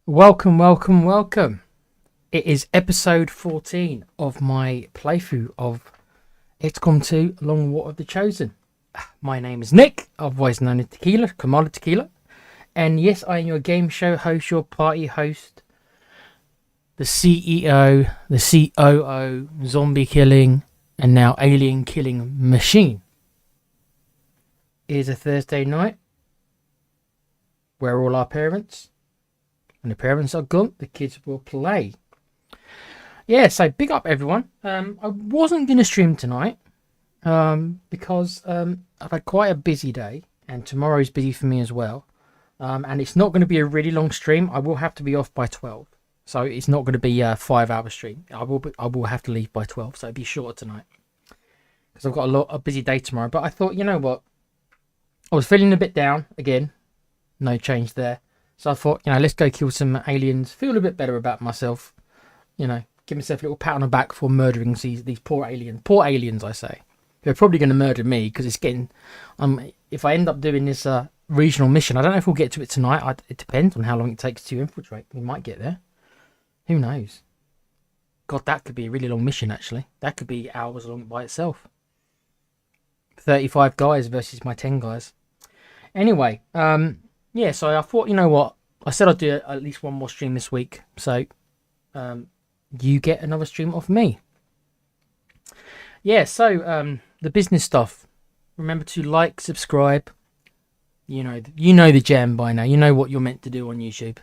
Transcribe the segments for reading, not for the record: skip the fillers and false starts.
Welcome. It is episode 14 of my playthrough of XCOM2 Long War of the Chosen. My name is Nick, otherwise known as Tequila, Commander Tequila. And yes, I am your game show host, your party host, the CEO, the COO, zombie killing, and now alien killing machine. It is a Thursday night. Where are all our parents? When the parents are gone, the kids will play. Yeah, so big up everyone. I wasn't going to stream tonight because I've had quite a busy day and tomorrow's busy for me as well. And it's not going to be a really long stream. I will have to be off by 12. So it's not going to be a 5-hour stream. I will have to leave by 12, so it'll be shorter tonight. Because I've got a busy day tomorrow. But I thought, you know what? I was feeling a bit down again. No change there. So I thought, let's go kill some aliens. Feel a bit better about myself. Give myself a little pat on the back for murdering these poor aliens. Poor aliens, I say. They're probably going to murder me because it's getting... if I end up doing this regional mission, I don't know if we'll get to it tonight. It depends on how long it takes to infiltrate. We might get there. Who knows? God, that could be a really long mission, actually. That could be hours long by itself. 35 guys versus my 10 guys. Anyway, yeah, so I thought, you know what? I said I'd do at least one more stream this week. So, you get another stream off me. Yeah, so, the business stuff. Remember to like, subscribe. You know the jam by now. You know what you're meant to do on YouTube.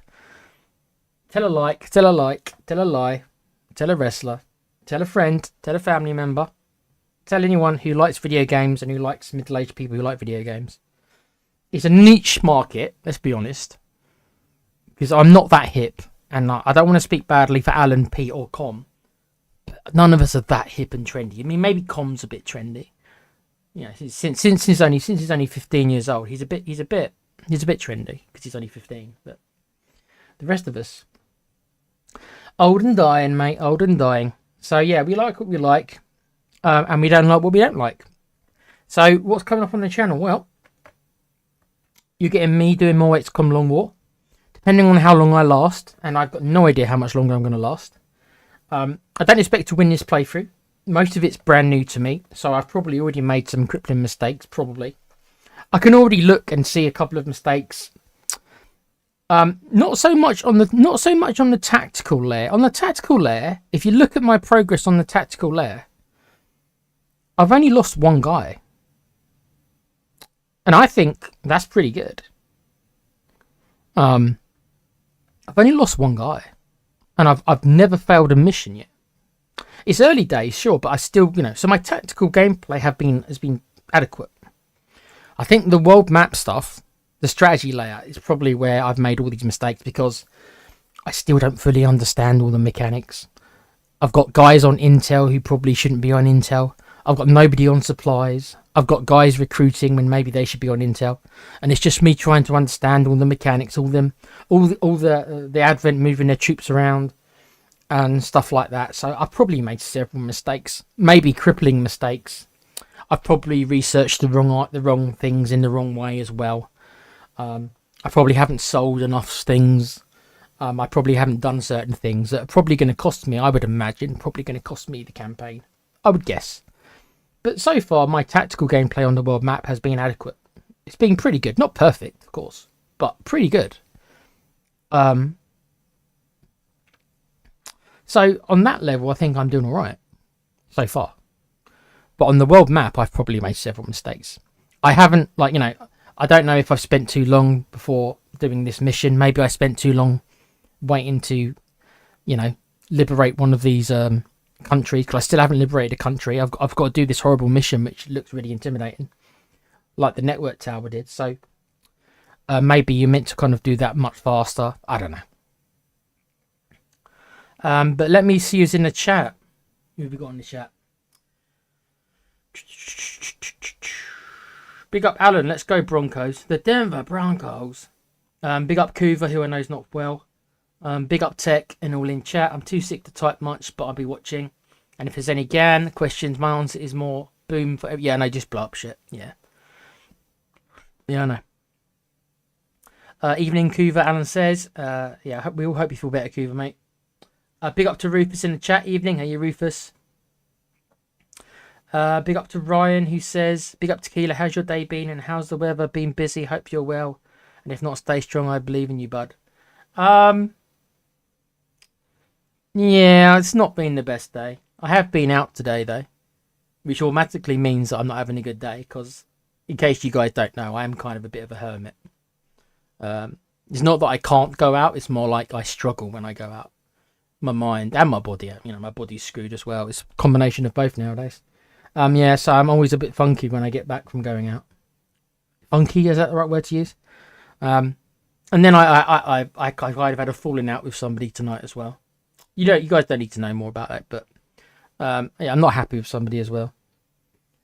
Tell a like, tell a lie, tell a wrestler, tell a friend, tell a family member. Tell anyone who likes video games and who likes middle-aged people who like video games. It's a niche market, let's be honest. Because I'm not that hip. And I don't want to speak badly for Alan, Pete or Com. But none of us are that hip and trendy. I mean, maybe Com's a bit trendy. Since he's only 15 years old, he's a bit trendy. Because he's only 15. But the rest of us... Old and dying, mate. Old and dying. So, yeah, we like what we like. And we don't like what we don't like. So, what's coming up on the channel? Well... You're getting me doing more XCOM Long War, depending on how long I last, and I've got no idea how much longer I'm going to last. I don't expect to win this playthrough. Most of it's brand new to me, so I've probably already made some crippling mistakes, probably. I can already look and see a couple of mistakes. Not so much on the tactical layer. On the tactical layer, if you look at my progress on the tactical layer, I've only lost one guy. And I think that's pretty good. I've only lost one guy. And I've never failed a mission yet. It's early days, sure, but I still, so my tactical gameplay has been adequate. I think the world map stuff, the strategy layout, is probably where I've made all these mistakes because I still don't fully understand all the mechanics. I've got guys on intel who probably shouldn't be on intel. I've got nobody on supplies. I've got guys recruiting when maybe they should be on intel, and it's just me trying to understand all the mechanics, all the Advent moving their troops around and stuff like that. So I've probably made several mistakes, maybe crippling mistakes. I've probably researched the wrong things in the wrong way as well. I probably haven't sold enough things. I probably haven't done certain things that are probably going to cost me. I would imagine probably going to cost me the campaign. I would guess. But so far, my tactical gameplay on the world map has been adequate. It's been pretty good. Not perfect, of course, but pretty good. So on that level, I think I'm doing all right so far. But on the world map, I've probably made several mistakes. I haven't, I don't know if I've spent too long before doing this mission. Maybe I spent too long waiting to, liberate one of these... countries, because I still haven't liberated a country. I've got to do this horrible mission which looks really intimidating, like the network tower did. So maybe you're meant to kind of do that much faster. I don't know. But let me see who's in the chat. Who have we got in the chat? Big up Alan. Let's go Broncos. The Denver Broncos. Big up Coover, who I know is not well. Big up Tech and all in chat. I'm too sick to type much, but I'll be watching. And if there's any GAN questions, my answer is more boom for... Yeah, no, just blow up shit. Yeah. Yeah, I know. Evening, Coover, Alan says. Yeah, we all hope you feel better, Coover, mate. Big up to Rufus in the chat. Evening, how you, Rufus? Big up to Ryan, who says, big up Tequila, how's your day been and how's the weather? Been busy, hope you're well. And if not, stay strong, I believe in you, bud. Yeah, it's not been the best day. I have been out today, though, which automatically means that I'm not having a good day, because, in case you guys don't know, I am kind of a bit of a hermit. It's not that I can't go out, it's more like I struggle when I go out. My mind and my body, my body's screwed as well. It's a combination of both nowadays. Yeah, so I'm always a bit funky when I get back from going out. Funky, is that the right word to use? And then I kind of had a falling out with somebody tonight as well. You guys don't need to know more about that, but yeah, I'm not happy with somebody as well.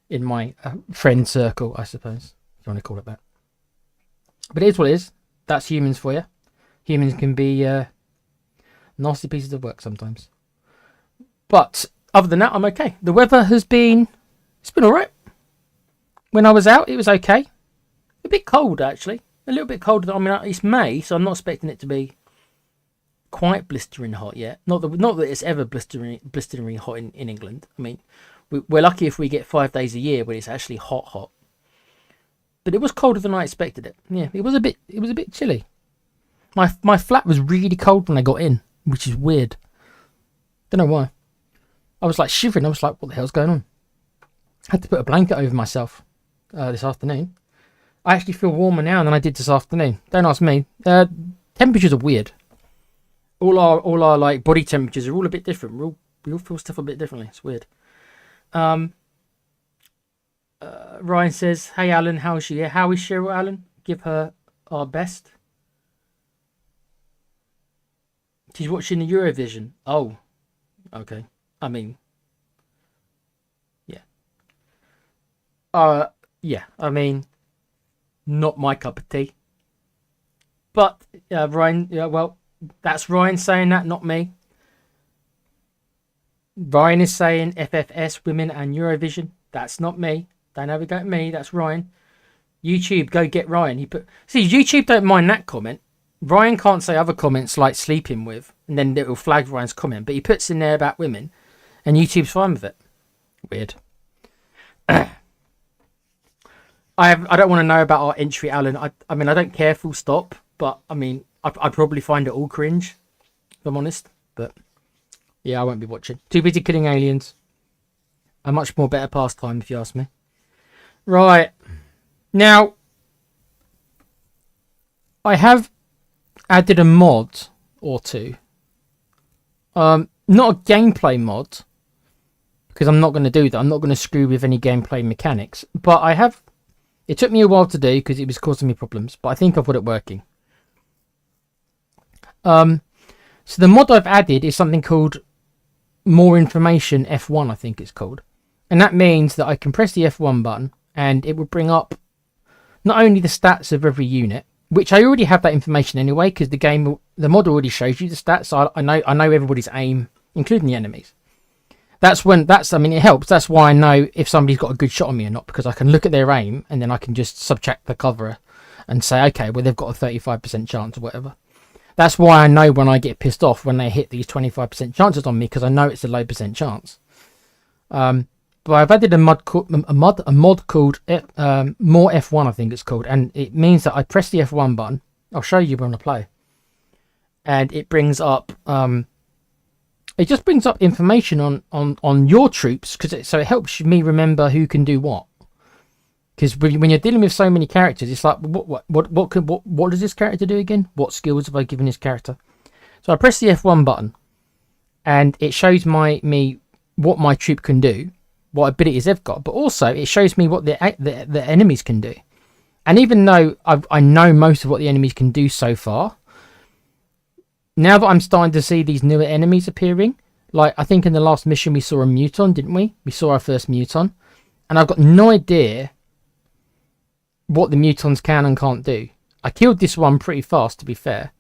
In my friend circle, I suppose, if you want to call it that. But it is what it is. That's humans for you. Humans can be nasty pieces of work sometimes. But other than that, I'm okay. The weather has been... It's been alright. When I was out, it was okay. A bit cold, actually. A little bit colder. I mean, it's May, so I'm not expecting it to be quite blistering hot yet. Not that it's ever blisteringly hot in England. I mean, we're lucky if we get 5 days a year when it's actually hot. But it was colder than I expected it. Yeah, it was a bit chilly. My flat was really cold when I got in, which is weird. Don't know why. I was like shivering. I was like, what the hell's going on? I had to put a blanket over myself this afternoon. I actually feel warmer now than I did this afternoon. Don't ask me. Temperatures are weird. All our like body temperatures are all a bit different. We all feel stuff a bit differently. It's weird. Ryan says, "Hey Alan, how is she? Yeah, how is Cheryl, Alan? Give her our best." She's watching the Eurovision. Oh, okay. I mean, yeah. Yeah. I mean, not my cup of tea. But Ryan, yeah, well, that's Ryan saying that, not me. Ryan is saying FFS, women and Eurovision. That's not me. Don't ever go at me. That's Ryan. YouTube, go get Ryan. See, YouTube don't mind that comment. Ryan can't say other comments like sleeping with, and then it will flag Ryan's comment. But he puts in there about women, and YouTube's fine with it. Weird. I don't want to know about our entry, Alan. I mean, I don't care, full stop. But I mean, I'd probably find it all cringe, if I'm honest. But yeah, I won't be watching. Too busy killing aliens. A much more better pastime, if you ask me. Right. Now, I added a mod or two. Not a gameplay mod, because I'm not going to do that. I'm not going to screw with any gameplay mechanics. But I have... It took me a while to do, because it was causing me problems. But I think I've got it working. So the mod I've added is something called More Information F1, I think it's called. And that means that I can press the F1 button, and it will bring up not only the stats of every unit, which I already have that information anyway, because the mod already shows you the stats. So I know everybody's aim, including the enemies. I mean, it helps. That's why I know if somebody's got a good shot on me or not, because I can look at their aim and then I can just subtract the cover and say, okay, well, they've got a 35% chance or whatever. That's why I know when I get pissed off when they hit these 25% chances on me, because I know it's a low percent chance. But I've added a mod called More F1, I think it's called, and it means that I press the F1 button. I'll show you when I play, and it brings up it just brings up information on your troops, so it helps me remember who can do what. Because when you're dealing with so many characters, it's like what does this character do again? What skills have I given this character? So I press the F1 button, and it shows me what my troop can do, what abilities they've got, but also it shows me what the enemies can do. And even though I know most of what the enemies can do so far, now that I'm starting to see these newer enemies appearing, like I think in the last mission we saw a Muton, didn't we? We saw our first Muton, and I've got no idea what the Mutons can and can't do. I killed this one pretty fast, to be fair,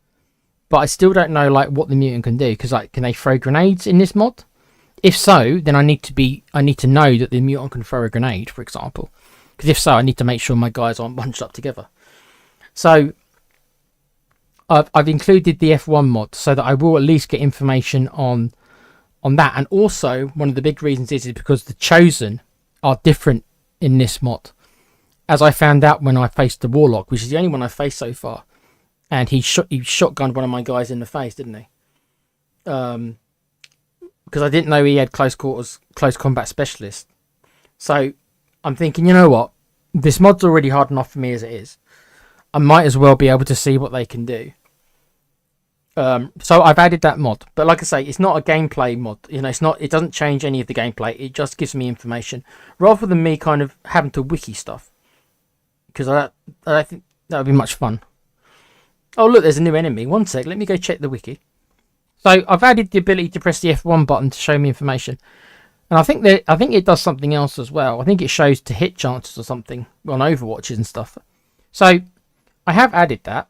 but I still don't know like what the mutant can do, because like, can they throw grenades in this mod? If so, then I need to know that the mutant can throw a grenade, for example. Because if so, I need to make sure my guys aren't bunched up together. So I've included the F1 mod so that I will at least get information on that. And also, one of the big reasons is because the Chosen are different in this mod, as I found out when I faced the Warlock, which is the only one I've faced so far. And he shotgunned one of my guys in the face, didn't he? Because I didn't know he had close combat specialist. So I'm thinking, you know what? This mod's already hard enough for me as it is. I might as well be able to see what they can do. So I've added that mod, but like I say, it's not a gameplay mod. You know, it doesn't change any of the gameplay. It just gives me information rather than me kind of having to wiki stuff. Because I think that would be much fun. Oh look, there's a new enemy. One sec, let me go check the wiki. So I've added the ability to press the F1 button to show me information, and I think it does something else as well. I think it shows to hit chances or something on Overwatches and stuff. So I have added that.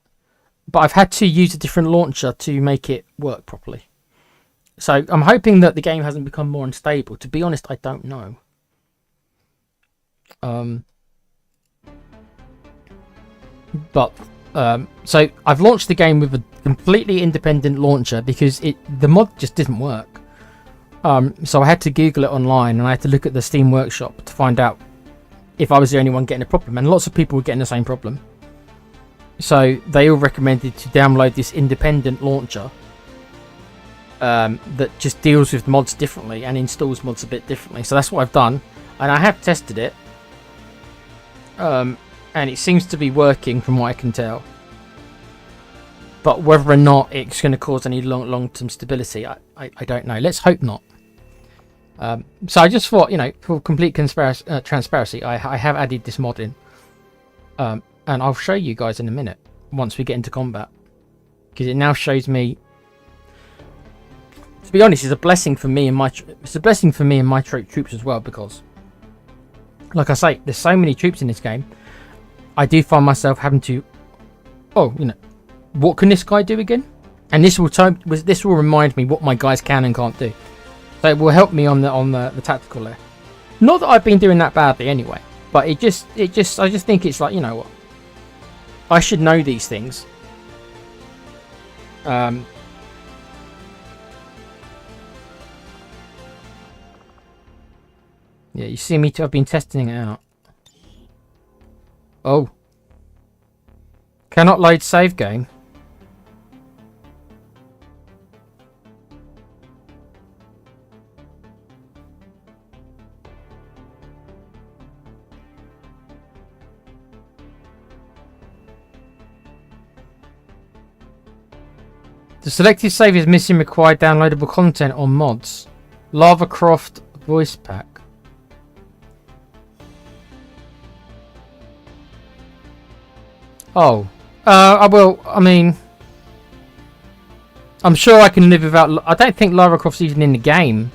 But I've had to use a different launcher to make it work properly. So I'm hoping that the game hasn't become more unstable. To be honest, I don't know. So I've launched the game with a completely independent launcher because the mod just didn't work. So I had to Google it online and I had to look at the Steam Workshop to find out if I was the only one getting a problem. And lots of people were getting the same problem. So they all recommended to download this independent launcher that just deals with mods differently and installs mods a bit differently. So that's what I've done, and I have tested it, and it seems to be working from what I can tell. But whether or not it's going to cause any long-term stability, I don't know. Let's hope not. So I just thought, you know, for complete transparency, I have added this mod in. And I'll show you guys in a minute once we get into combat, because it now shows me. To be honest, it's a blessing for me and my troops as well, because, like I say, there's so many troops in this game. I do find myself having to, what can this guy do again? And this will remind me what my guys can and can't do. So it will help me on the tactical layer. Not that I've been doing that badly anyway, but I just think it's like, you know what? I should know these things. Yeah, you see me too. I've been testing it out. Oh. Cannot load save game. The selected save is missing required downloadable content or mods. Lara Croft voice pack. Oh. I mean, I'm sure I can live without. I don't think Lara Croft's even in the game.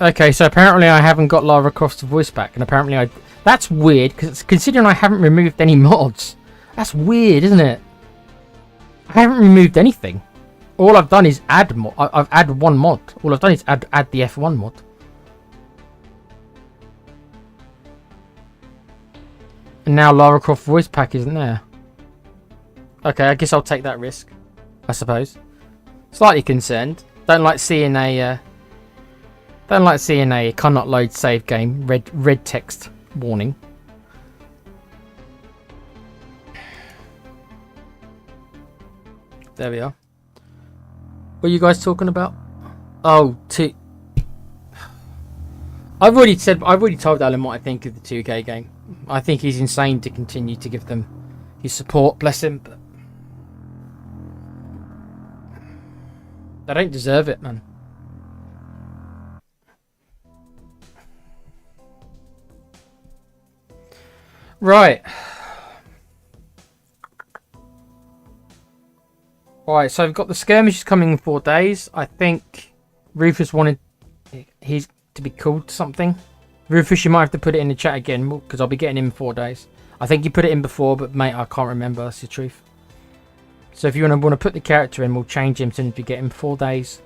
Okay, so apparently I haven't got Lara Croft's voice pack, and apparently that's weird, because considering I haven't removed any mods. That's weird, isn't it? I haven't removed anything. All I've done is add mod. I've added one mod. All I've done is add the F1 mod. And now Lara Croft voice pack isn't there. Okay, I guess I'll take that risk, I suppose. Slightly concerned. Don't like seeing a cannot load save game red text warning. There we are. What are you guys talking about? Oh, I've already told Alan what I think of the 2K game. I think he's insane to continue to give them his support, bless him, but they don't deserve it, man. Right. Alright, so we've got the skirmishes coming in 4 days. I think Rufus wanted he's to be called something. Rufus, you might have to put it in the chat again, because I'll be getting him in 4 days. I think you put it in before, but mate, I can't remember. That's the truth. So if you want to put the character in, we'll change him soon as we get him 4 days.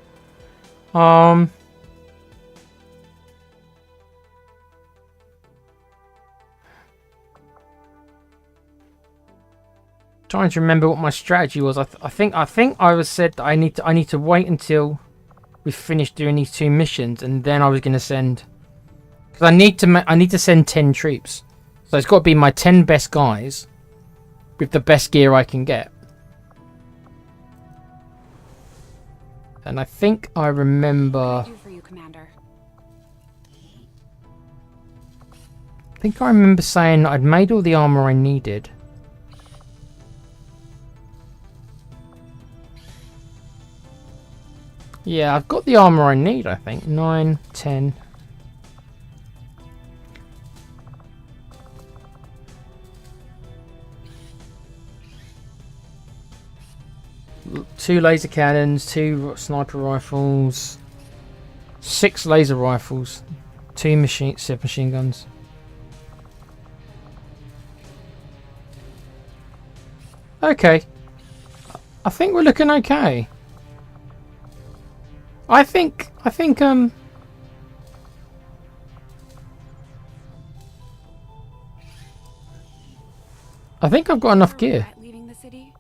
Trying to remember what my strategy was. I think I was said that I need to wait until we finished doing these 2 missions, and then I was going to send, because I need to send 10 troops. So it's got to be my 10 best guys with the best gear I can get. And I think I remember. I think I remember saying I'd made all the armor I needed. Yeah, I've got the armor I need, I think. 9, 10. Two laser cannons, 2 sniper rifles, 6 laser rifles, 2 submachine guns. Okay. I think we're looking okay. I think I've got enough gear. Leaving the city,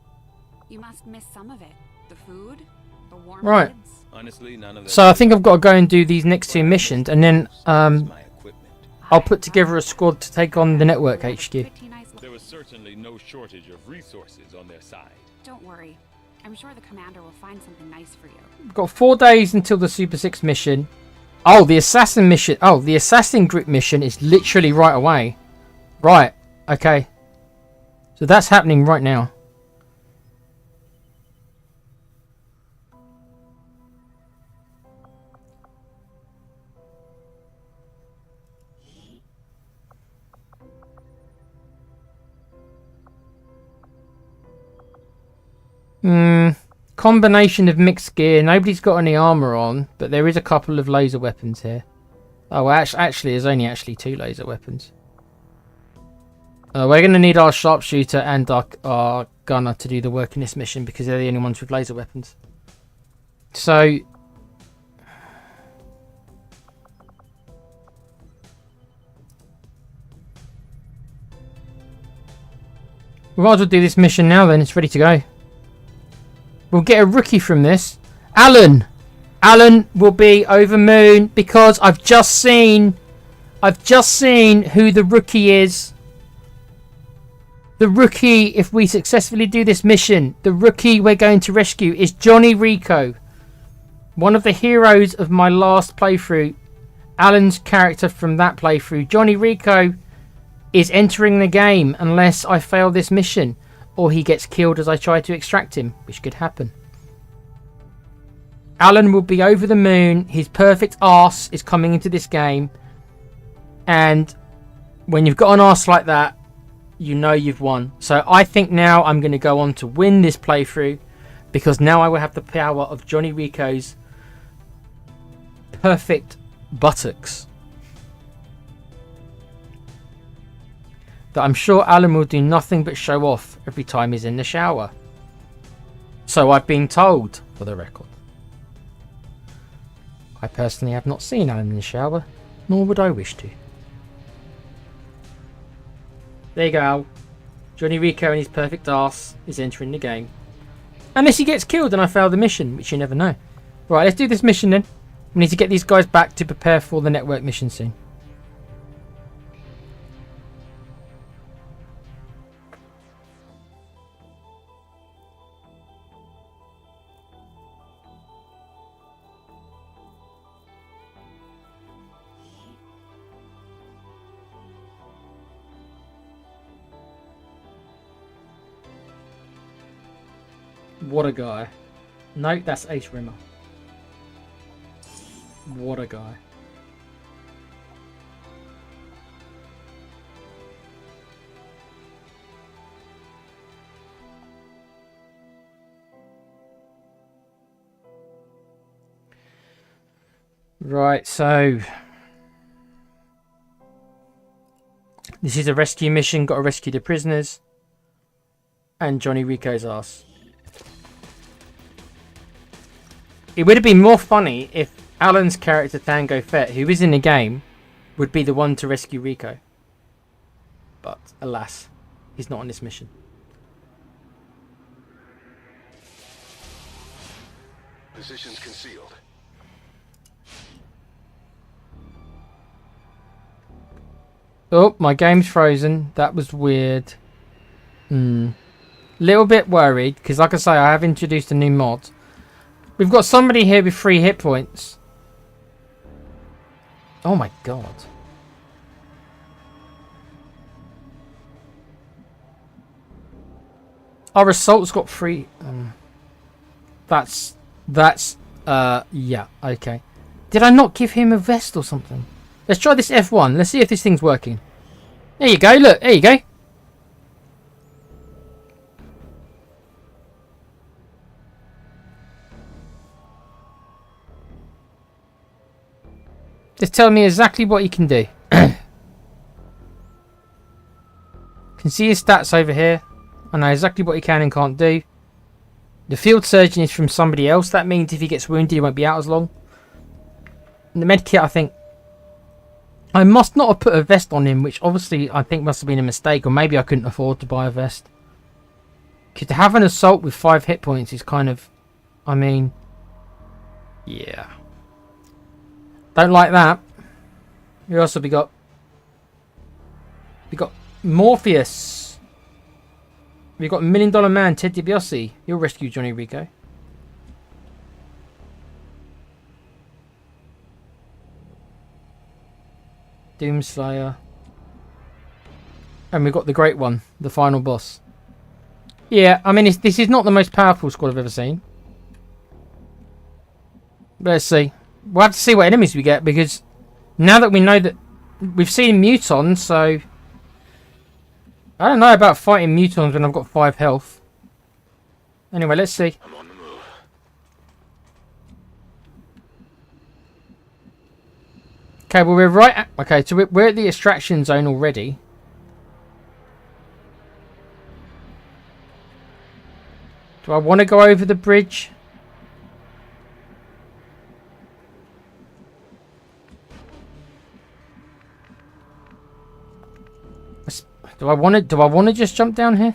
you must miss some of it. The food, the warm Right. beds. Honestly, none of that. So I think I've got to go and do these next 2 missions, and then My equipment. I'll put together a squad to take on the network HQ. Pretty nice. There was certainly no shortage of resources on their side. Don't worry. I'm sure the commander will find something nice for you. We've got 4 days until the Super 6 mission. Oh, the assassin mission. Oh, the assassin group mission is literally right away. Right. Okay. So that's happening right now. Combination of mixed gear. Nobody's got any armor on, but there is a couple of laser weapons here. Oh, actually, there's only 2 laser weapons. We're going to need our sharpshooter and our gunner to do the work in this mission because they're the only ones with laser weapons. So we might as well do this mission now then. It's ready to go. We'll get a rookie from this. Alan will be over moon because I've just seen who the rookie is. The rookie, if we successfully do this mission, the rookie we're going to rescue is Johnny Rico. One of the heroes of my last playthrough. Alan's character from that playthrough. Johnny Rico is entering the game unless I fail this mission. Or he gets killed as I try to extract him, which could happen. Alan will be over the moon. His perfect arse is coming into this game. And when you've got an arse like that, you know you've won. So I think now I'm going to go on to win this playthrough. Because now I will have the power of Johnny Rico's perfect buttocks. That I'm sure Alan will do nothing but show off every time he's in the shower. So I've been told, for the record. I personally have not seen Alan in the shower, nor would I wish to. There you go, Al. Johnny Rico and his perfect arse is entering the game. Unless he gets killed and I fail the mission, which you never know. Right, let's do this mission then. We need to get these guys back to prepare for the network mission soon. What a guy. No, that's Ace Rimmer. What a guy. Right, so this is a rescue mission. Got to rescue the prisoners and Johnny Rico's ass. It would have been more funny if Alan's character Tango Fett, who is in the game, would be the one to rescue Rico. But alas, he's not on this mission. Positions concealed. Oh, my game's frozen. That was weird. Little bit worried, because like I say, I have introduced a new mod. We've got somebody here with 3 hit points. Oh my god. Our assault's got 3. That's yeah, okay. Did I not give him a vest or something? Let's try this F1. Let's see if this thing's working. There you go, look, there you go. Just tell me exactly what you can do. Can see his stats over here. I know exactly what he can and can't do. The field surgeon is from somebody else. That means if he gets wounded, he won't be out as long. And the medkit, I think... I must not have put a vest on him, which obviously I think must have been a mistake. Or maybe I couldn't afford to buy a vest. Because to have an assault with 5 hit points is kind of... I mean... Yeah. Don't like that. Who else have we got? We got Morpheus. We got $1 Million Man, Ted DiBiase. He'll rescue Johnny Rico. Doomslayer. And we've got the great one, the final boss. Yeah, I mean, this is not the most powerful squad I've ever seen. But let's see. We'll have to see what enemies we get, because now that we know that we've seen Mutons, so I don't know about fighting Mutons when I've got 5 health. Anyway, let's see. I'm on the move. Okay, well, we're right at... Okay, so we're at the extraction zone already. Do I want to go over the bridge? Do I want to just jump down here?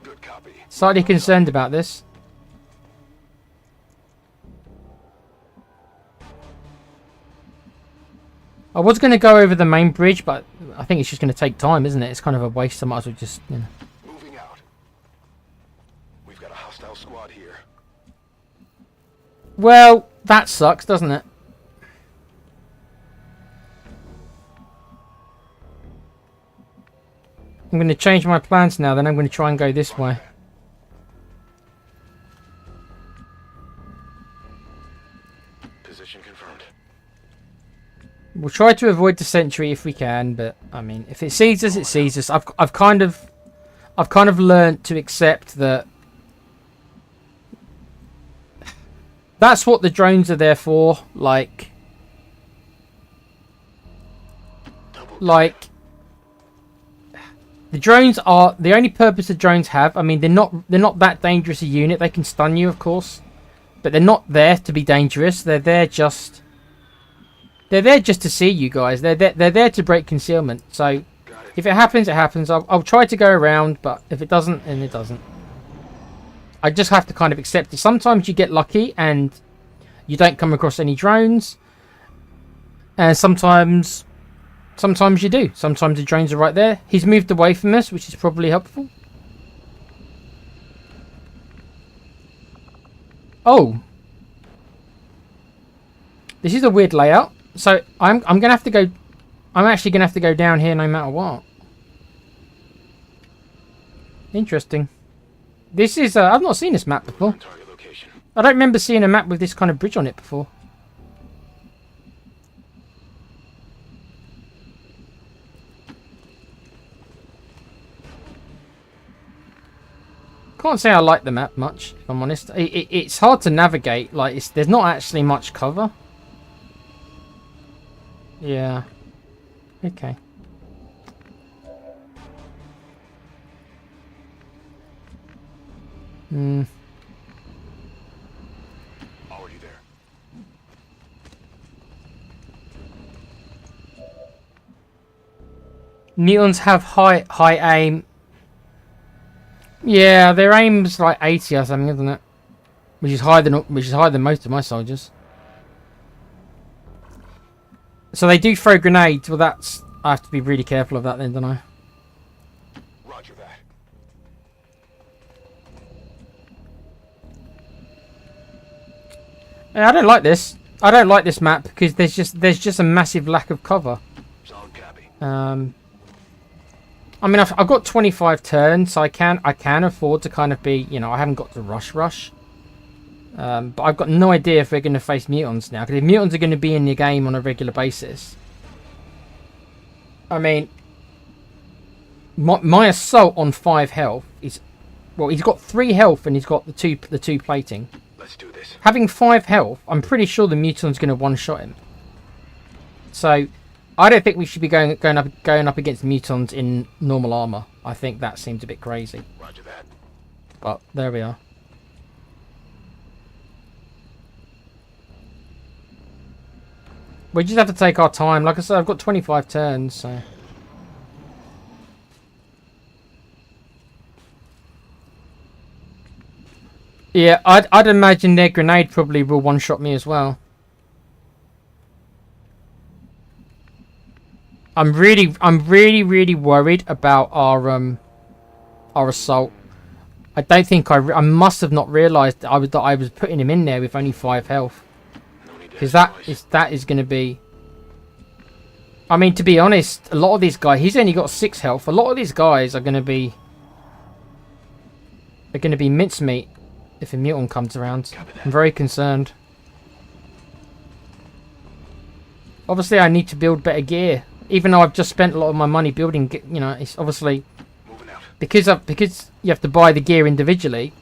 Good copy. Slightly concerned about this. I was going to go over the main bridge, but I think it's just going to take time, isn't it? It's kind of a waste. I might as well just, you know. Moving out. We've got a hostile squad here. Well, that sucks, doesn't it? I'm going to change my plans now, then I'm going to try and go this way. Position confirmed. We'll try to avoid the sentry if we can, but I mean, if it sees us, it sees us. I've kind of learnt to accept that that's what the drones are there for. Like the drones are the only purpose the drones have. I mean, they're not that dangerous a unit. They can stun you, of course, but they're not there to be dangerous. They're there just to see you guys. They're there to break concealment. So if it happens, it happens. I'll try to go around, but if it doesn't, then it doesn't. I just have to kind of accept it. Sometimes you get lucky and you don't come across any drones, and sometimes you do. Sometimes the drones are right there. He's moved away from us, which is probably helpful. Oh, this is a weird layout. So I'm gonna have to go. I'm actually gonna have to go down here no matter what. Interesting. This is I've not seen this map before. Target location. I don't remember seeing a map with this kind of bridge on it before. Can't say I like the map much, if I'm honest. It's hard to navigate. Like, there's not actually much cover. Yeah. Okay. Already there. Mutants have high aim. Yeah, their aim's like 80 or something, isn't it? which is higher than most of my soldiers. So they do throw grenades. Well, that's I have to be really careful of that then, don't I? Roger that. Yeah, I don't like this. I don't like this map because there's just a massive lack of cover. Solid copy. I mean, I've got 25 turns, so I can afford to kind of be, you know, I haven't got to rush. But I've got no idea if we're going to face mutants now, because if mutants are going to be in the game on a regular basis, I mean, my assault on 5 health is, well, he's got 3 health and he's got the two plating. Let's do this. Having 5 health, I'm pretty sure the mutant's going to one-shot him. So I don't think we should be going up against mutants in normal armor. I think that seems a bit crazy. Roger that. But there we are. We just have to take our time. Like I said, I've got 25 turns, so. Yeah, I'd imagine their grenade probably will one-shot me as well. I'm really worried about our assault. I don't think I must have not realised that I was putting him in there with only 5 health. Because that is going to be... I mean, to be honest, a lot of these guys... He's only got 6 health. A lot of these guys are going to be... They're going to be mincemeat if a mutant comes around. I'm very concerned. Obviously, I need to build better gear. Even though I've just spent a lot of my money building... You know, it's obviously... Because you have to buy the gear individually.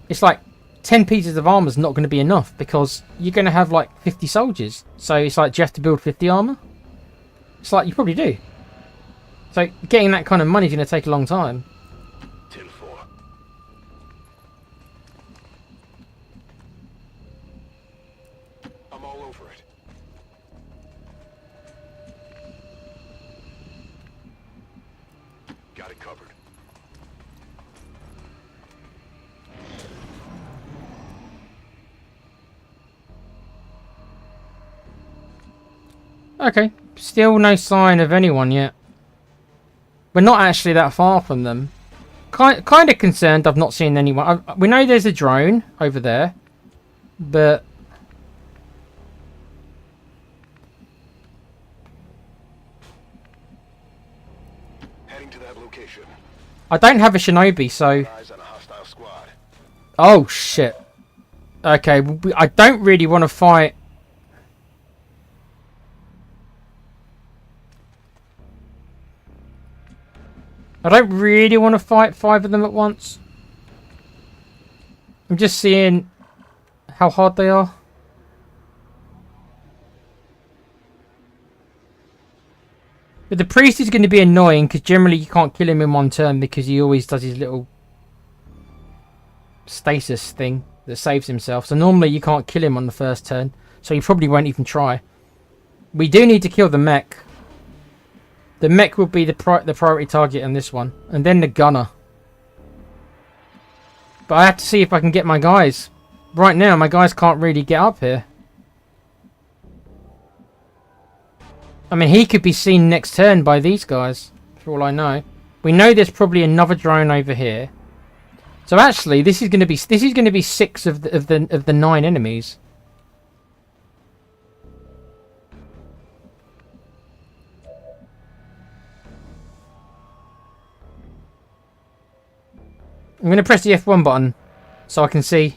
It's like... 10 pieces of armor is not going to be enough because you're going to have like 50 soldiers. So it's like, do you have to build 50 armor? It's like, you probably do. So getting that kind of money is going to take a long time. 10-4. I'm all over it. Got it covered. Okay, still no sign of anyone yet. We're not actually that far from them. Kind of concerned I've not seen anyone. We know there's a drone over there, but... Heading to that location. I don't have a shinobi, so... Eyes on a hostile squad. Oh, shit. Okay, I don't really want to fight... I don't really want to fight 5 of them at once. I'm just seeing how hard they are. But the priest is going to be annoying because generally you can't kill him in one turn because he always does his little stasis thing that saves himself. So normally you can't kill him on the first turn. So you probably won't even try. We do need to kill the mech. The mech will be the priority target on this one. And then the gunner. But I have to see if I can get my guys. Right now, my guys can't really get up here. I mean, he could be seen next turn by these guys. For all I know. We know there's probably another drone over here. So actually, this is going to be 6 of the 9 enemies. I'm going to press the F1 button so I can see.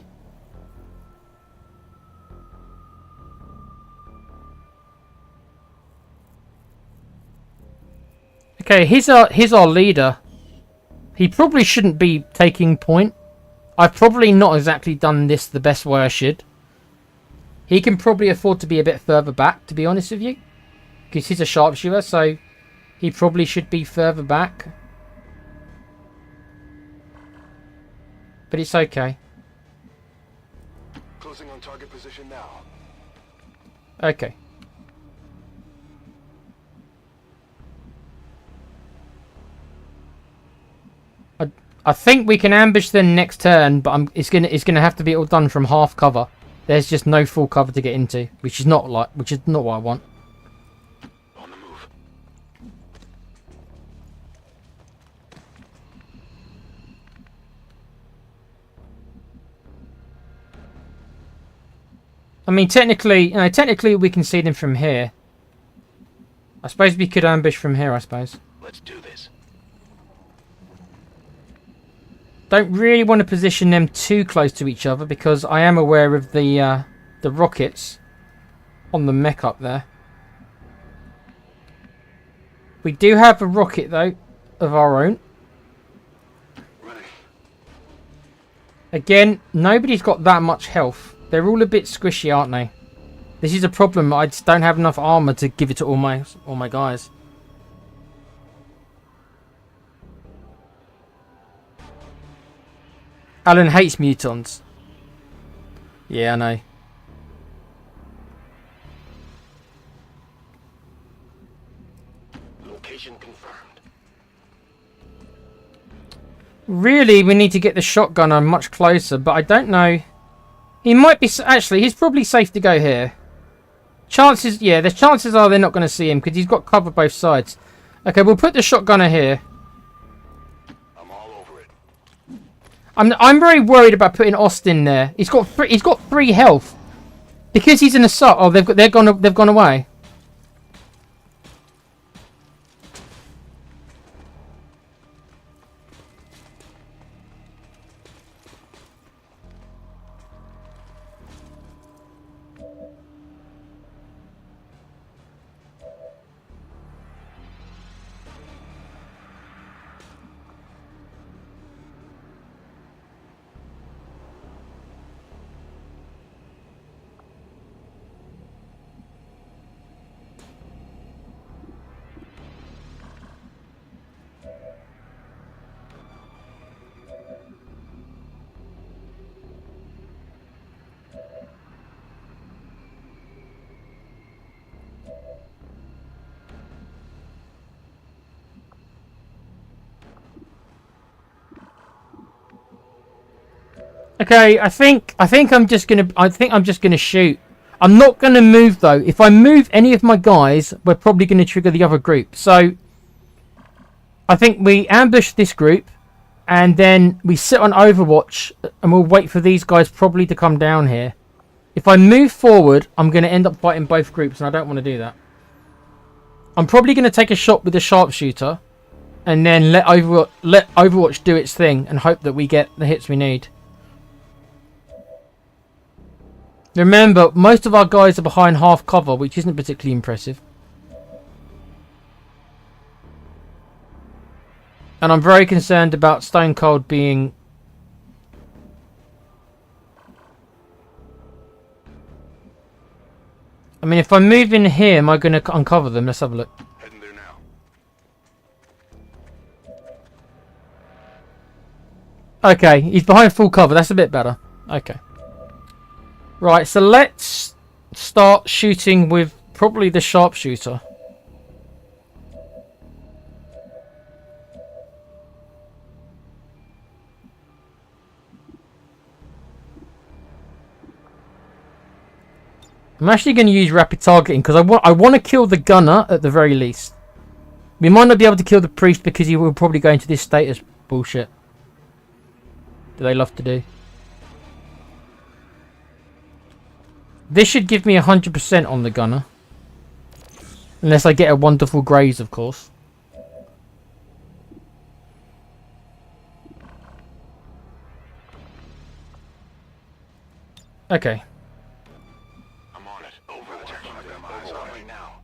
Okay, here's our leader. He probably shouldn't be taking point. I've probably not exactly done this the best way I should. He can probably afford to be a bit further back, to be honest with you. Because he's a sharpshooter, so he probably should be further back. But it's okay. Closing on target position now. Okay. I think we can ambush them next turn, but it's gonna have to be all done from half cover. There's just no full cover to get into, which is not what I want. On the move. I mean, technically we can see them from here. I suppose we could ambush from here, I suppose. Let's do this. Don't really want to position them too close to each other because I am aware of the rockets on the mech up there. We do have a rocket though of our own. Running. Again, nobody's got that much health. They're all a bit squishy, aren't they? This is a problem. I just don't have enough armor to give it to all my guys. Alan hates mutons. Yeah, I know. Location confirmed. Really, we need to get the shotgunner much closer, but I don't know. He might be... Actually, he's probably safe to go here. Chances... Yeah, the chances are they're not going to see him because he's got cover both sides. Okay, we'll put the shotgunner here. I'm all over it. I'm very worried about putting Austin there. He's got 3 health. Because he's an assault. Oh, they've gone away. Okay, I think I'm just gonna shoot. I'm not gonna move though. If I move any of my guys, we're probably gonna trigger the other group. So I think we ambush this group and then we sit on Overwatch and we'll wait for these guys probably to come down here. If I move forward, I'm gonna end up fighting both groups and I don't want to do that. I'm probably gonna take a shot with the sharpshooter and then let Overwatch do its thing and hope that we get the hits we need. Remember, most of our guys are behind half cover, which isn't particularly impressive. And I'm very concerned about Stone Cold being... I mean, if I move in here, am I going to uncover them? Let's have a look. Heading there now. Okay, he's behind full cover. That's a bit better. Okay. Right, so let's start shooting with probably the sharpshooter. I'm actually going to use rapid targeting because I want to kill the gunner at the very least. We might not be able to kill the priest because he will probably go into this status bullshit that they love to do. This should give me 100% on the gunner. Unless I get a wonderful graze, of course. Okay. I'm on it. Over the target. I've got my eyes on it now.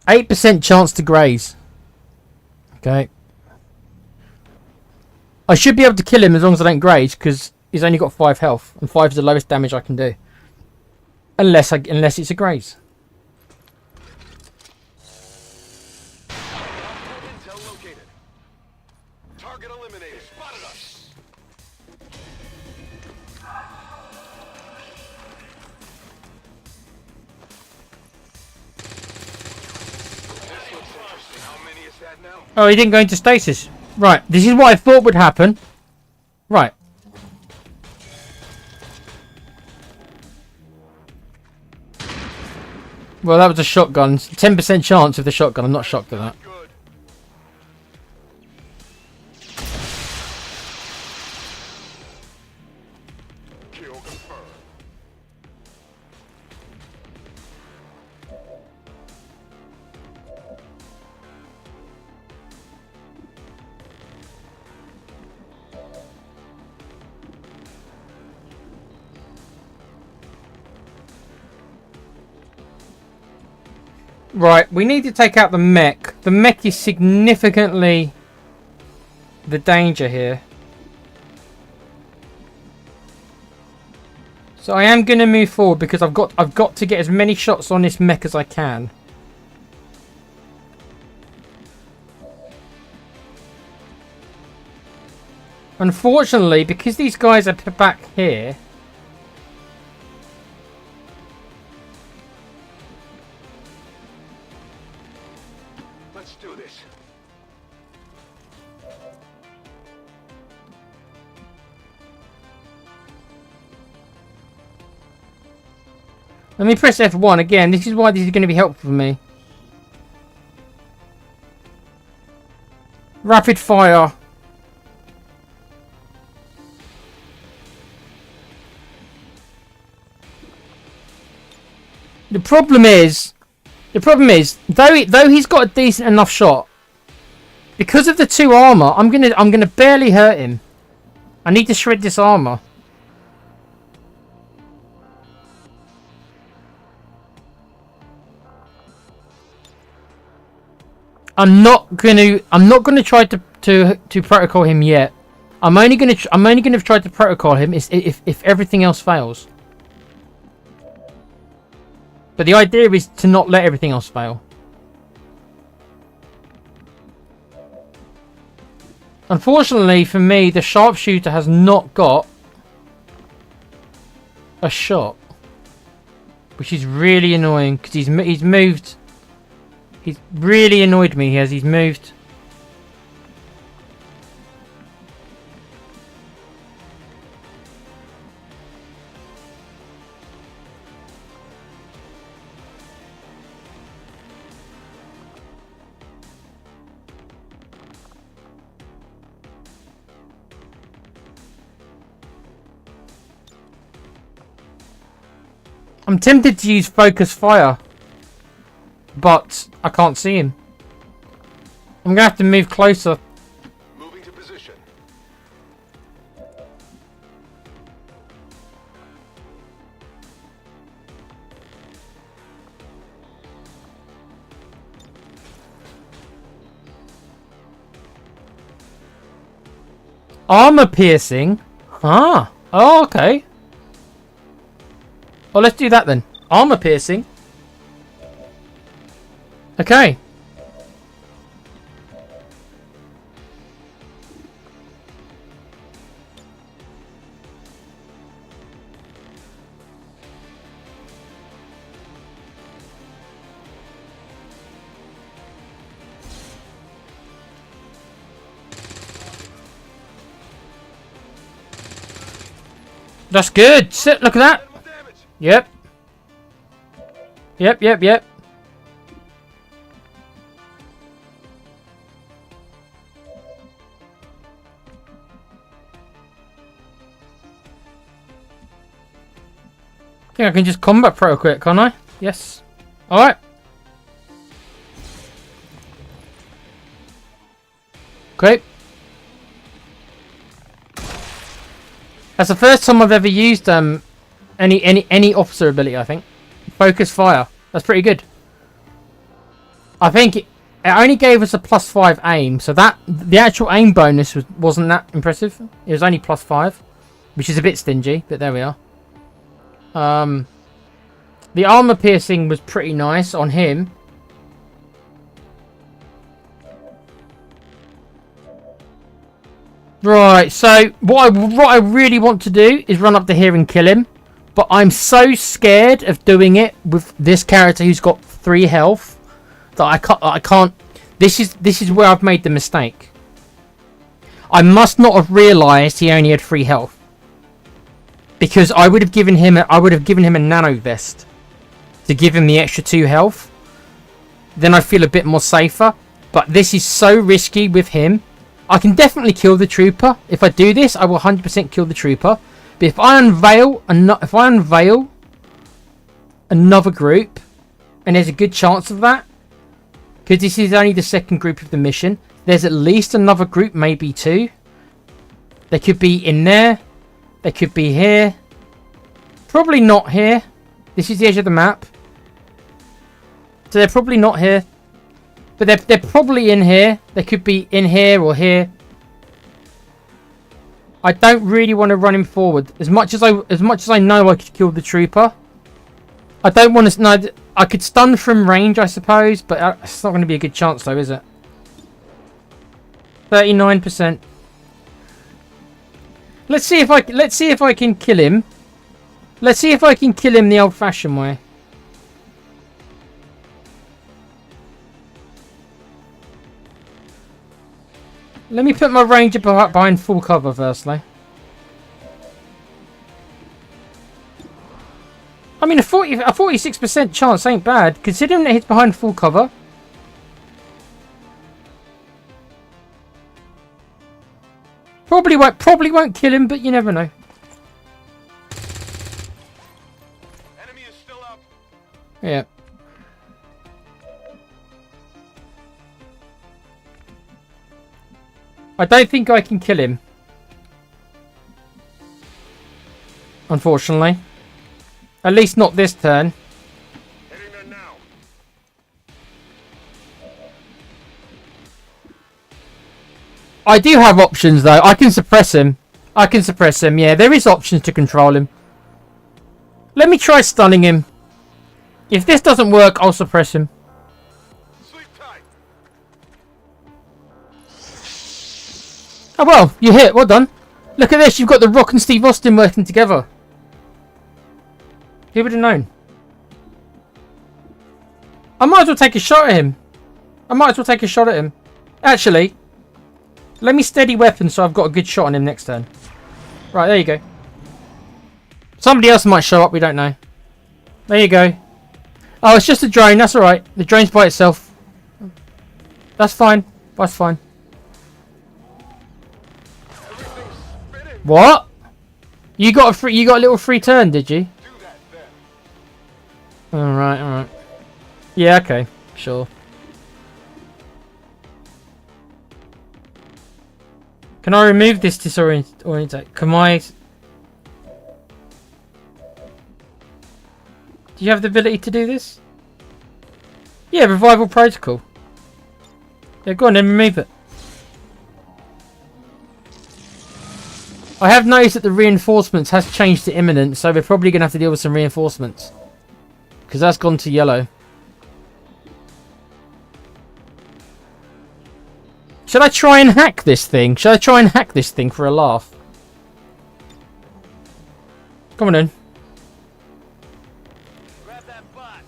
%8 chance to graze. Okay. I should be able to kill him as long as I don't graze, because he's only got 5 health, and 5 is the lowest damage I can do. Unless it's a graze. Intel located. Target eliminated. Spotted us. Oh, he didn't go into stasis. Right, this is what I thought would happen. Right. Well, that was a shotgun. 10% chance of the shotgun. I'm not shocked at that. Good. Kill confirmed. Right, we need to take out the mech. The mech is significantly the danger here. So I am going to move forward because I've got to get as many shots on this mech as I can. Unfortunately, because these guys are back here, Let's do this. let me press F1 again. This is why this is going to be helpful for me. Rapid fire. The problem is, though he's got a decent enough shot, because of the 2 armor, I'm gonna barely hurt him. I need to shred this armor. I'm not gonna try to protocol him yet. I'm only gonna try to protocol him if everything else fails. But the idea is to not let everything else fail. Unfortunately for me, the sharpshooter has not got a shot, which is really annoying because he's moved. He's really annoyed me as he's moved. I'm tempted to use focus fire, but I can't see him. I'm gonna have to move closer. Moving to position. Armor piercing? Ah. Oh, okay. Well, let's do that then. Armor piercing. Okay. That's good. Sit. Look at that. No damage. Yep. Yep. I think I can just combat pro quick, can't I? Yes. Alright. Great. That's the first time I've ever used any officer ability, I think. Focus fire. That's pretty good. I think it only gave us a +5 aim, so that the actual aim bonus wasn't that impressive. It was only +5, which is a bit stingy, but there we are. The armor piercing was pretty nice on him. Right, so what I really want to do is run up to here and kill him, but I'm so scared of doing it with this character who's got 3 health that I can't. This is where I've made the mistake. I must not have realised he only had 3 health. Because I would have given him a nano vest to give him the extra 2 health. Then I feel a bit more safer. But this is so risky with him. I can definitely kill the trooper. If I do this, I will 100% kill the trooper. But if I unveil another group, and there's a good chance of that, because this is only the second group of the mission, there's at least another group, maybe 2. They could be in there. They could be here. Probably not here. This is the edge of the map. So they're probably not here. But they're probably in here. They could be in here or here. I don't really want to run him forward. As much as I know I could kill the trooper. I don't want to. No, I could stun from range, I suppose, but it's not going to be a good chance, though, is it? 39%. Let's see if I can kill him. Let's see if I can kill him the old-fashioned way. Let me put my ranger behind full cover firstly. I mean, a 46% chance ain't bad, considering that he's behind full cover. Probably won't kill him, but you never know. Enemy is still up. Yeah. I don't think I can kill him. Unfortunately. At least not this turn. Hitting there now. I do have options though. I can suppress him. Yeah, there is options to control him. Let me try stunning him. If this doesn't work, I'll suppress him. Sleep tight. Oh well, you hit. Well done. Look at this. You've got The Rock and Steve Austin working together. Who would have known? I might as well take a shot at him. Actually, let me steady weapon so I've got a good shot on him next turn. Right, there you go. Somebody else might show up, we don't know. There you go. Oh, it's just a drone, that's alright. The drone's by itself. That's fine. That's fine. What? You got a little free turn, did you? Alright. Yeah, okay. Sure. Can I remove this disorient? Can I... Do you have the ability to do this? Yeah, revival protocol. Yeah, go on then, remove it. I have noticed that the reinforcements has changed to imminent, so we're probably going to have to deal with some reinforcements. Because that's gone to yellow. Should I try and hack this thing? Should I try and hack this thing for a laugh? Come on in. Grab that bot.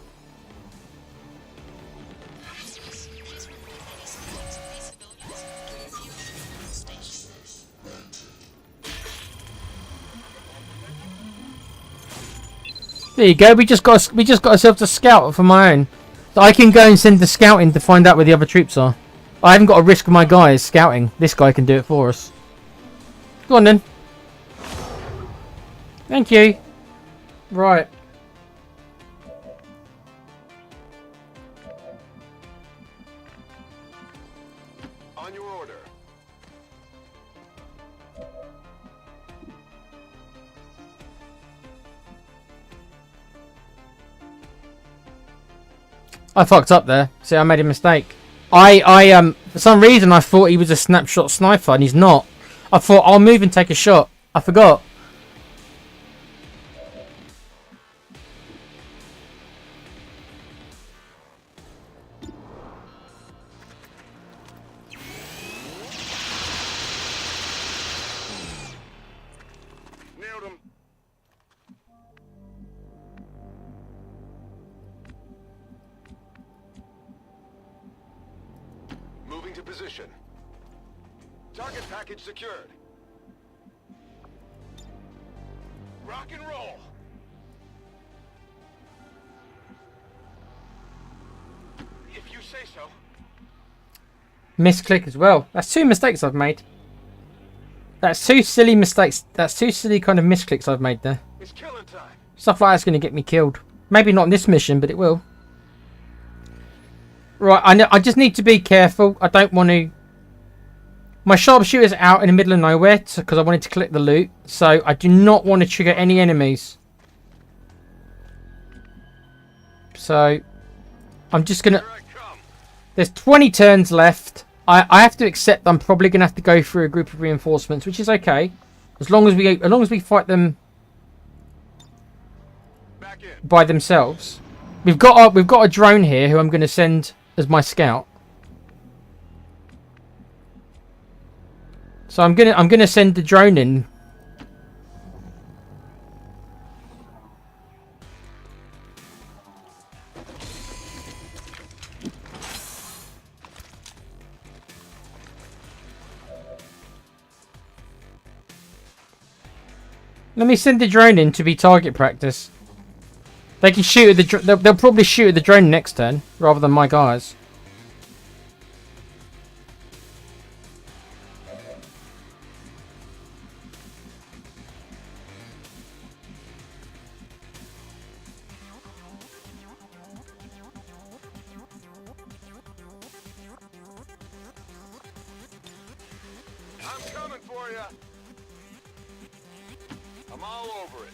There you go. We just got ourselves a scout for my own. So I can go and send the scout in to find out where the other troops are. I haven't got to risk my guys scouting. This guy can do it for us. Go on then. Thank you. Right. On your order. I fucked up there. See, I made a mistake. For some reason I thought he was a snapshot sniper and he's not. I thought I'll move and take a shot. I forgot. Nailed him. position. Target package secured. Rock and roll. If you say so. Misclick as well. That's 2 mistakes I've made. That's 2 silly mistakes. That's 2 silly kind of misclicks I've made there. It's killing time. Stuff like that's going to get me killed. Maybe not in this mission, but it will. Right, I just need to be careful. I don't want to... My sharpshooter's out in the middle of nowhere because I wanted to collect the loot. So I do not want to trigger any enemies. So I'm just going to... There's 20 turns left. I have to accept I'm probably going to have to go through a group of reinforcements, which is okay. As long as we fight them by themselves. We've got a drone here who I'm going to send as my scout. So I'm gonna send the drone in. Let me send the drone in to be target practice. They can shoot at the they'll probably shoot at the drone next turn rather than my guys. I'm coming for you. I'm all over it.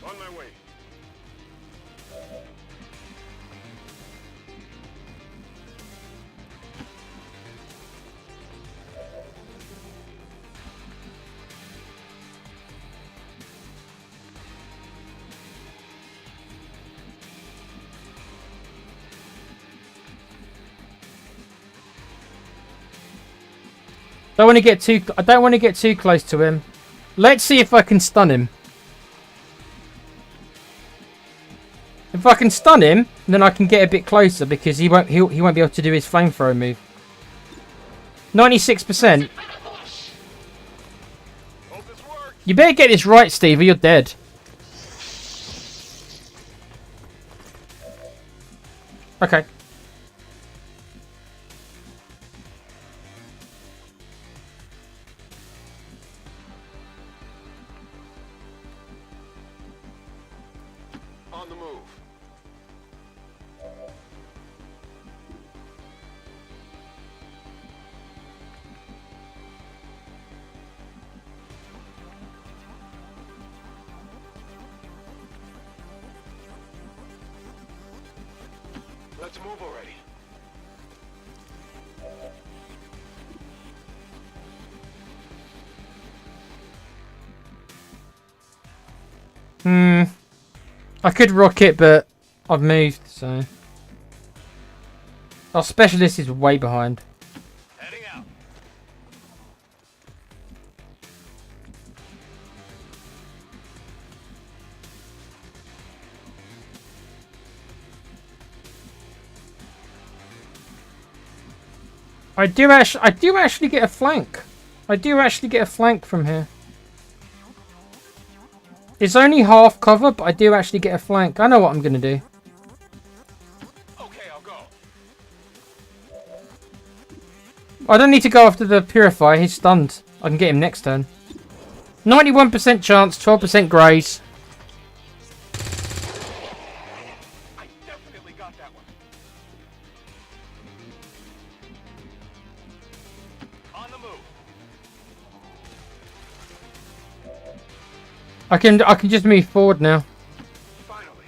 On my way. I don't want to get too close to him. Let's see if I can stun him. If I can stun him, then I can get a bit closer because he won't be able to do his flamethrower move. 96%. You better get this right, Steve, or you're dead. Okay. On the move. Let's move already. I could rock it, but I've moved, so... Our specialist is way behind. Heading out. I do actually get a flank. I do actually get a flank from here. It's only half cover, but I do actually get a flank. I know what I'm going to do. Okay, I'll go. I don't need to go after the Purifier. He's stunned. I can get him next turn. 91% chance, 12% graze. I definitely got that one. On the move. I can just move forward now. Finally.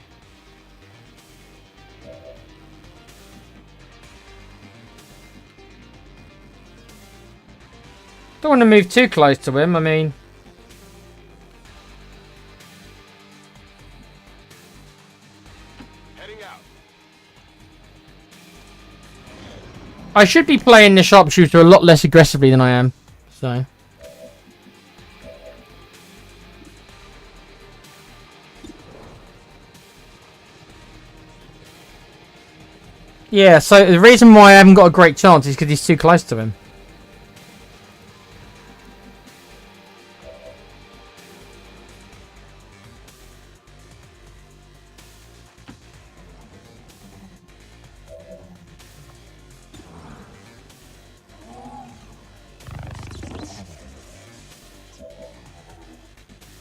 Don't want to move too close to him. I mean, I should be playing the sharpshooter a lot less aggressively than I am. So. Yeah, so the reason why I haven't got a great chance is because he's too close to him.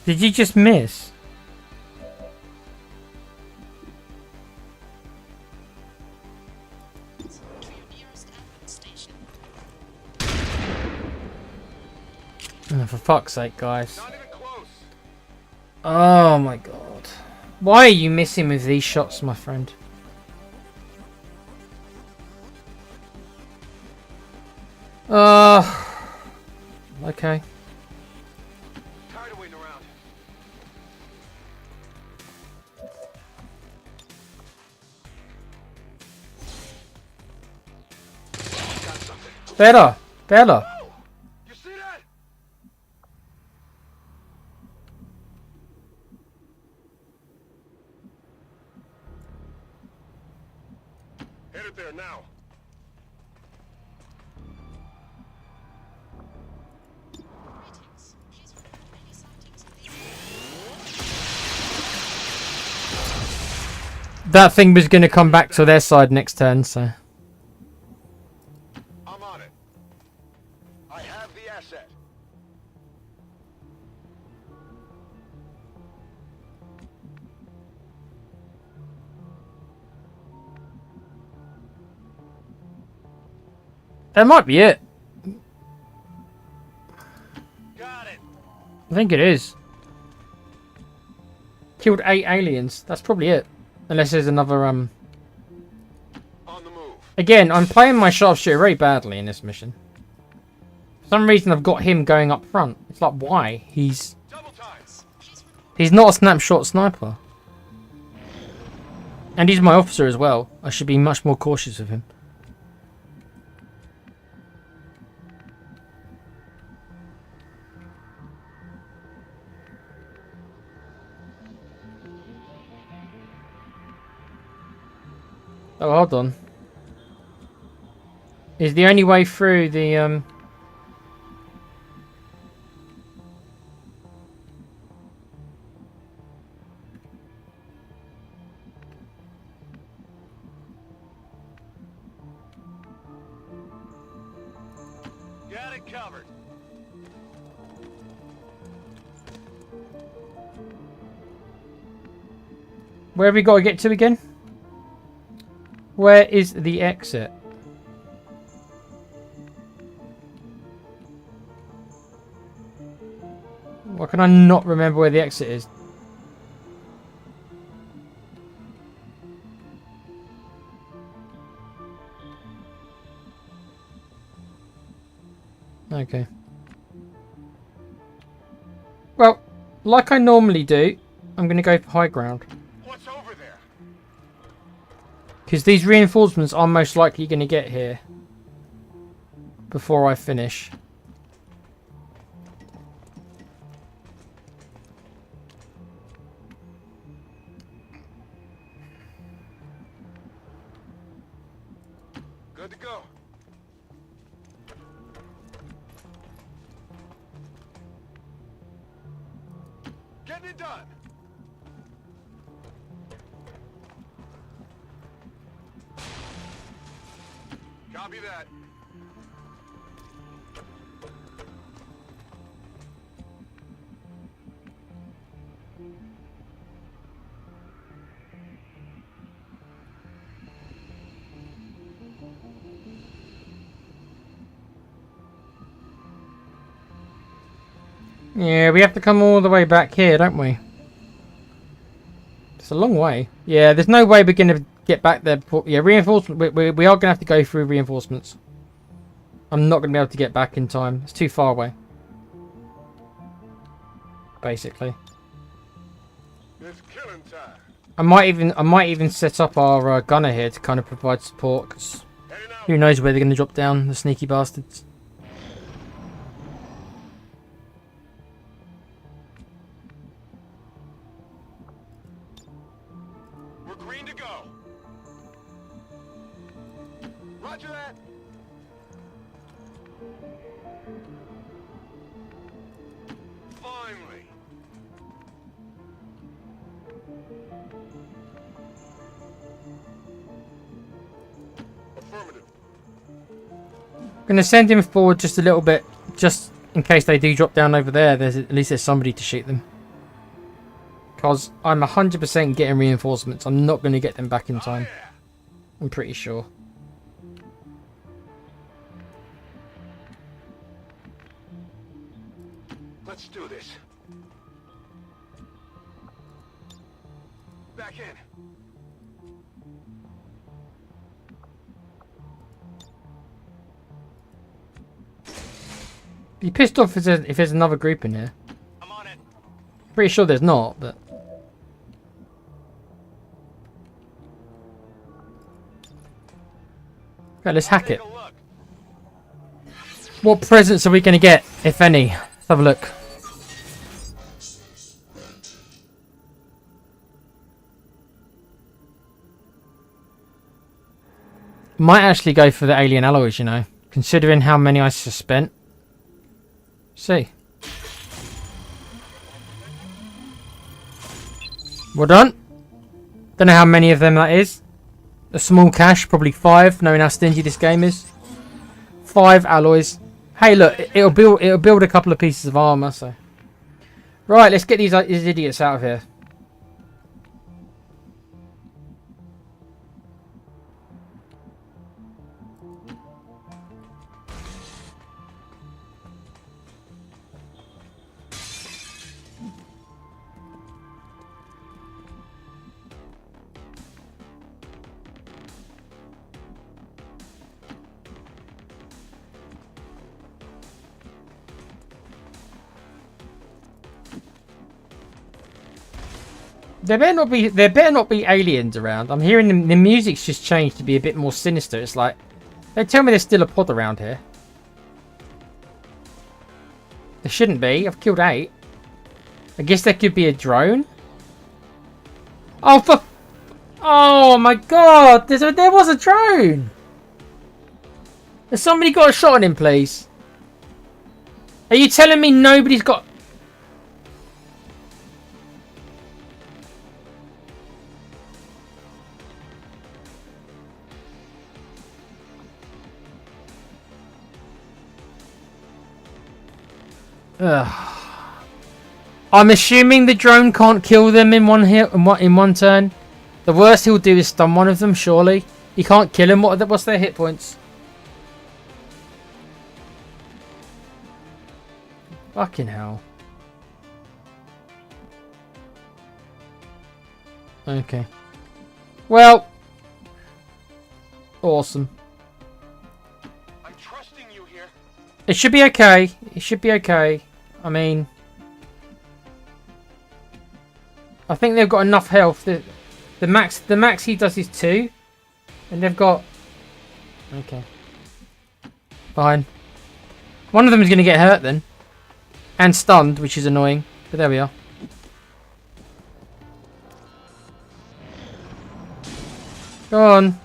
Did you just miss? Oh, for fuck's sake, guys. Not even close. Oh my god. Why are you missing with these shots, my friend? Okay. Tired of waiting around. Got something. Better. Better. You see that? Headed there now. That thing was going to come back to their side next turn, so... I'm on it. I have the asset. That might be it. Got it. I think it is. Killed 8 aliens. That's probably it. Unless there's another, On the move. Again, I'm playing my sharpshooter very badly in this mission. For some reason, I've got him going up front. It's like, why? He's Double time. not a snapshot sniper. And he's my officer as well. I should be much more cautious of him. Oh, hold on. Is the only way through the, Got it covered. Where have we got to get to again? Where is the exit? Why can I not remember where the exit is? Okay. Well, like I normally do, I'm going to go for high ground. What's over there? Because these reinforcements are most likely going to get here before I finish. Good to go. Getting it done. Copy that. Yeah, we have to come all the way back here, don't we? It's a long way. Yeah, there's no way we're going to get back there. Yeah, reinforcement. We are going to have to go through reinforcements. I'm not going to be able to get back in time. It's too far away. Basically. It's killing time. I might even set up our gunner here to kind of provide support. 'Cause Heading out. Who knows where they're going to drop down, the sneaky bastards. We're green to go. Roger that. Finally. Affirmative. I'm going to send him forward just a little bit, just in case they do drop down over there. At least there's somebody to shoot them. Because I'm 100% getting reinforcements. I'm not going to get them back in time. Oh, yeah. I'm pretty sure. Let's do this. Back in. You pissed off if there's another group in here. I'm on it. Pretty sure there's not, but... Okay, let's hack it. Take a look. What presents are we going to get, if any? Let's have a look. Might actually go for the alien alloys, you know, considering how many I just spent. See. Well done. Don't know how many of them that is. A small cache, probably 5, knowing how stingy this game is. 5 alloys. Hey, look, it'll build a couple of pieces of armor. So, right, let's get these idiots out of here. There better not be aliens around. I'm hearing the music's just changed to be a bit more sinister. It's like, they tell me there's still a pod around here. There shouldn't be. I've killed 8. I guess there could be a drone. Oh, oh my god! There was a drone! Has somebody got a shot on him, please? Are you telling me nobody's got... Ugh. I'm assuming the drone can't kill them in one hit, in one turn. The worst he'll do is stun one of them, surely. He can't kill him. What's their hit points? Fucking hell. Okay. Well. Awesome. I'm trusting you here. It should be okay. It should be okay. I mean, I think they've got enough health. The max he does is 2, and they've got... Okay. Fine. One of them is going to get hurt then, and stunned, which is annoying. But there we are. Go on.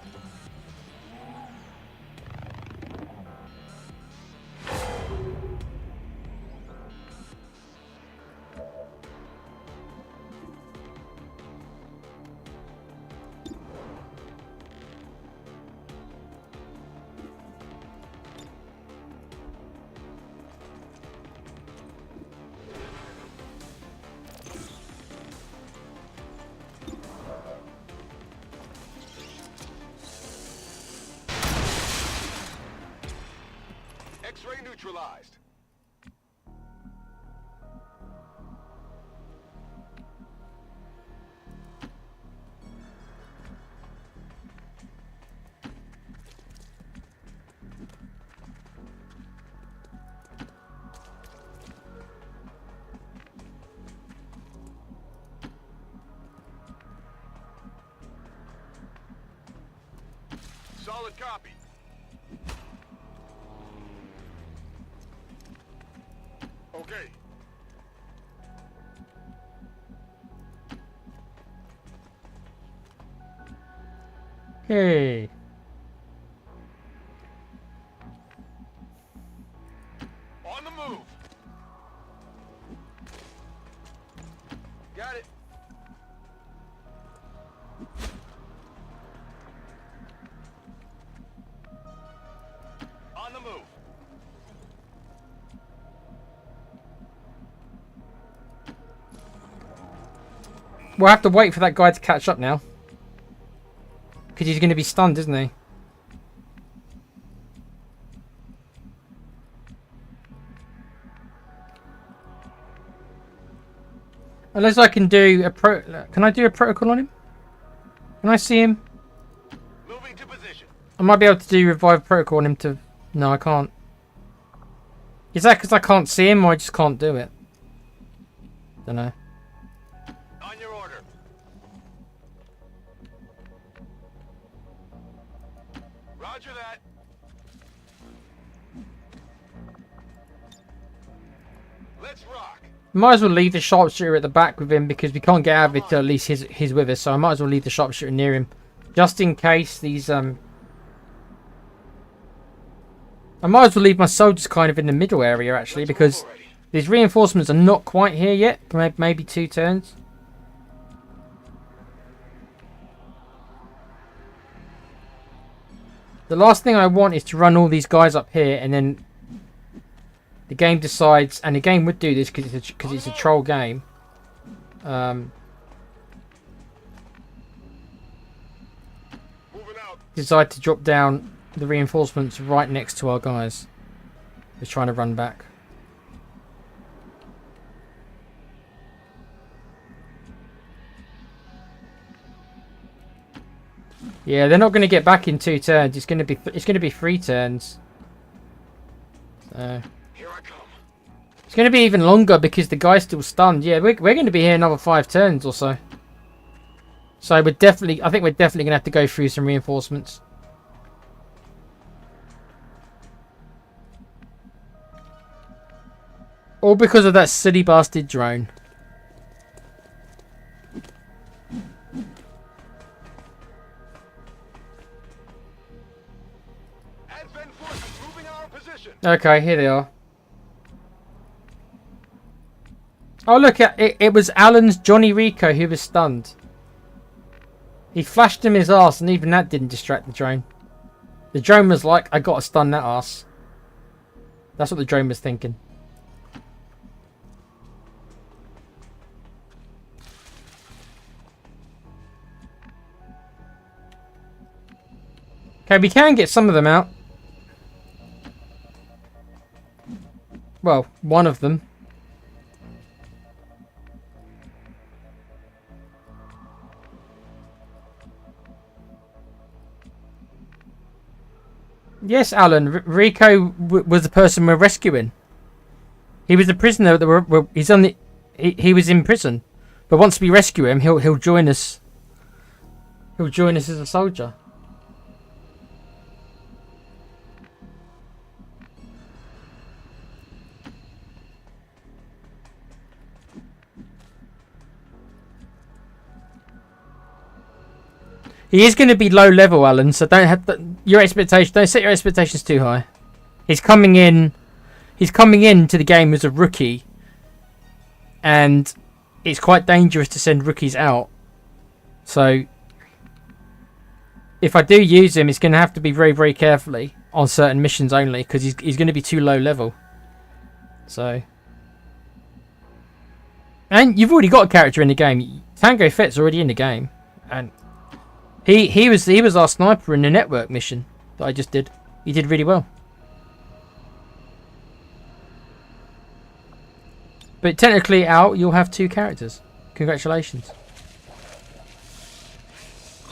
X-ray neutralized. Solid copy. Hey. On the move. Got it. On the move. We'll have to wait for that guy to catch up now. Because he's going to be stunned, isn't he? Unless I can do a Can I do a protocol on him? Can I see him? Moving to position. I might be able to do revive protocol on him to... No, I can't. Is that because I can't see him or I just can't do it? Don't know. On your order. Roger that. Let's rock. Might as well leave the sharpshooter at the back with him because we can't get out of it till at least he's with us. So I might as well leave the sharpshooter near him, just in case these I might as well leave my soldiers kind of in the middle area actually because these reinforcements are not quite here yet. Maybe 2 turns. The last thing I want is to run all these guys up here and then the game decides, and the game would do this because it's a troll game. Decide to drop down the reinforcements right next to our guys. We're trying to run back. Yeah, they're not going to get back in 2 turns. It's going to be 3 turns. So. Here I come. It's going to be even longer because the guy's still stunned. Yeah, we're going to be here another 5 turns or so. So I think we're definitely going to have to go through some reinforcements. All because of that silly bastard drone. Advent forces moving our position. Okay, here they are. Oh look, it was Alan's Johnny Rico who was stunned. He flashed him his ass and even that didn't distract the drone. The drone was like, I gotta stun that ass. That's what the drone was thinking. Okay, we can get some of them out. Well, one of them. Yes, Alan. Rico was the person we're rescuing. He was a prisoner that he's on the. He was in prison, but once we rescue him, he'll join us. He'll join us as a soldier. He is going to be low level, Alan. So don't have your expectations. Don't set your expectations too high. He's coming in. He's coming into the game as a rookie, and it's quite dangerous to send rookies out. So if I do use him, it's going to have to be very, very carefully on certain missions only because he's going to be too low level. So, and you've already got a character in the game. Tango Fett's already in the game, and he was our sniper in the network mission that I just did. He did really well. But technically, out you'll have 2 characters. Congratulations.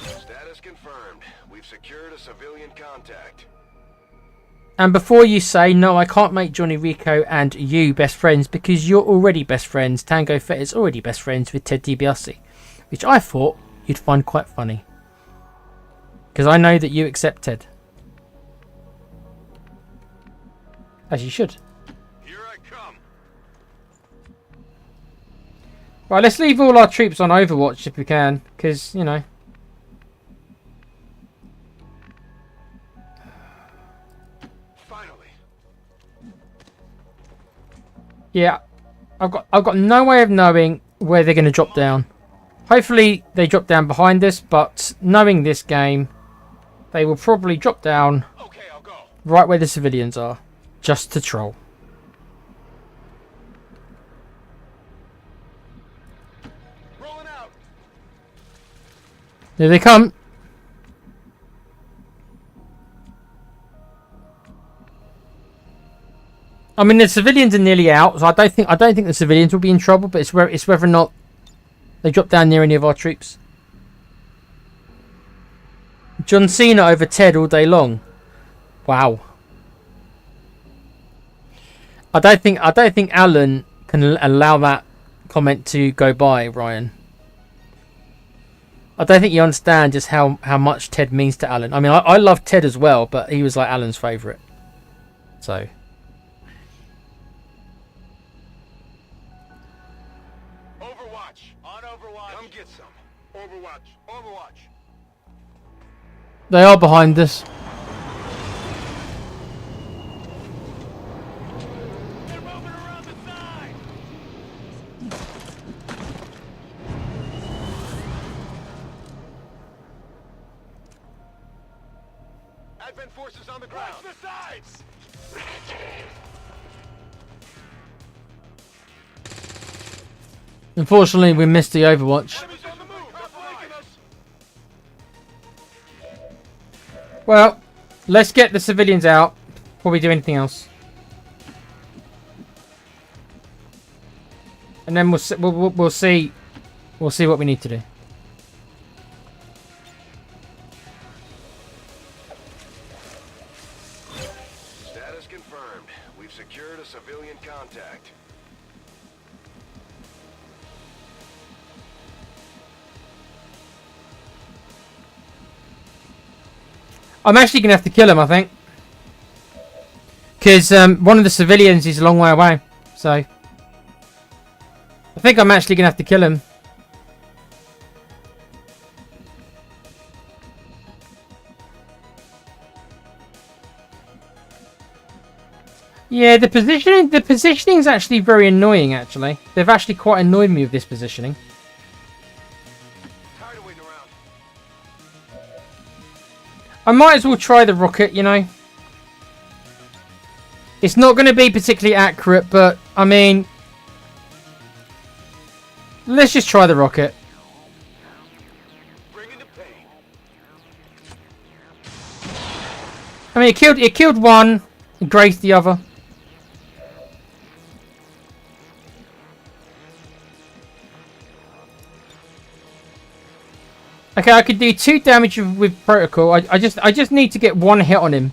Status confirmed. We've secured a civilian contact. And before you say, no, I can't make Johnny Rico and you best friends because you're already best friends. Tango Fett is already best friends with Ted DiBiase, which I thought you'd find quite funny. Because I know that you accept Ted. As you should. Here I come. Right, let's leave all our troops on Overwatch if we can. Because, you know. Yeah, I've got no way of knowing where they're going to drop down. Hopefully they drop down behind us, but knowing this game, they will probably drop down Okay, I'll go. right where the civilians are, just to troll. Rolling out. Here they come. I mean, the civilians are nearly out, so I don't think the civilians will be in trouble. But it's whether or not they drop down near any of our troops. John Cena over Ted all day long. Wow. I don't think Alan can allow that comment to go by, Ryan. I don't think you understand just how much Ted means to Alan. I mean, I love Ted as well, but he was like Alan's favourite. So. Overwatch. On Overwatch. Come get some. Overwatch. Overwatch. They are behind us. They're moving around the side. Advent forces on the ground. Watch the sides. Unfortunately, we missed the Overwatch. Enemies on the move. They're flanking us. Well, let's get the civilians out before we do anything else. And then we'll see what we need to do. Status confirmed. We've secured a civilian contact. I'm actually going to have to kill him, I think. Because one of the civilians is a long way away. So, I think I'm actually going to have to kill him. Yeah, the positioning is actually very annoying, actually. They've actually quite annoyed me with this positioning. Tired of waiting around. I might as well try the rocket, you know. It's not going to be particularly accurate, but, I mean... let's just try the rocket. Bringing the pain. I mean, it killed one, and grazed the other. Okay, I could do 2 damage with protocol. I just need to get 1 hit on him.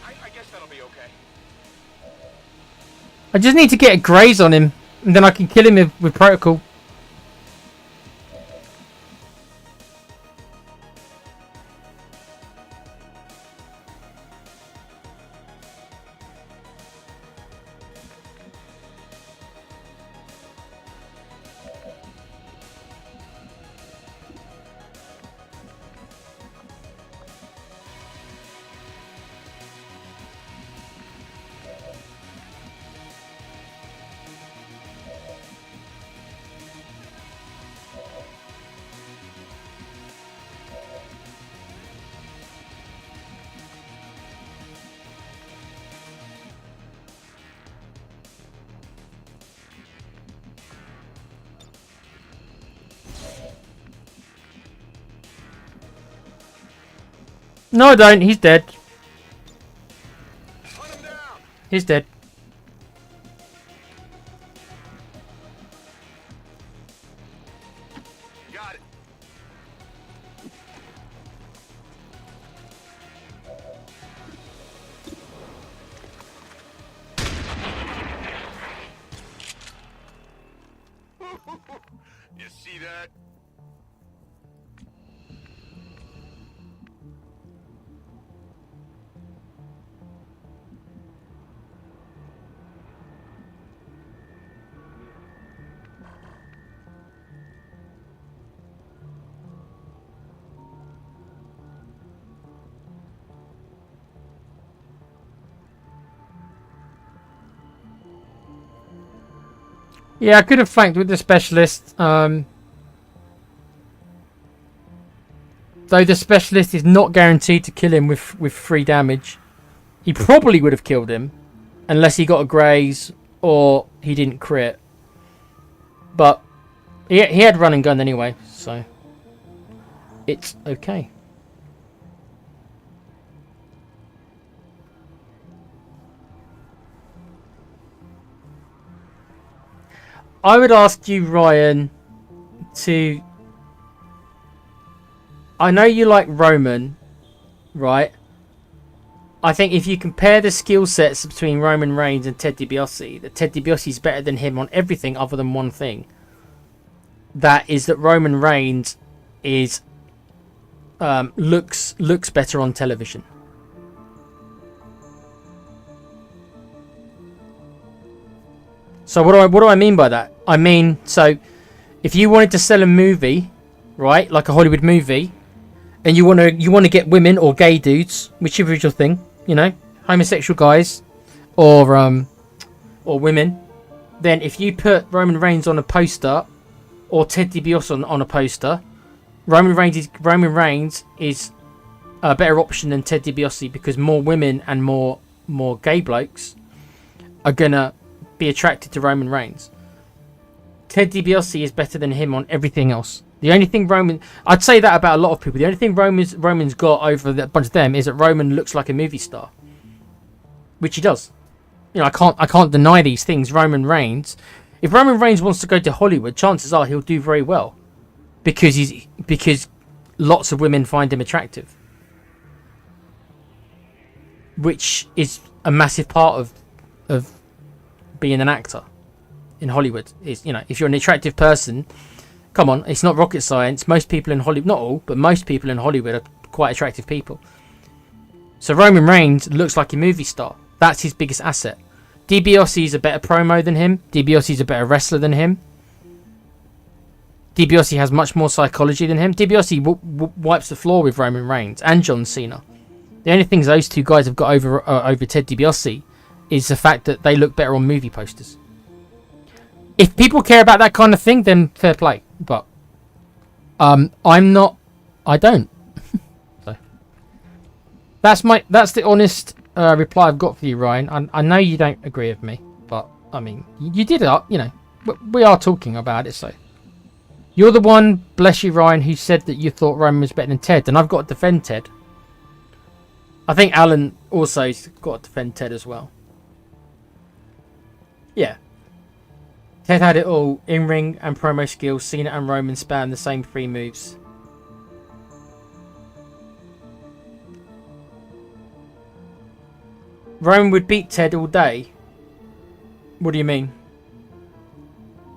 I guess that'll be okay. I just need to get a graze on him, and then I can kill him with protocol. No, I don't. He's dead. Hunt him down. He's dead. Got it. You see that? Yeah, I could have flanked with the specialist. Though the specialist is not guaranteed to kill him with 3 damage. He probably would have killed him. Unless he got a graze or he didn't crit. But he had run and gun anyway, so it's okay. I would ask you, Ryan, to... I know you like Roman, right? I think if you compare the skill sets between Roman Reigns and Ted DiBiase, that Ted DiBiase is better than him on everything other than one thing. That is that Roman Reigns is looks better on television. So what do I mean by that? I mean, so if you wanted to sell a movie, right, like a Hollywood movie, and you want to get women or gay dudes, whichever is your thing, you know, homosexual guys or women, then if you put Roman Reigns on a poster or Ted DiBiase on a poster, Roman Reigns is a better option than Ted DiBiase because more women and more gay blokes are gonna be attracted to Roman Reigns. Ted DiBiase is better than him on everything else. The only thing I'd say that about a lot of people. The only thing Roman's got over a bunch of them is that Roman looks like a movie star, which he does. You know, I can't deny these things. If Roman Reigns wants to go to Hollywood, chances are he'll do very well, because lots of women find him attractive, which is a massive part of being an actor in Hollywood. Is, you know, if you're an attractive person. Come on, it's not rocket science. Most people in Hollywood, not all, but most people in Hollywood are quite attractive people. So Roman Reigns looks like a movie star. That's his biggest asset. DiBiase is a better promo than him. DiBiase is a better wrestler than him. DiBiase has much more psychology than him. DiBiase wipes the floor with Roman Reigns and John Cena. The only things those two guys have got over Ted DiBiase is the fact that they look better on movie posters. If people care about that kind of thing, then fair play. But I don't. So that's the honest reply I've got for you, Ryan. I know you don't agree with me, but I mean, you did it. You know, we are talking about it. So you're the one, bless you, Ryan, who said that you thought Roman was better than Ted, and I've got to defend Ted. I think Alan also's got to defend Ted as well. Yeah. Ted had it all. In-ring and promo skills. Cena and Roman span the same 3 moves. Roman would beat Ted all day. What do you mean?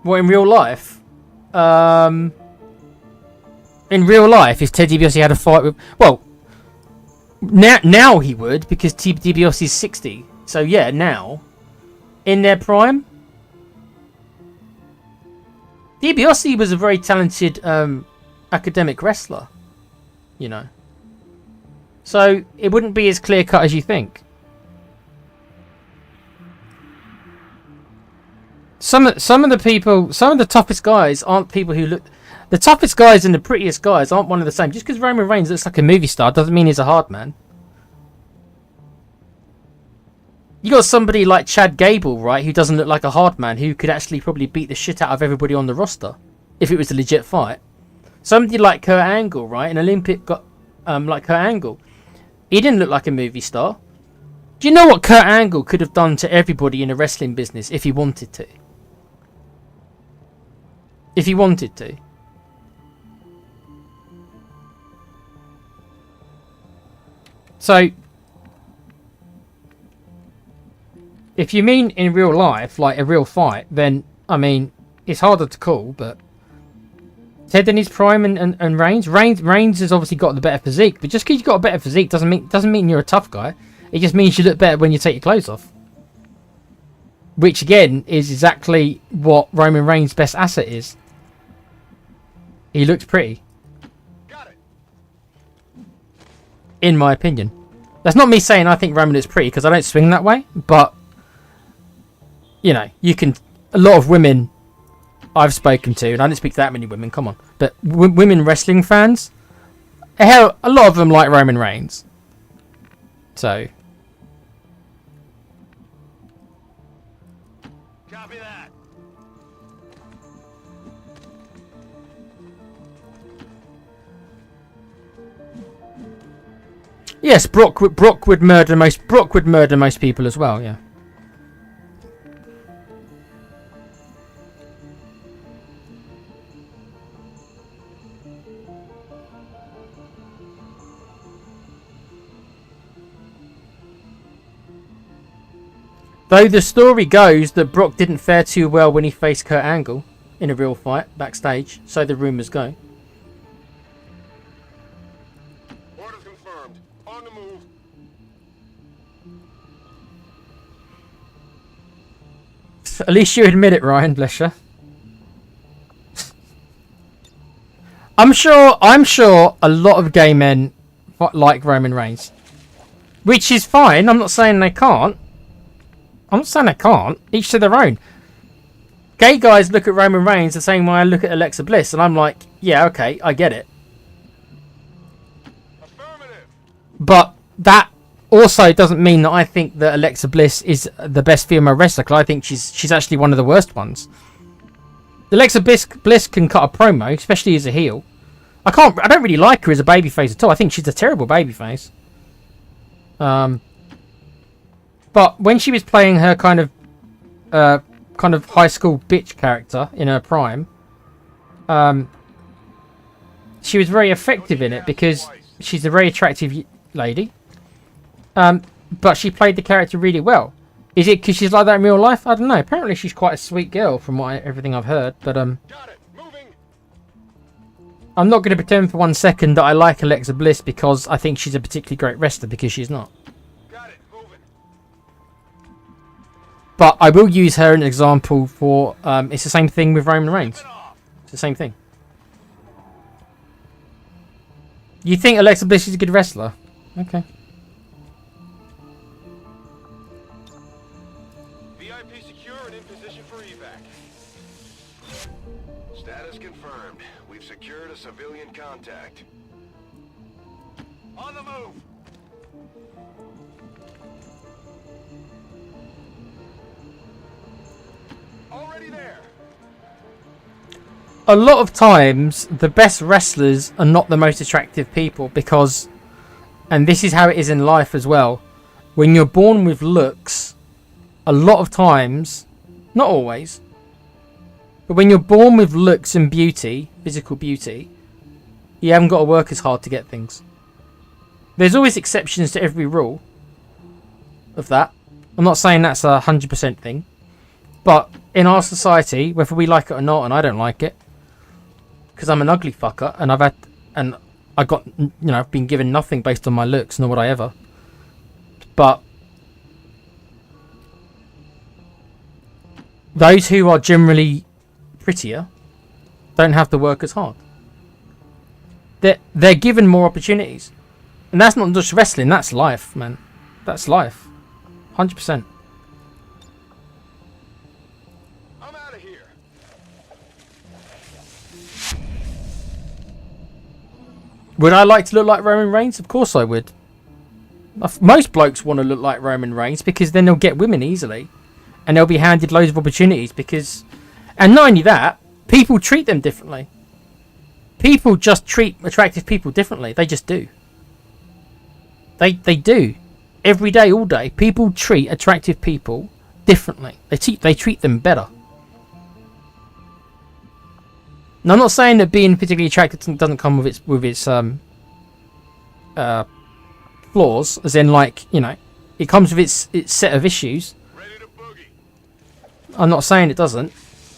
What, in real life? In real life, if Ted DiBiase had a fight with... Well, now he would, because DiBiase is 60. So yeah, now. In their prime... DiBiase was a very talented academic wrestler, you know. So it wouldn't be as clear cut as you think. Some of the toughest guys aren't people who look. The toughest guys and the prettiest guys aren't one of the same. Just because Roman Reigns looks like a movie star doesn't mean he's a hard man. You got somebody like Chad Gable, right, who doesn't look like a hard man, who could actually probably beat the shit out of everybody on the roster if it was a legit fight. Somebody like Kurt Angle, right, an Olympic like Kurt Angle, he didn't look like a movie star. Do you know what Kurt Angle could have done to everybody in the wrestling business if he wanted to? If he wanted to. So, if you mean in real life, like a real fight, then, I mean, it's harder to call, but Ted in his prime and Reigns has obviously got the better physique, but just because you've got a better physique doesn't mean you're a tough guy. It just means you look better when you take your clothes off. Which, again, is exactly what Roman Reigns' best asset is. He looks pretty. Got it. In my opinion. That's not me saying I think Roman is pretty, because I don't swing that way, but... You know, a lot of women I've spoken to, and I didn't speak to that many women, come on, but women wrestling fans, hell, a lot of them like Roman Reigns. So. Copy that. Yes, Brock would murder most people as well, yeah. Though the story goes that Brock didn't fare too well when he faced Kurt Angle in a real fight backstage, so the rumours go. Orders confirmed. On the move. At least you admit it, Ryan, bless you. I'm sure a lot of gay men like Roman Reigns. Which is fine, I'm not saying they can't. Each to their own. Gay guys look at Roman Reigns the same way I look at Alexa Bliss, and I'm like, yeah, okay, I get it. Affirmative. But that also doesn't mean that I think that Alexa Bliss is the best female wrestler, because I think she's actually one of the worst ones. Alexa Bliss can cut a promo, especially as a heel. I don't really like her as a babyface at all. I think she's a terrible babyface. But when she was playing her kind of high school bitch character in her prime, she was very effective in it because she's a very attractive lady. But she played the character really well. Is it because she's like that in real life? I don't know. Apparently she's quite a sweet girl from everything I've heard. But Got it. Moving. I'm not going to pretend for 1 second that I like Alexa Bliss because I think she's a particularly great wrestler, because she's not. But I will use her as an example for... it's the same thing with Roman Reigns. It's the same thing. You think Alexa Bliss is a good wrestler? Okay. VIP secure and in position for evac. Status confirmed. We've secured a civilian contact. On the move. Already there. A lot of times, the best wrestlers are not the most attractive people because, and this is how it is in life as well, when you're born with looks, a lot of times, not always, but when you're born with looks and beauty, physical beauty, you haven't got to work as hard to get things. There's always exceptions to every rule of that. I'm not saying that's a 100% thing. But in our society, whether we like it or not, and I don't like it, because I'm an ugly fucker, and I've been given nothing based on my looks, nor would I ever. But those who are generally prettier don't have to work as hard. They're given more opportunities, and that's not just wrestling. That's life, man. That's life, 100%. Would I like to look like Roman Reigns? Of course I would. Most blokes want to look like Roman Reigns because then they'll get women easily. And they'll be handed loads of opportunities because... And not only that, people treat them differently. People just treat attractive people differently. They just do. They do. Every day, all day, people treat attractive people differently. They treat them better. Now, I'm not saying that being particularly attractive doesn't come with its flaws, as in, like, you know, it comes with its set of issues. Ready to boogie. I'm not saying it doesn't,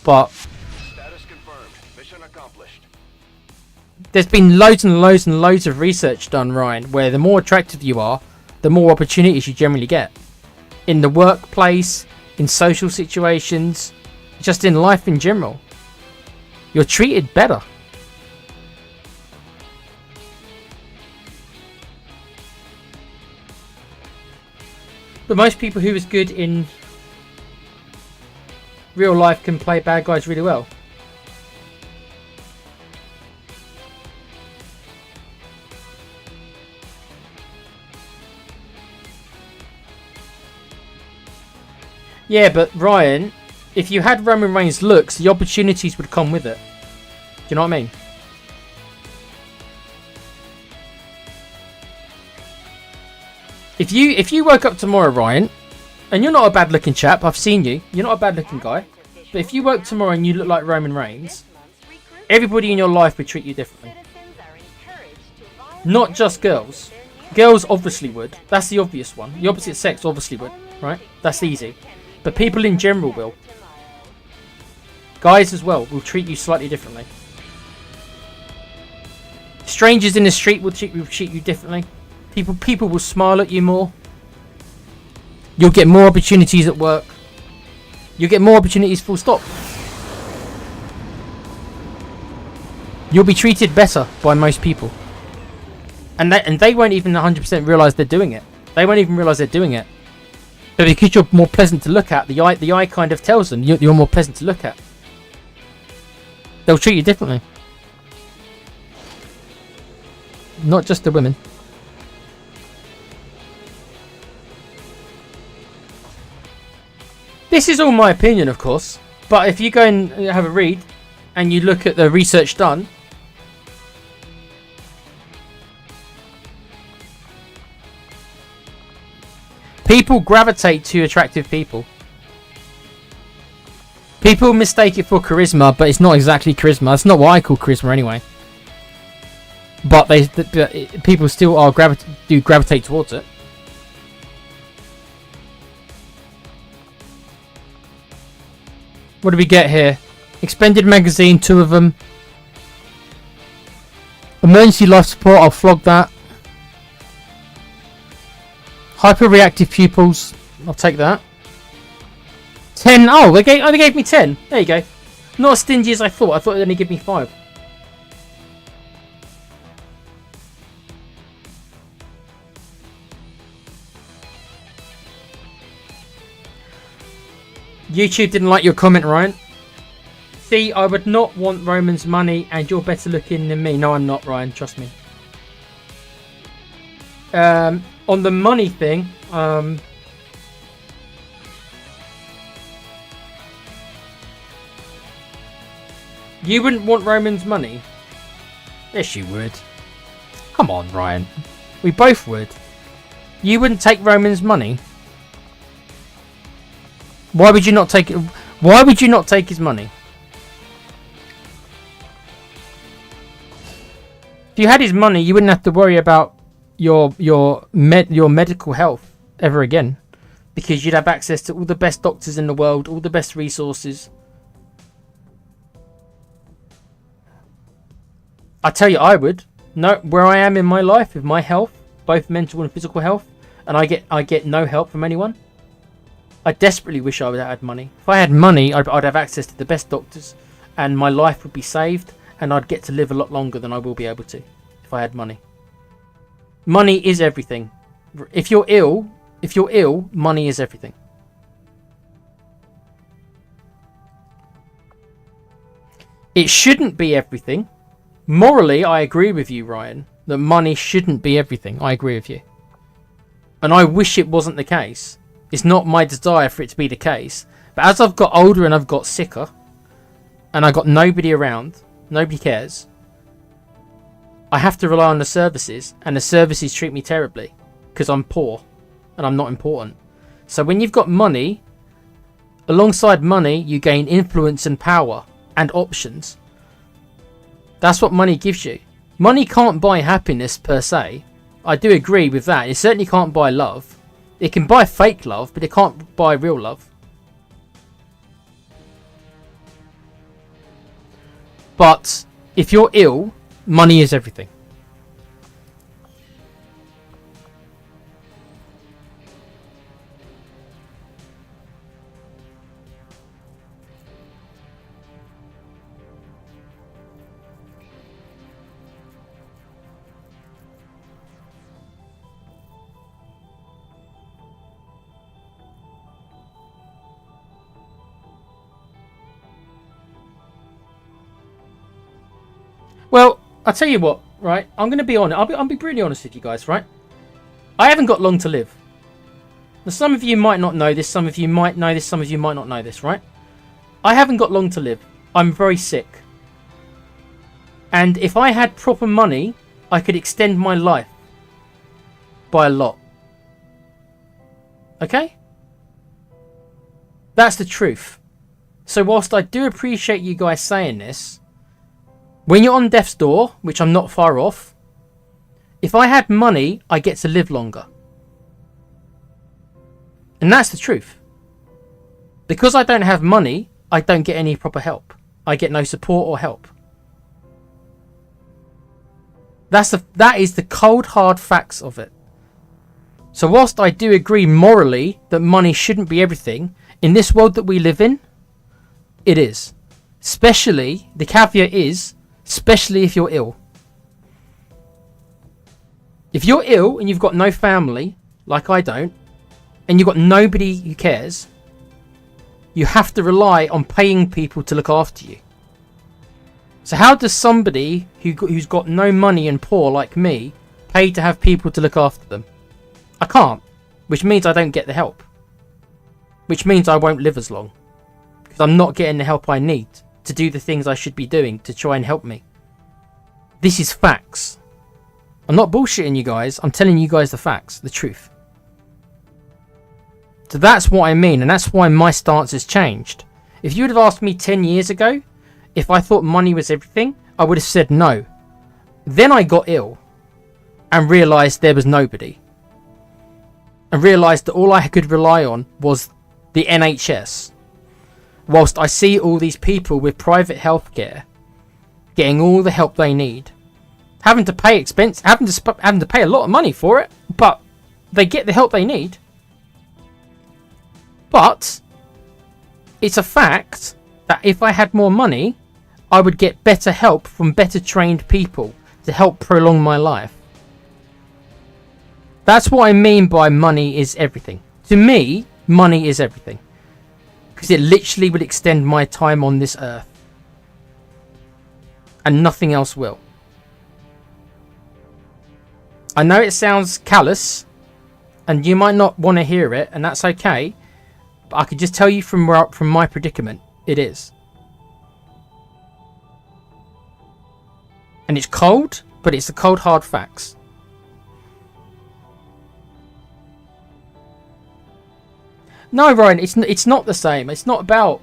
but Status confirmed. Mission accomplished. there's been loads and loads and loads of research done, Ryan, where the more attractive you are, the more opportunities you generally get. In the workplace, in social situations, just in life in general. You're treated better. But most people who is good in real life can play bad guys really well. Yeah, but Ryan, if you had Roman Reigns' looks, the opportunities would come with it. Do you know what I mean? If you woke up tomorrow, Ryan, and you're not a bad looking chap, I've seen you. You're not a bad looking guy. But if you woke tomorrow and you look like Roman Reigns, everybody in your life would treat you differently. Not just girls. Girls obviously would. That's the obvious one. The opposite sex obviously would, right? That's easy. But people in general will. Guys as well will treat you slightly differently. Strangers in the street will treat you differently. People will smile at you more. You'll get more opportunities at work. You'll get more opportunities full stop. You'll be treated better by most people. And they won't even 100% realise they're doing it. They won't even realise they're doing it. But because you're more pleasant to look at, the eye kind of tells them you're more pleasant to look at. They'll treat you differently. Not just the women. This is all my opinion, of course. But if you go and have a read and you look at the research done, people gravitate to attractive people. People mistake it for charisma, but it's not exactly charisma. That's not what I call charisma anyway. But people still do gravitate towards it. What do we get here? Expended magazine, 2 of them. Emergency life support, I'll flog that. Hyperreactive pupils, I'll take that. 10, oh, they gave me 10. There you go. Not as stingy as I thought they'd only give me 5. YouTube didn't like your comment, Ryan. See, I would not want Roman's money and you're better looking than me. No, I'm not, Ryan. Trust me. On the money thing, you wouldn't want Roman's money? Yes, you would. Come on, Ryan. We both would. You wouldn't take Roman's money? Why would you not take it? Why would you not take his money? If you had his money, you wouldn't have to worry about your medical health ever again, because you'd have access to all the best doctors in the world, all the best resources. I tell you, I would. No, where I am in my life with my health, both mental and physical health, and I get no help from anyone. I desperately wish I would have had money. If I had money, I'd have access to the best doctors, and my life would be saved, and I'd get to live a lot longer than I will be able to if I had money. Money is everything. If you're ill, money is everything. It shouldn't be everything. Morally, I agree with you, Ryan, that money shouldn't be everything. I agree with you. And I wish it wasn't the case. It's not my desire for it to be the case. But as I've got older and I've got sicker, and I've got nobody around, nobody cares, I have to rely on the services, and the services treat me terribly because I'm poor and I'm not important. So when you've got money, alongside money, you gain influence and power and options. That's what money gives you. Money can't buy happiness per se. I do agree with that. It certainly can't buy love. It can buy fake love, but it can't buy real love. But if you're ill, money is everything. Well, I'll tell you what, right? I'm going to be honest. I'll be brutally honest with you guys, right? I haven't got long to live. Now, some of you might not know this, some of you might know this, some of you might not know this, right? I haven't got long to live. I'm very sick. And if I had proper money, I could extend my life by a lot. Okay? That's the truth. So whilst I do appreciate you guys saying this, when you're on death's door, which I'm not far off, if I had money, I get to live longer. And that's the truth. Because I don't have money, I don't get any proper help. I get no support or help. That is the cold hard facts of it. So whilst I do agree morally that money shouldn't be everything, in this world that we live in, it is. Especially, the caveat is, especially if you're ill. If you're ill and you've got no family, like I don't, and you've got nobody who cares, you have to rely on paying people to look after you. So how does somebody who's got no money and poor like me pay to have people to look after them? I can't, which means I don't get the help. Which means I won't live as long. Because I'm not getting the help I need to do the things I should be doing to try and help me. This is facts. I'm not bullshitting you guys, I'm telling you guys the facts, the truth. So that's what I mean, and that's why my stance has changed. If you would have asked me 10 years ago, if I thought money was everything, I would have said no. Then I got ill and realised there was nobody. And realised that all I could rely on was the NHS. Whilst I see all these people with private healthcare getting all the help they need, having to pay having to pay a lot of money for it, but they get the help they need. But it's a fact that if I had more money, I would get better help from better trained people to help prolong my life. That's what I mean by money is everything. To me, money is everything. Because it literally would extend my time on this earth. And nothing else will. I know it sounds callous, and you might not want to hear it, and that's okay. But I could just tell you from my predicament, it is. And it's cold, but it's the cold hard facts. No, Ryan, it's not the same. It's not about.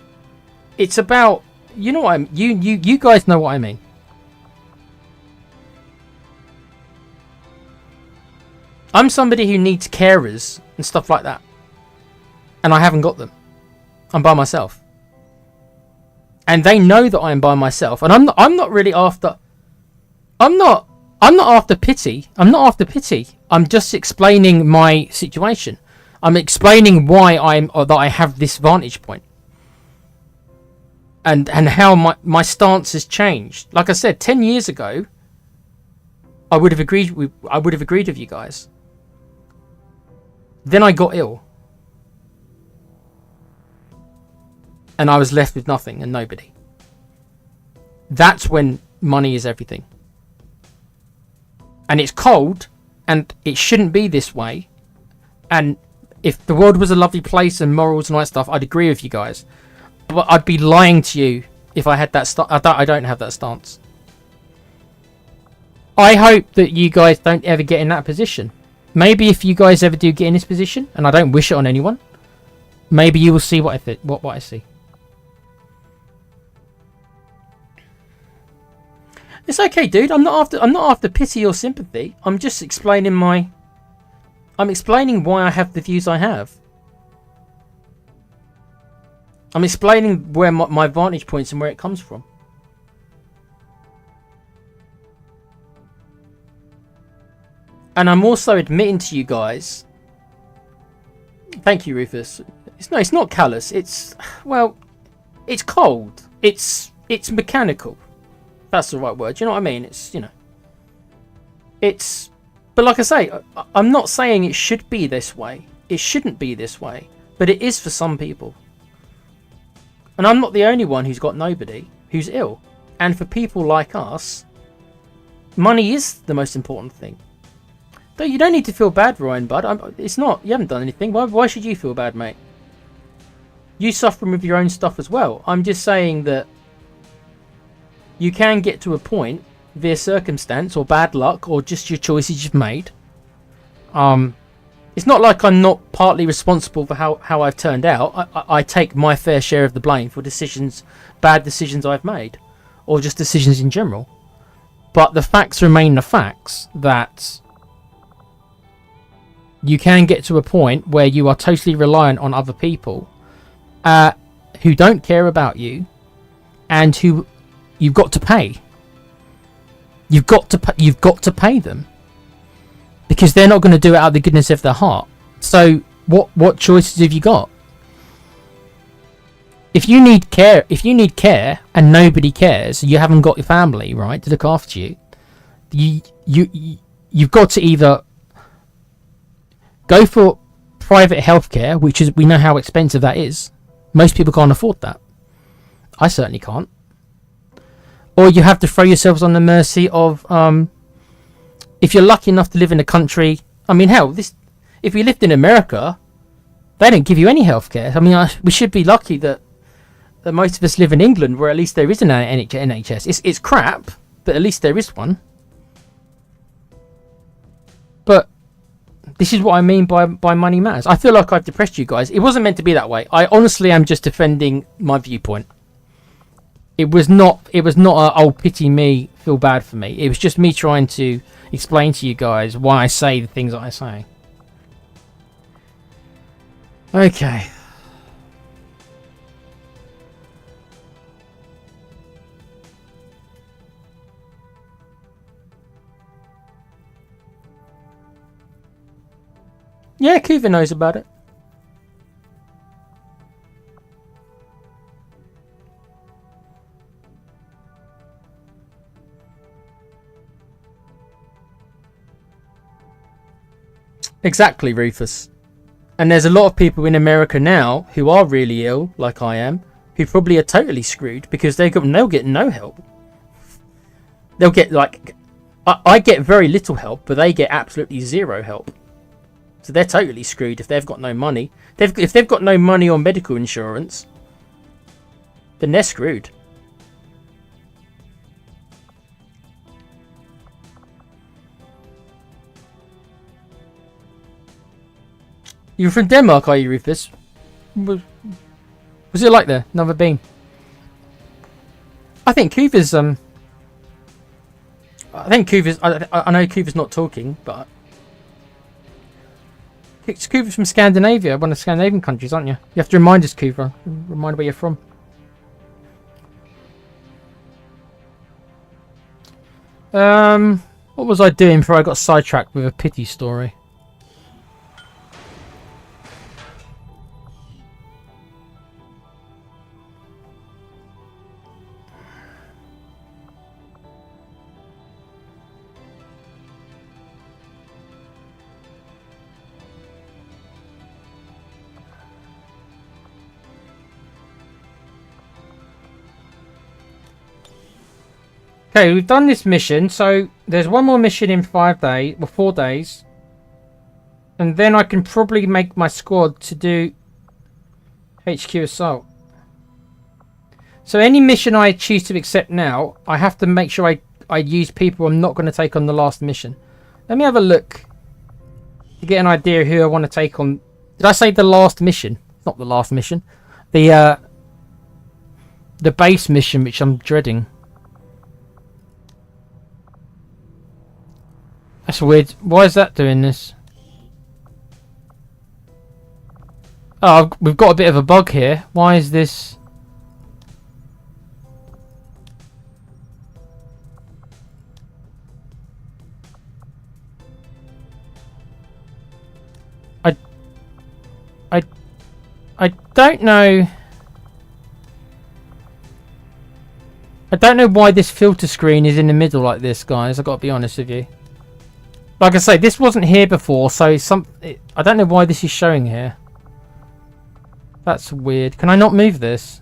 It's about. You know what you guys know what I mean. I'm somebody who needs carers and stuff like that, and I haven't got them. I'm by myself, and they know that I'm by myself. And I'm not really after. I'm not after pity. I'm not after pity. I'm just explaining my situation. I'm explaining why that I have this vantage point. And how my stance has changed. Like I said, 10 years ago, I would have agreed with you guys. Then I got ill. And I was left with nothing and nobody. That's when money is everything. And it's cold, and it shouldn't be this way. And if the world was a lovely place and morals and all that stuff, I'd agree with you guys. But I'd be lying to you if I had that I don't have that stance. I hope that you guys don't ever get in that position. Maybe if you guys ever do get in this position, and I don't wish it on anyone, maybe you will see what I see. It's okay, dude. I'm not after pity or sympathy. I'm just explaining I'm explaining why I have the views I have. I'm explaining where my vantage points and where it comes from. And I'm also admitting to you guys. Thank you, Rufus. It's not callous. It's cold. It's mechanical. That's the right word. You know what I mean? But like I say, I'm not saying it should be this way. It shouldn't be this way. But it is for some people. And I'm not the only one who's got nobody who's ill. And for people like us, money is the most important thing. You don't need to feel bad, Ryan, bud. It's not. You haven't done anything. Why should you feel bad, mate? You suffering with your own stuff as well. I'm just saying that you can get to a point via circumstance or bad luck or just your choices you've made. It's not like I'm not partly responsible for how I've turned out. I take my fair share of the blame for bad decisions I've made, or just decisions in general. But the facts remain the facts that you can get to a point where you are totally reliant on other people who don't care about you and who you've got to pay. You've got to pay them because they're not going to do it out of the goodness of their heart. So what choices have you got? If you need care and nobody cares, you haven't got your family, right, to look after you. You've got to either go for private healthcare, which is, we know how expensive that is. Most people can't afford that. I certainly can't. Or you have to throw yourselves on the mercy of, if you're lucky enough to live in a country. I mean, hell, if we lived in America, they don't give you any healthcare. I mean, we should be lucky that most of us live in England, where at least there is an NHS. It's crap, but at least there is one. But this is what I mean by money matters. I feel like I've depressed you guys. It wasn't meant to be that way. I honestly am just defending my viewpoint. It was not a, oh, pity me, feel bad for me. It was just me trying to explain to you guys why I say the things that I say. Okay. Yeah, Kuva knows about it. Exactly, Rufus. And there's a lot of people in America now who are really ill, like I am, who probably are totally screwed because they'll get no help. They'll get, like, I get very little help, but they get absolutely zero help. So they're totally screwed if they've got no money. If they've got no money or medical insurance, then they're screwed. You're from Denmark, are you, Rufus? What's it like there? Never been. I think Kuva's I know Kuva's not talking, but Kuva's from Scandinavia, one of the Scandinavian countries, aren't you? You have to remind us, Kuva. Remind where you're from. What was I doing before I got sidetracked with a pity story? Okay, we've done this mission, so there's one more mission in 4 days. And then I can probably make my squad to do HQ Assault. So any mission I choose to accept now, I have to make sure I use people I'm not going to take on the last mission. Let me have a look to get an idea of who I want to take on. Did I say the last mission? Not the last mission. The base mission, which I'm dreading. That's weird. Why is that doing this? Oh, we've got a bit of a bug here. Why is this? I don't know. I don't know why this filter screen is in the middle like this, guys. I've got to be honest with you. Like I say, this wasn't here before, so I don't know why this is showing here. That's weird. Can I not move this?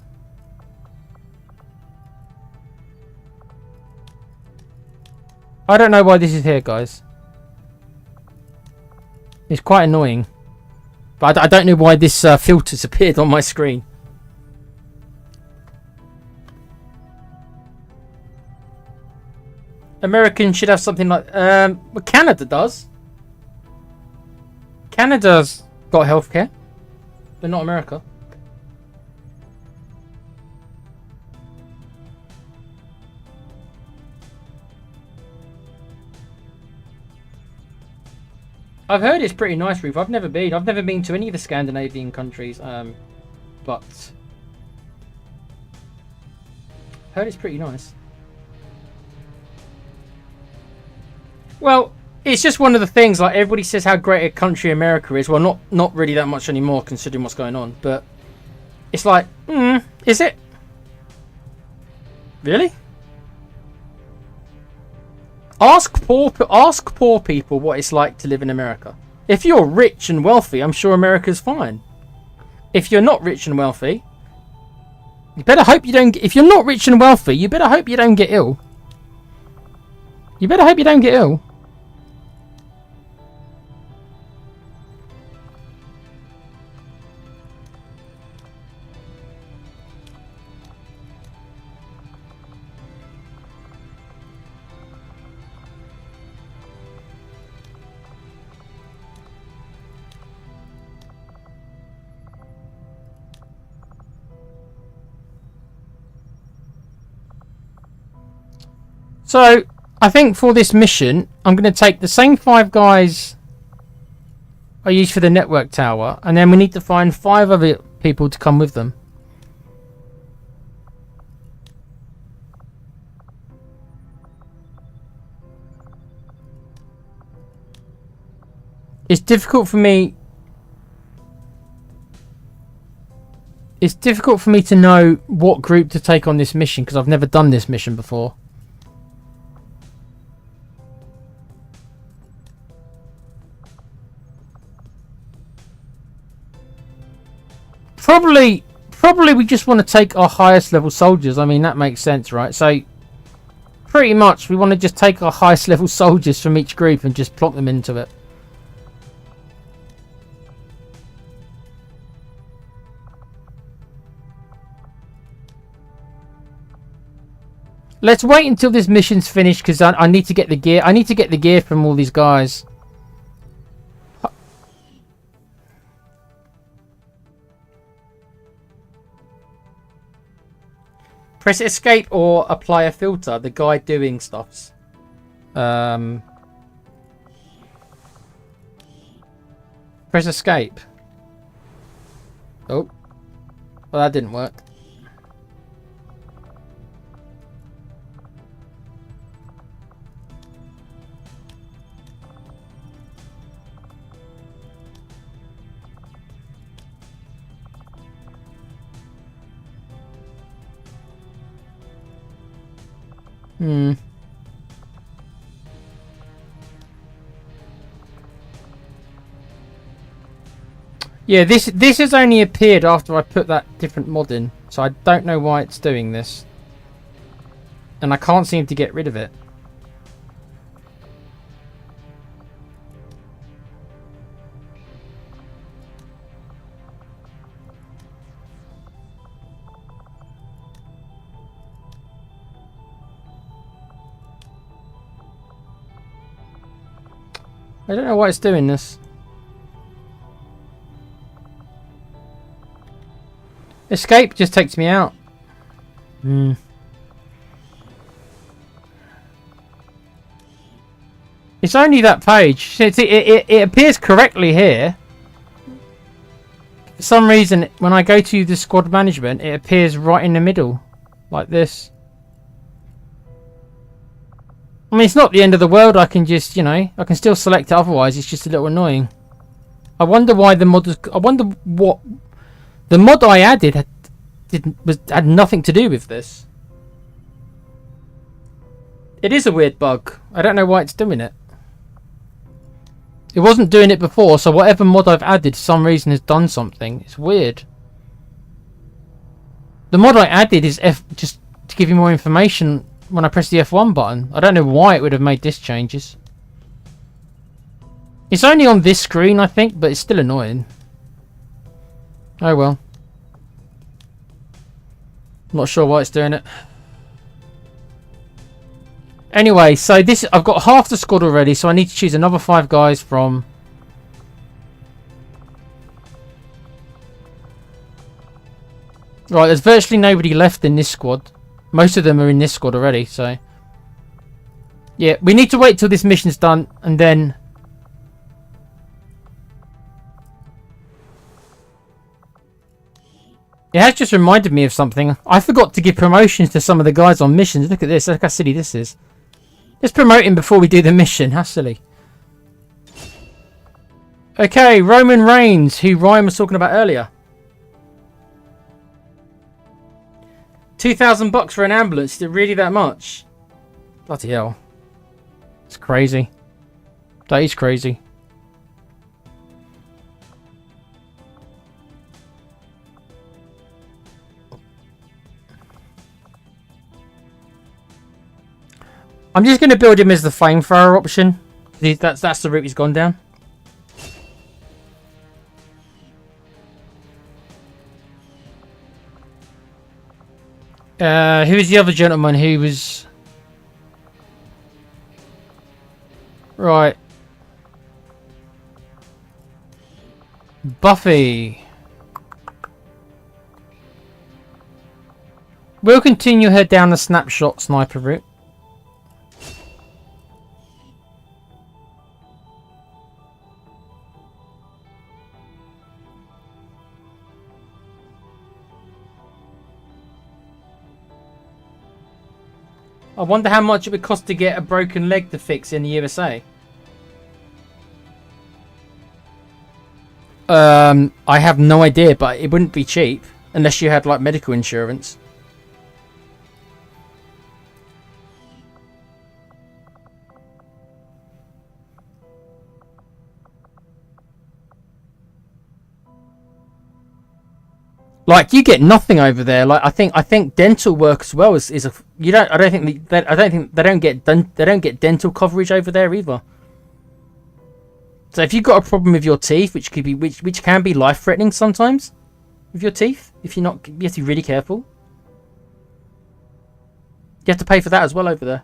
I don't know why this is here, guys. It's quite annoying. But I don't know why this filter's appeared on my screen. American should have something like... well, Canada does. Canada's got healthcare. But not America. I've heard it's pretty nice, Ruth. I've never been. I've never been to any of the Scandinavian countries. But heard it's pretty nice. Well, it's just one of the things. Like everybody says, how great a country America is. Well, not really that much anymore, considering what's going on. But it's like, is it really? Ask poor people what it's like to live in America. If you're rich and wealthy, I'm sure America's fine. If you're not rich and wealthy, you better hope you don't. If you're not rich and wealthy, you better hope you don't get ill. You better hope you don't get ill. So, I think for this mission, I'm going to take the same 5 guys I used for the network tower, and then we need to find 5 other people to come with them. It's difficult for me... It's difficult for me to know what group to take on this mission, because I've never done this mission before. Probably we just want to take our highest level soldiers. I mean, that makes sense, right? So, pretty much we want to just take our highest level soldiers from each group and just plot them into it. Let's wait until this mission's finished, because I need to get the gear. I need to get the gear from all these guys. Press escape or apply a filter. The guy doing stuffs. Press escape. Oh. Well, that didn't work. Yeah, this has only appeared after I put that different mod in, so I don't know why it's doing this. And I can't seem to get rid of it. I don't know why it's doing this. Escape just takes me out. It's only that page. It appears correctly here. For some reason, when I go to the squad management, it appears right in the middle. Like this. I mean, it's not the end of the world. I can just, you know, I can still select it otherwise. It's just a little annoying. I wonder why the mod was... I wonder what... The mod I added had nothing to do with this. It is a weird bug. I don't know why it's doing it. It wasn't doing it before, so whatever mod I've added for some reason has done something. It's weird. The mod I added is just to give you more information when I press the F1 button. I don't know why it would have made this changes. It's only on this screen, I think, but it's still annoying. Oh well. Not sure why it's doing it. Anyway, so this I've got half the squad already, so I need to choose another 5 guys from. Right, there's virtually nobody left in this squad. Most of them are in this squad already, so yeah, we need to wait till this mission's done and then. It has just reminded me of something. I forgot to give promotions to some of the guys on missions. Look at this. Look how silly this is. Let's promote him before we do the mission. How silly. Okay, Roman Reigns, who Ryan was talking about earlier. $2,000 for an ambulance. Is it really that much? Bloody hell. It's crazy. That is crazy. I'm just going to build him as the flamethrower option. That's the route he's gone down. Who is the other gentleman who was... Right. Buffy. We'll continue her down the snapshot sniper route. I wonder how much it would cost to get a broken leg to fix in the USA. I have no idea, but it wouldn't be cheap unless you had like medical insurance. Like you get nothing over there. Like I think dental work as well is a I don't think they don't get dental coverage over there either. So if you've got a problem with your teeth, which can be life threatening sometimes, with your teeth, if you're not, you have to be really careful. You have to pay for that as well over there.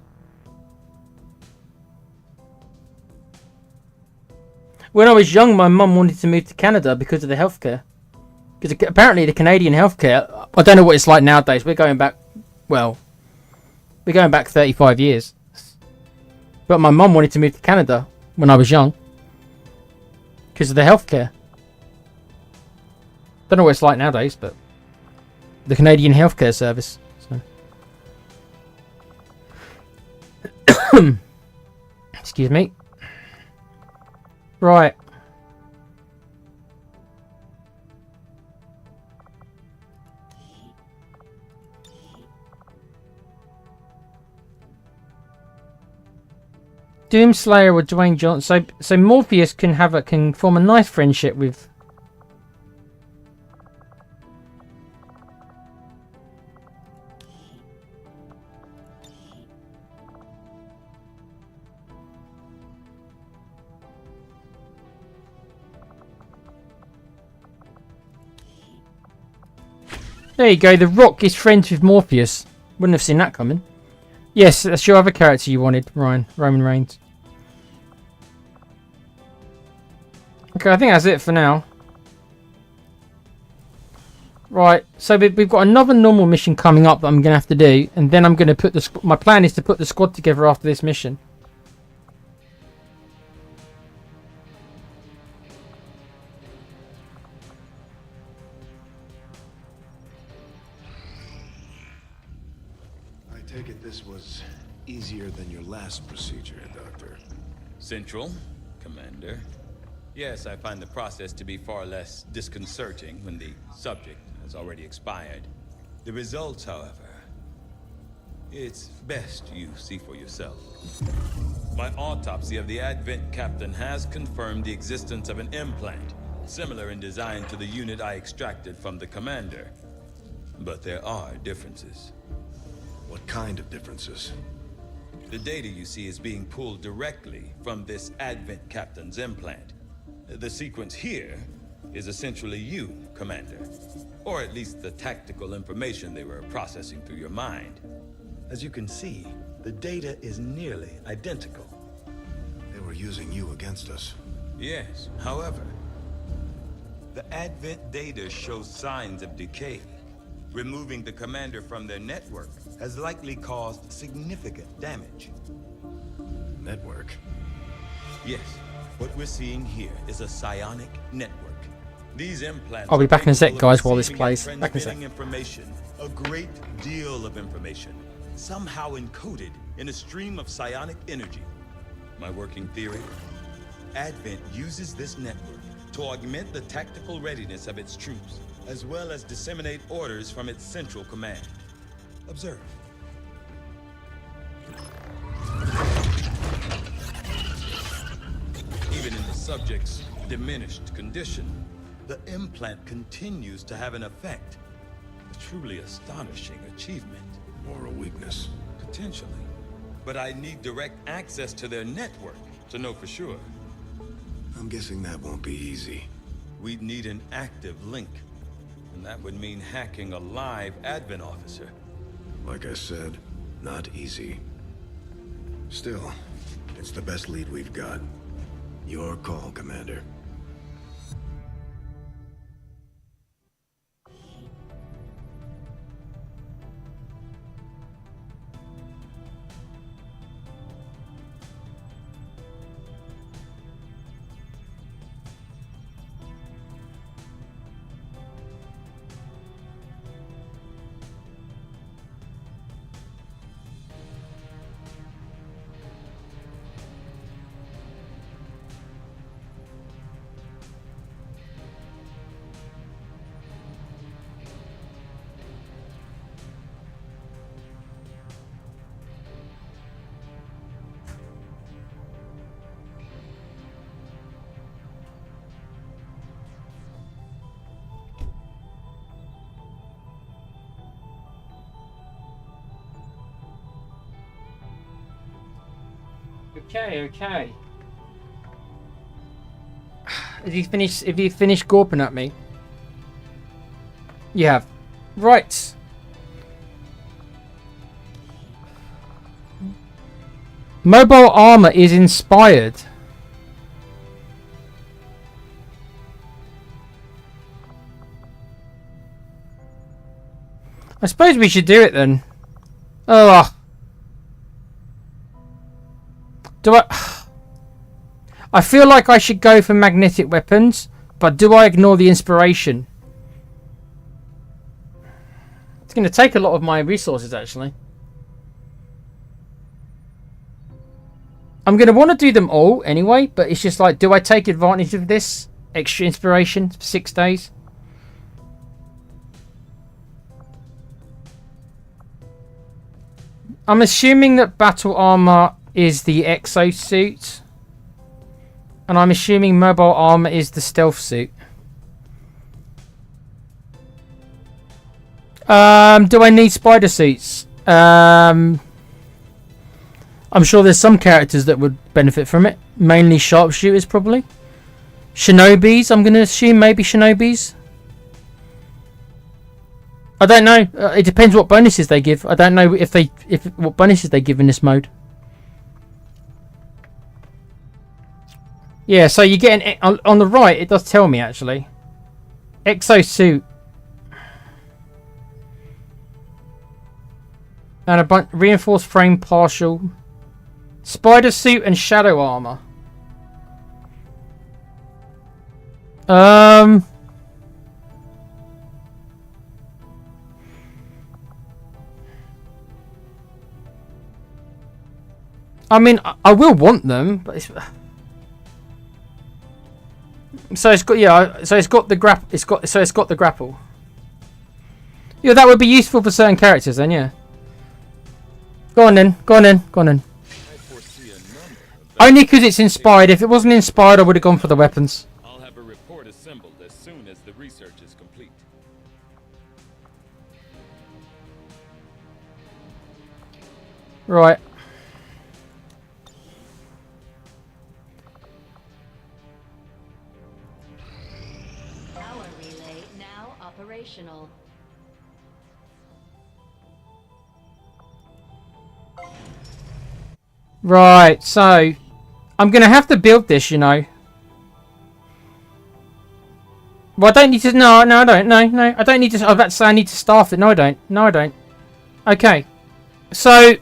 When I was young, my mum wanted to move to Canada because of the healthcare. Because apparently the Canadian healthcare, I don't know what it's like nowadays. We're going back 35 years. But my mum wanted to move to Canada when I was young. Because of the healthcare. Don't know what it's like nowadays, but the Canadian healthcare service. So. Excuse me. Right. Doomslayer or Dwayne Johnson. So Morpheus can form a nice friendship with. There you go. The Rock is friends with Morpheus. Wouldn't have seen that coming. Yes, that's your other character you wanted, Ryan. Roman Reigns. Okay, I think that's it for now. Right, so we've got another normal mission coming up that I'm going to have to do. And then I'm going to put the... My plan is to put the squad together after this mission. Take it this was easier than your last procedure, Doctor. Central, Commander. Yes, I find the process to be far less disconcerting when the subject has already expired. The results, however, it's best you see for yourself. My autopsy of the Advent captain has confirmed the existence of an implant, similar in design to the unit I extracted from the Commander. But there are differences. What kind of differences? The data you see is being pulled directly from this Advent Captain's implant. The sequence here is essentially you, Commander. Or at least the tactical information they were processing through your mind. As you can see, the data is nearly identical. They were using you against us. Yes, however, the Advent data shows signs of decay. Removing the commander from their network has likely caused significant damage. Network? Yes, what we're seeing here is a psionic network. These implants I'll be are back in a sec, capable of guys, while this receiving plays. and Back in a sec. transmitting information, a great deal of information, somehow encoded in a stream of psionic energy. My working theory? Advent uses this network to augment the tactical readiness of its troops, as well as disseminate orders from its central command. Observe. Even in the subject's diminished condition, the implant continues to have an effect. A truly astonishing achievement. Or a weakness? Potentially. But I need direct access to their network to know for sure. I'm guessing that won't be easy. We'd need an active link. And that would mean hacking a live Advent officer. Like I said, not easy. Still, it's the best lead we've got. Your call, Commander. Okay. Have you finished gawping at me? You have. Right. Mobile armor is inspired. I suppose we should do it then. Oh. I feel like I should go for magnetic weapons, but do I ignore the inspiration? It's going to take a lot of my resources, actually. I'm going to want to do them all anyway, but it's just like, do I take advantage of this extra inspiration for 6 days? I'm assuming that battle armor is the exosuit, and I'm assuming mobile armor is the stealth suit. Do I need spider suits? I'm sure there's some characters that would benefit from it. Mainly sharpshooters, probably. Shinobis, I'm going to assume maybe shinobis. I don't know. It depends what bonuses they give. I don't know what bonuses they give in this mode. Yeah, so you get on the right. It does tell me actually. Exosuit. And a reinforced frame partial. Spider suit and shadow armor. I mean, I will want them, but it's. So it's got So it's got the grapple. Yeah, that would be useful for certain characters then. Yeah. Go on then. Only because it's inspired. If it wasn't inspired, I would have gone for the weapons. I'll have a report assembled as soon as the research is complete. Right. Right, so I'm going to have to build this, you know. Well, I don't need to... No, I don't. No. I don't need to... I was about to say I need to staff it. No, I don't. No, I don't. Okay. So...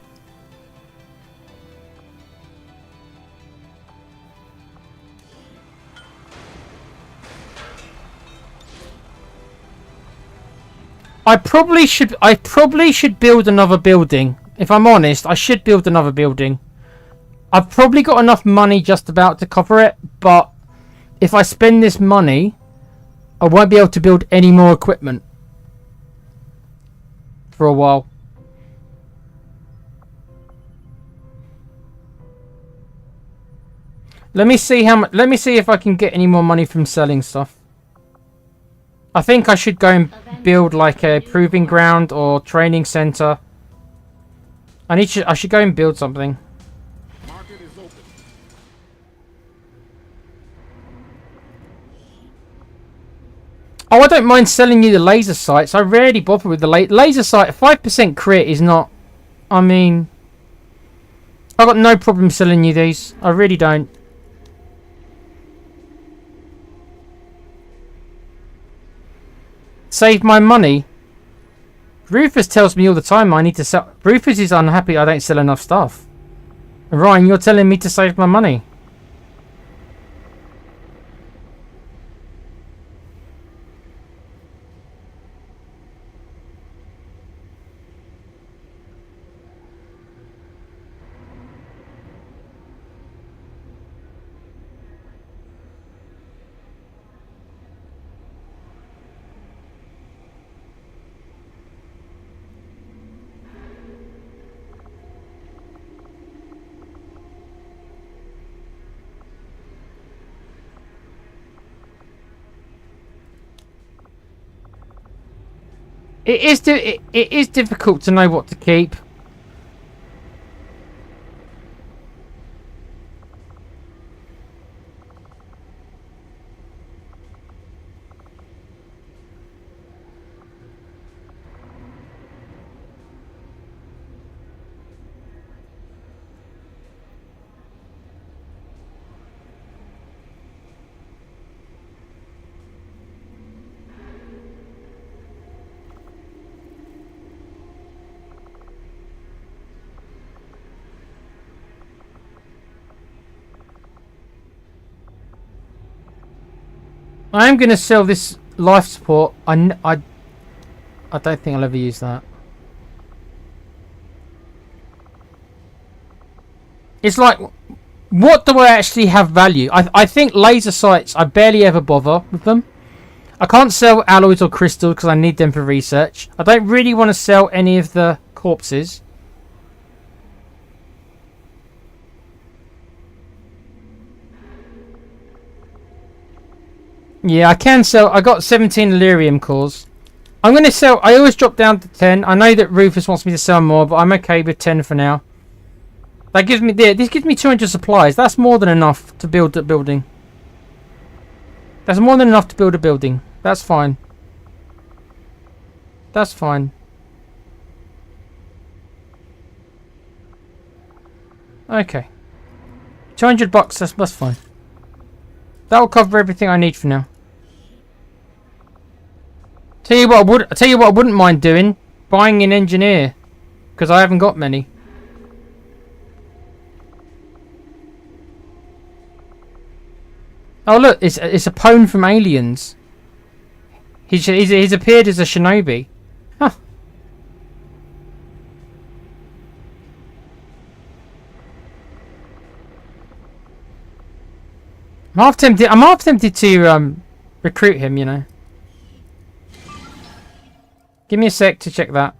I probably should build another building. If I'm honest, I should build another building. I've probably got enough money just about to cover it, but if I spend this money, I won't be able to build any more equipment for a while. Let me see if I can get any more money from selling stuff. I think I should go and build like a proving ground or training center. I should go and build something. Market is open. Oh, I don't mind selling you the laser sights. I rarely bother with the laser sight. 5% crit is not... I mean... I've got no problem selling you these. I really don't. Save my money. Rufus tells me all the time I need to sell... Rufus is unhappy I don't sell enough stuff. Ryan, you're telling me to save my money. It is difficult to know what to keep. I am going to sell this life support. I don't think I'll ever use that. It's like, what do I actually have value? I think laser sights, I barely ever bother with them. I can't sell alloys or crystals because I need them for research. I don't really want to sell any of the corpses. Yeah, I can sell. I got 17 Illyrium cores. I'm going to sell. I always drop down to 10. I know that Rufus wants me to sell more, but I'm okay with 10 for now. That gives me this gives me 200 supplies. That's more than enough to build a building. That's more than enough to build a building. That's fine. That's fine. Okay. 200 bucks. That's fine. That will cover everything I need for now. Tell you what I wouldn't mind doing, buying an engineer, because I haven't got many. Oh look, it's a pwn from Aliens. He's appeared as a shinobi. Huh. I'm half tempted to recruit him, you know. Give me a sec to check that.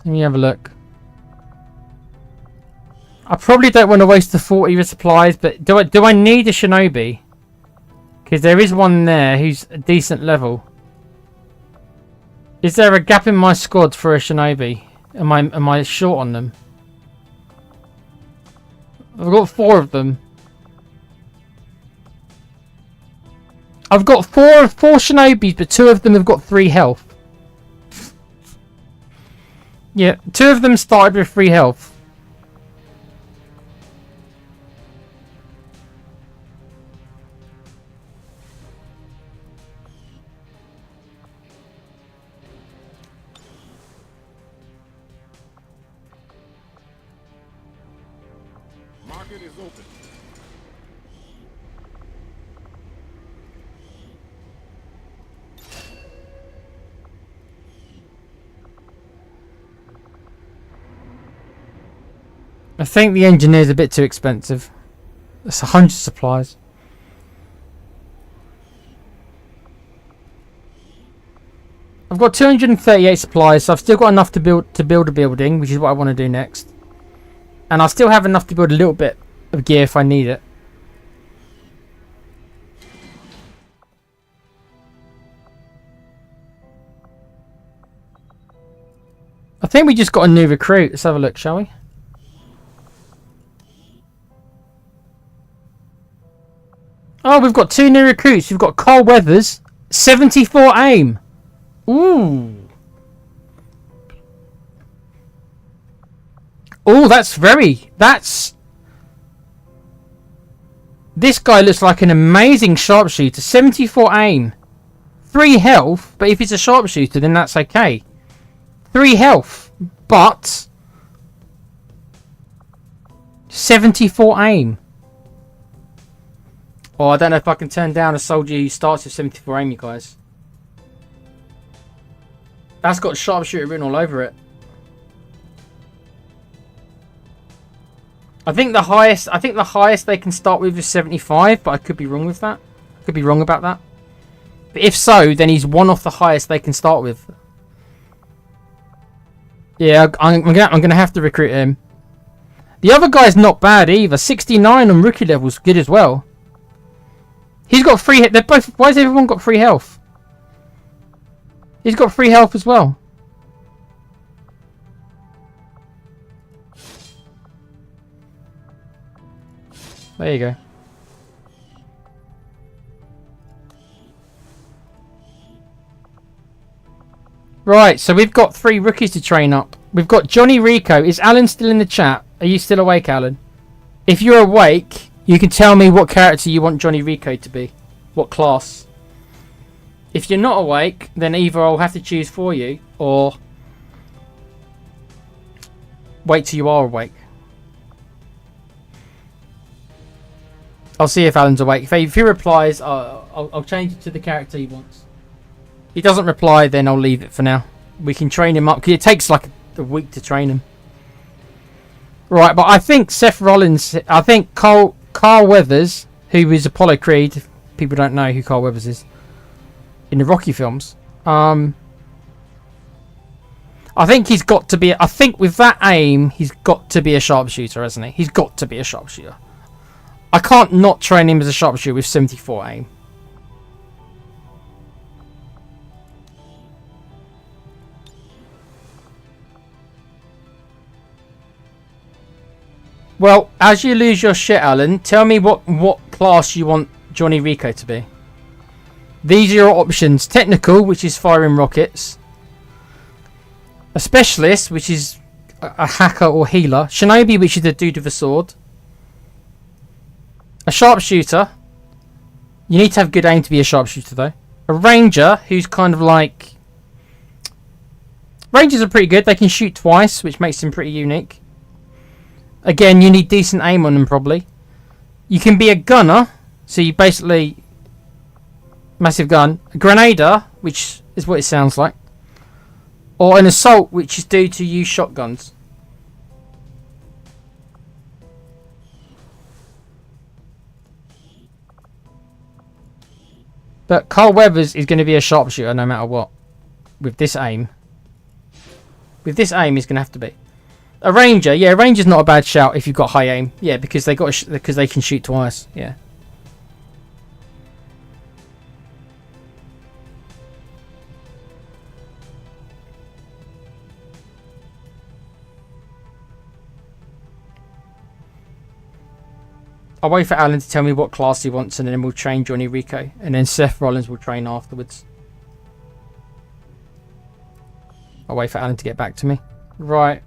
Let me have a look. I probably don't want to waste the 40 supplies, but do I need a shinobi? Because there is one there who's a decent level. Is there a gap in my squad for a shinobi? Am I short on them? I've got 4 of them. I've got four shinobis, but 2 of them have got 3 health. Yeah, 2 of them started with 3 health. Market is open. I think the engineer's a bit too expensive. It's 100 supplies. I've got 238 supplies, so I've still got enough to build a building, which is what I want to do next. And I still have enough to build a little bit of gear if I need it. I think we just got a new recruit. Let's have a look, shall we? Oh, we've got 2 new recruits. We've got Carl Weathers, 74 aim. Ooh. Oh, that's... This guy looks like an amazing sharpshooter. 74 aim. 3 health, but if he's a sharpshooter, then that's okay. 3 health, but... 74 aim. Oh, I don't know if I can turn down a soldier who starts with 74 aim, you guys. That's got sharpshooter written all over it. I think the highest they can start with is 75, but I could be wrong with that. I could be wrong about that. But if so, then he's 1 off the highest they can start with. Yeah, I'm gonna have to recruit him. The other guy's not bad either. 69 on rookie level's good as well. He's got 3 hit. They're both. Why has everyone got 3 health? He's got 3 health as well. There you go. Right, so we've got 3 rookies to train up. We've got Johnny Rico. Is Alan still in the chat? Are you still awake, Alan? If you're awake, you can tell me what character you want Johnny Rico to be. What class. If you're not awake, then either I'll have to choose for you, or wait till you are awake. I'll see if Alan's awake. If he replies, I'll change it to the character he wants. If he doesn't reply, then I'll leave it for now. We can train him up, because it takes like a week to train him. Right, but I think Seth Rollins, I think Carl Weathers, who is Apollo Creed, if people don't know who Carl Weathers is, in the Rocky films. I think he's got to be, I think with that aim, he's got to be a sharpshooter, hasn't he? He's got to be a sharpshooter. I can't not train him as a sharpshooter with 74 aim. Well, as you lose your shit, Alan, tell me what class you want Johnny Rico to be. These are your options. Technical, which is firing rockets. A specialist, which is a hacker or healer. Shinobi, which is the dude with a sword. A sharpshooter. You need to have good aim to be a sharpshooter, though. A ranger, who's kind of like... Rangers are pretty good. They can shoot twice, which makes them pretty unique. Again, you need decent aim on them, probably. You can be a gunner, so you basically... Massive gun. A grenader, which is what it sounds like. Or an assault, which is due to use shotguns. But Carl Weathers is going to be a sharpshooter no matter what. With this aim. With this aim, he's going to have to be. A ranger, yeah, a ranger's not a bad shout if you've got high aim. Yeah, because they can shoot twice. Yeah. I'll wait for Alan to tell me what class he wants, and then we'll train Johnny Rico, and then Seth Rollins will train afterwards. I'll wait for Alan to get back to me. Right.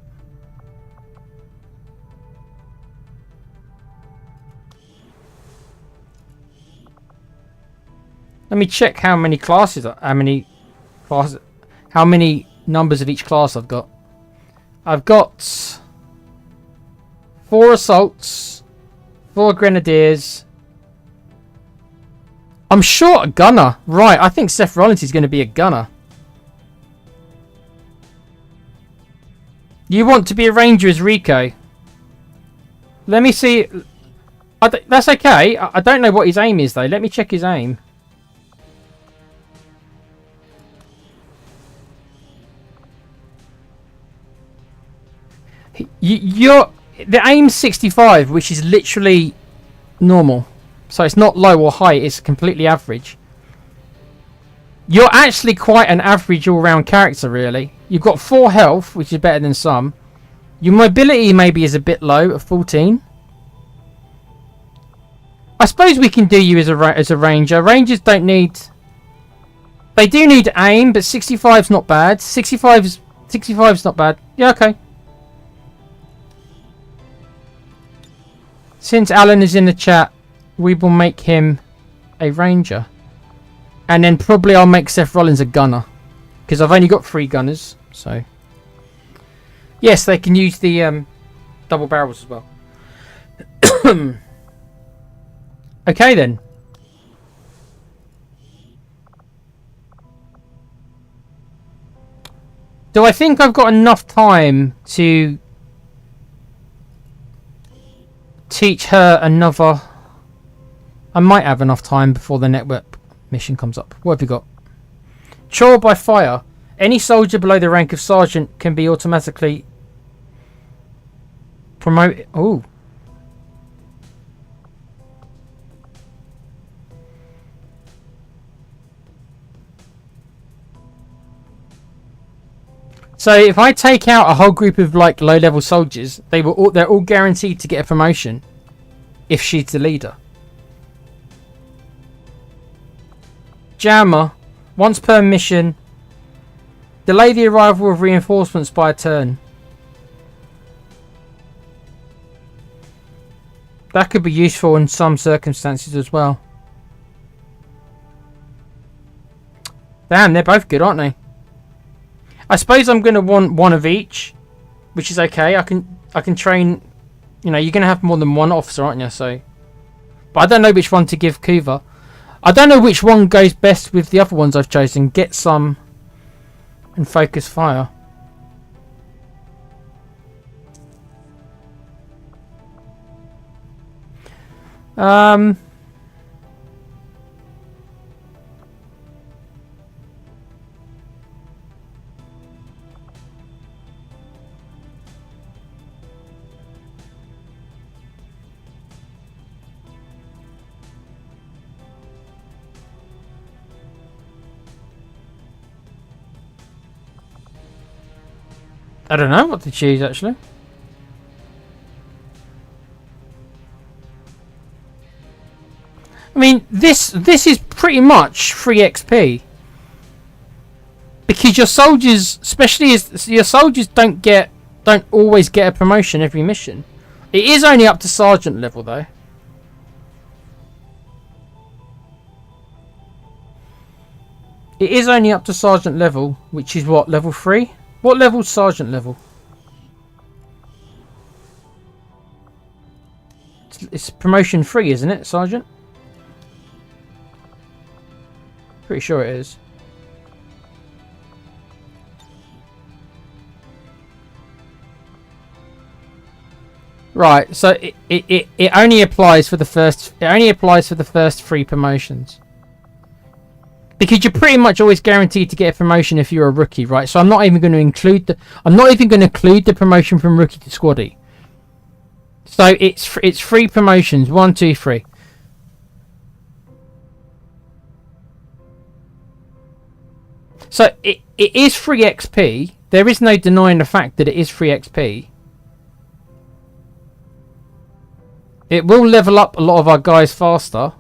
Let me check how many classes, how many numbers of each class I've got. I've got 4 assaults, 4 grenadiers. I'm short a gunner. Right, I think Seth Rollins is going to be a gunner. You want to be a ranger as Rico? Let me see. That's okay. I don't know what his aim is though. Let me check his aim. The aim's 65, which is literally normal. So it's not low or high, it's completely average. You're actually quite an average all-round character, really. You've got 4 health, which is better than some. Your mobility maybe is a bit low at 14. I suppose we can do you as a ranger. Rangers don't need... They do need aim, but 65's not bad. 65's not bad. Yeah, okay. Since Alan is in the chat, we will make him a ranger. And then probably I'll make Seth Rollins a gunner. Because I've only got 3 gunners, so... Yes, they can use the double barrels as well. Okay then. Do I think I've got enough time to teach her another... I might have enough time before the network mission comes up. What have you got? Trial by fire. Any soldier below the rank of sergeant can be automatically promoted. Oh. So if I take out a whole group of like low-level soldiers, they're all guaranteed to get a promotion if she's the leader. Jammer, once per mission, delay the arrival of reinforcements by a turn. That could be useful in some circumstances as well. Damn, they're both good, aren't they? I suppose I'm going to want one of each, which is okay. I can train. You know, you're going to have more than one officer, aren't you? So, but I don't know which one to give Kuva. I don't know which one goes best with the other ones I've chosen. Get some and focus fire. I don't know what to choose actually. I mean, this is pretty much free XP because your soldiers, especially as your soldiers, don't always get a promotion every mission. It is only up to sergeant level though. It is only up to sergeant level, which is what, level 3? What level's sergeant level? It's promotion 3, isn't it, sergeant? Pretty sure it is. Right, so it only applies for the first. It only applies for the first 3 promotions. Because you're pretty much always guaranteed to get a promotion if you're a rookie, right? So I'm not even going to include the. I'm not even going to include the promotion from rookie to squaddy. So it's 3 promotions. 1, 2, 3. So it is free XP. There is no denying the fact that it is free XP. It will level up a lot of our guys faster.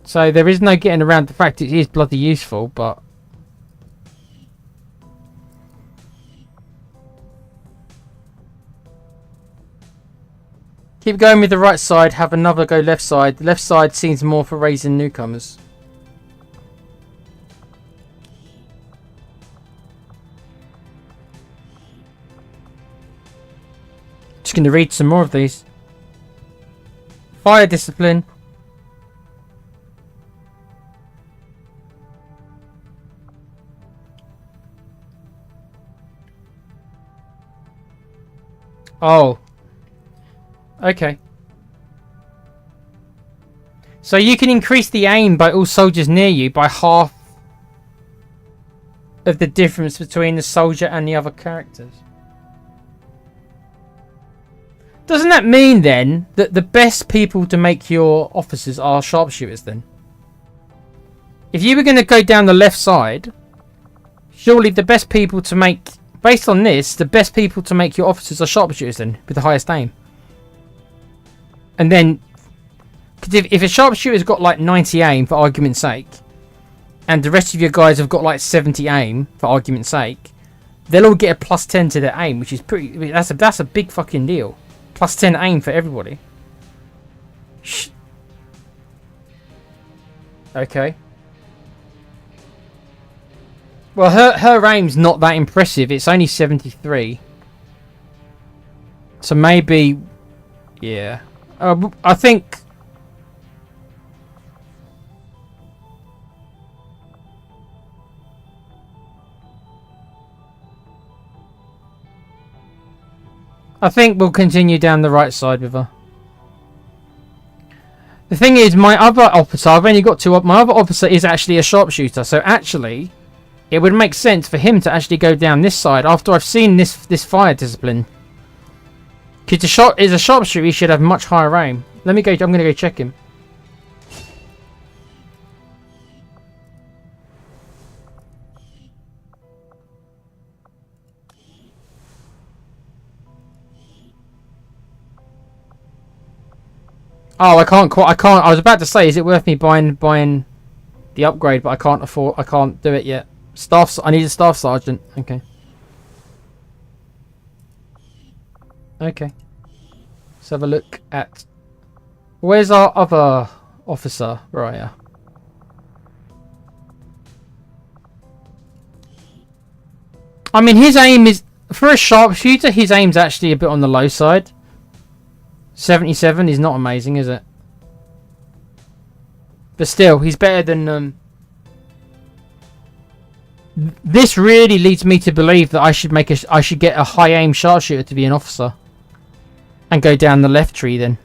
So there is no getting around the fact it is bloody useful, but... Keep going with the right side, have another go left side. The left side seems more for raising newcomers. Just going to read some more of these. Fire discipline. Oh. Okay. So you can increase the aim by all soldiers near you by half of the difference between the soldier and the other characters. Doesn't that mean then that the best people to make your officers are sharpshooters then? If you were going to go down the left side, surely the best people to make, based on this, the best people to make your officers are sharpshooters then, with the highest aim. And then, because if a sharpshooter's got like 90 aim, for argument's sake, and the rest of your guys have got like 70 aim, for argument's sake, they'll all get a plus 10 to their aim, which is pretty, that's a big fucking deal. Plus 10 aim for everybody. Okay. Well, her aim's not that impressive. It's only 73. So maybe... Yeah. I think... I think we'll continue down the right side with her. The thing is, my other officer, I've only got two. My other officer is actually a sharpshooter, so actually, it would make sense for him to actually go down this side after I've seen this fire discipline. Because a sharpshooter, he should have much higher aim. Let me go. I'm going to go check him. Oh, I can't. I was about to say, is it worth me buying the upgrade? But I can't afford. I can't do it yet. I need a staff sergeant. Okay. Okay. Let's have a look at. Where's our other officer? Where are you? I mean, his aim is, for a sharpshooter, his aim's actually a bit on the low side. 77 is not amazing, is it? But still, he's better than... This really leads me to believe that I should get a high aim sharpshooter to be an officer. And go down the left tree then.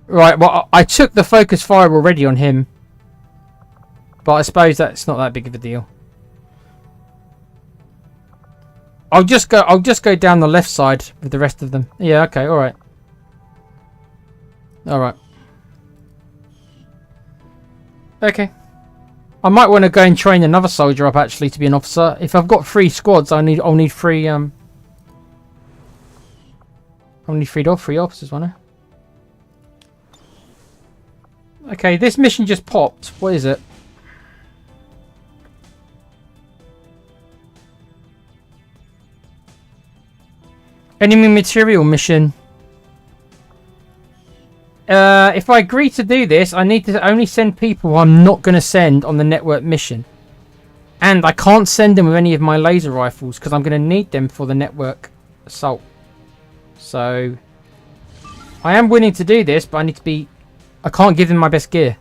Right, well, I took the focus fire already on him. But I suppose that's not that big of a deal. I'll just go down the left side with the rest of them. Yeah, okay, alright. Alright. Okay. I might want to go and train another soldier up actually to be an officer. If I've got 3 squads, I'll need 3 I'll need 3 officers, won't I? Okay, this mission just popped. What is it? Enemy material mission. If I agree to do this, I need to only send people I'm not going to send on the network mission. And I can't send them with any of my laser rifles because I'm going to need them for the network assault. So, I am willing to do this, but I need to be... I can't give them my best gear.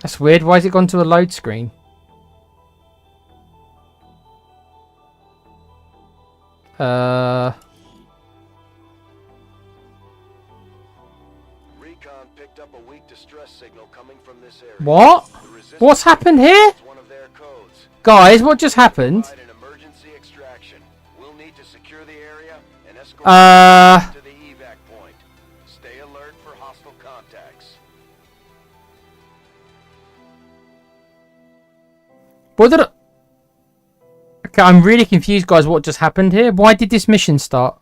That's weird. Why has it gone to a load screen? Recon picked up a weak distress signal coming from this area. What? What's happened here? One of their codes. Guys, what just happened? Provide an To the evac point. Stay alert for hostile contacts. What did I... Okay, I'm really confused, guys, what just happened here. Why did this mission start?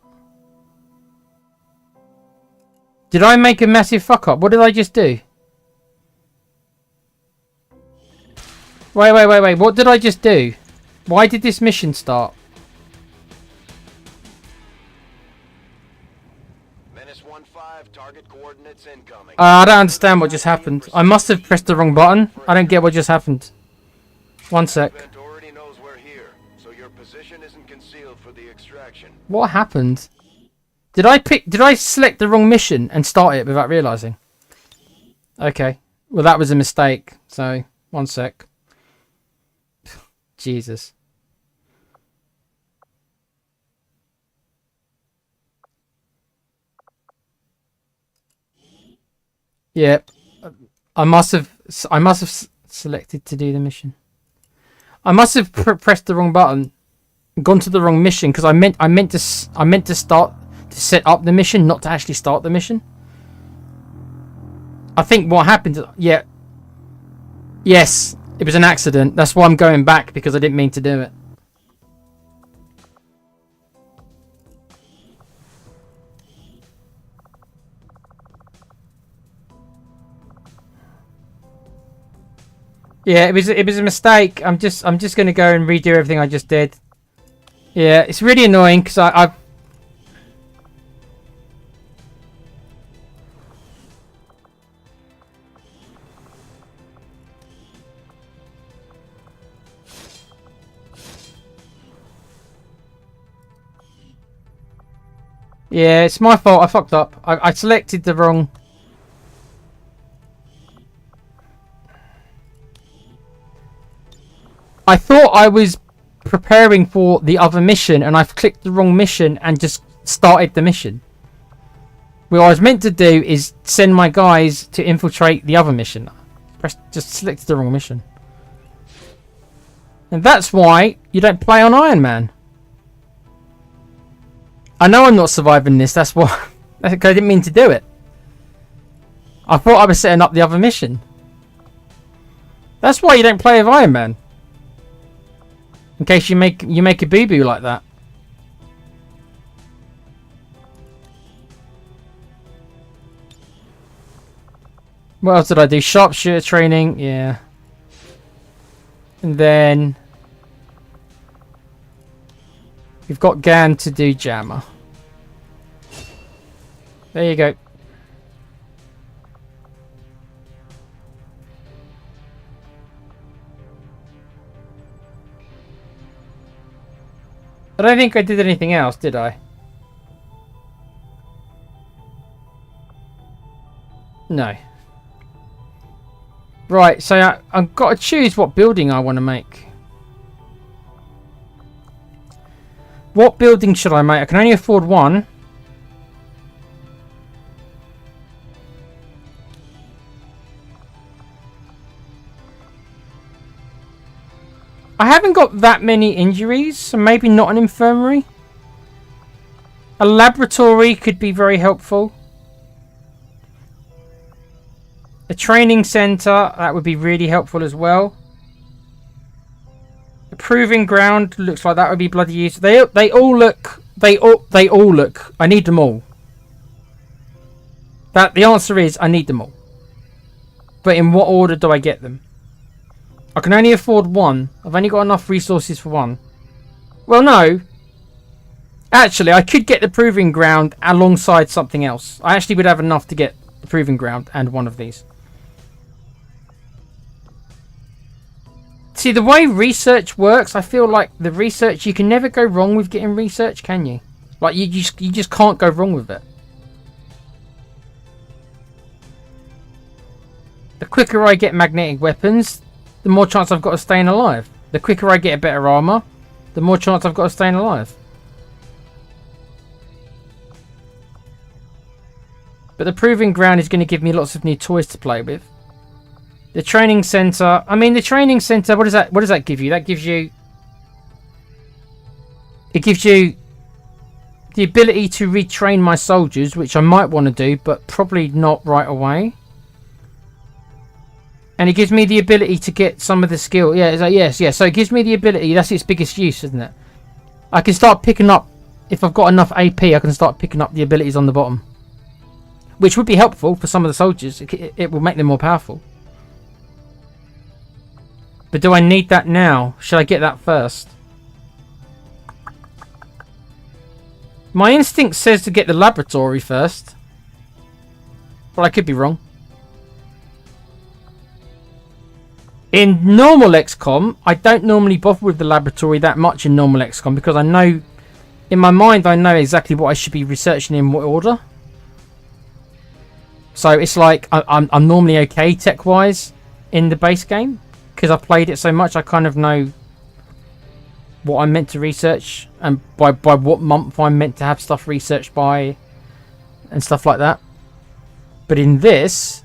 Did I make a massive fuck up? What did I just do? Wait. What did I just do? Why did this mission start? Menace 1-5, target coordinates incoming. I don't understand what just happened. I must have pressed the wrong button. I don't get what just happened. One sec. Advent already knows we're here, so your position isn't concealed for the extraction. What happened? Did I select the wrong mission and start it without realizing? Okay. Well, that was a mistake. So, one sec. Jesus. Yeah. I must have selected to do the mission. I must have pressed the wrong button, gone to the wrong mission, because I meant to start to set up the mission, not to actually start the mission. I think what happened... Yeah. Yes, it was an accident. That's why I'm going back, because I didn't mean to do it. Yeah, it was a mistake. I'm just going to go and redo everything I just did. Yeah, it's really annoying, because I've... Yeah, it's my fault. I fucked up. I selected the wrong... I thought I was preparing for the other mission, and I've clicked the wrong mission and just started the mission. What I was meant to do is send my guys to infiltrate the other mission. Just selected the wrong mission. And that's why you don't play on Iron Man. I know I'm not surviving this, that's why. I didn't mean to do it. I thought I was setting up the other mission. That's why you don't play with Iron Man. In case you make a boo-boo like that. What else did I do? Sharpshooter training, yeah. And then we've got Gan to do jammer. There you go. I don't think I did anything else, did I? No. Right, so I've got to choose what building I want to make. What building should I make? I can only afford one. I haven't got that many injuries, so maybe not an infirmary. A laboratory could be very helpful. A training center, that would be really helpful as well. A proving ground looks like that would be bloody useful. They all look. I need them all. The answer is I need them all. But in what order do I get them? I can only afford one. I've only got enough resources for one. Well, no. Actually, I could get the proving ground alongside something else. I actually would have enough to get the proving ground and one of these. See, the way research works, I feel like the research, you can never go wrong with getting research, can you? Like, you just can't go wrong with it. The quicker I get magnetic weapons, the more chance I've got of staying alive. The quicker I get a better armor, the more chance I've got of staying alive. But the proving ground is going to give me lots of new toys to play with. The training center. I mean, the training center. What does that give you? That gives you. It gives you the ability to retrain my soldiers, which I might want to do, but probably not right away. And it gives me the ability to get some of the skill. Yeah, it's like, yes. So it gives me the ability. That's its biggest use, isn't it? I can start picking up, if I've got enough AP, I can start picking up the abilities on the bottom. Which would be helpful for some of the soldiers. It will make them more powerful. But do I need that now? Should I get that first? My instinct says to get the laboratory first. But I could be wrong. In normal XCOM, I don't normally bother with the laboratory that much in normal XCOM because I know, in my mind, I know exactly what I should be researching in what order. So it's like I'm normally okay tech-wise in the base game because I've played it so much. I kind of know what I'm meant to research and by what month I'm meant to have stuff researched by and stuff like that. But in this,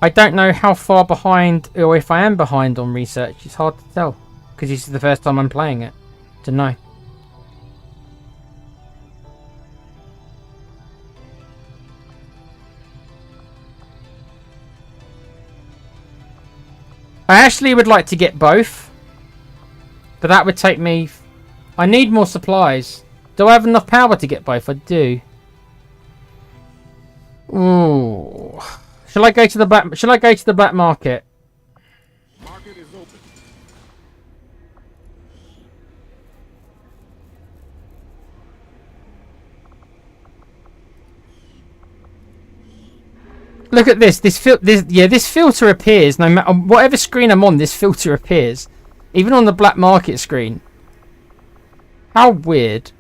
I don't know how far behind, or if I am behind on research. It's hard to tell because this is the first time I'm playing it to know. I actually would like to get both, but that would take me. I need more supplies. Do I have enough power to get both? I do. Ooh. Shall I go to the back? Shall I go to the black market? Market is open. Look at this. This filter appears no matter whatever screen I'm on. This filter appears, even on the black market screen. How weird.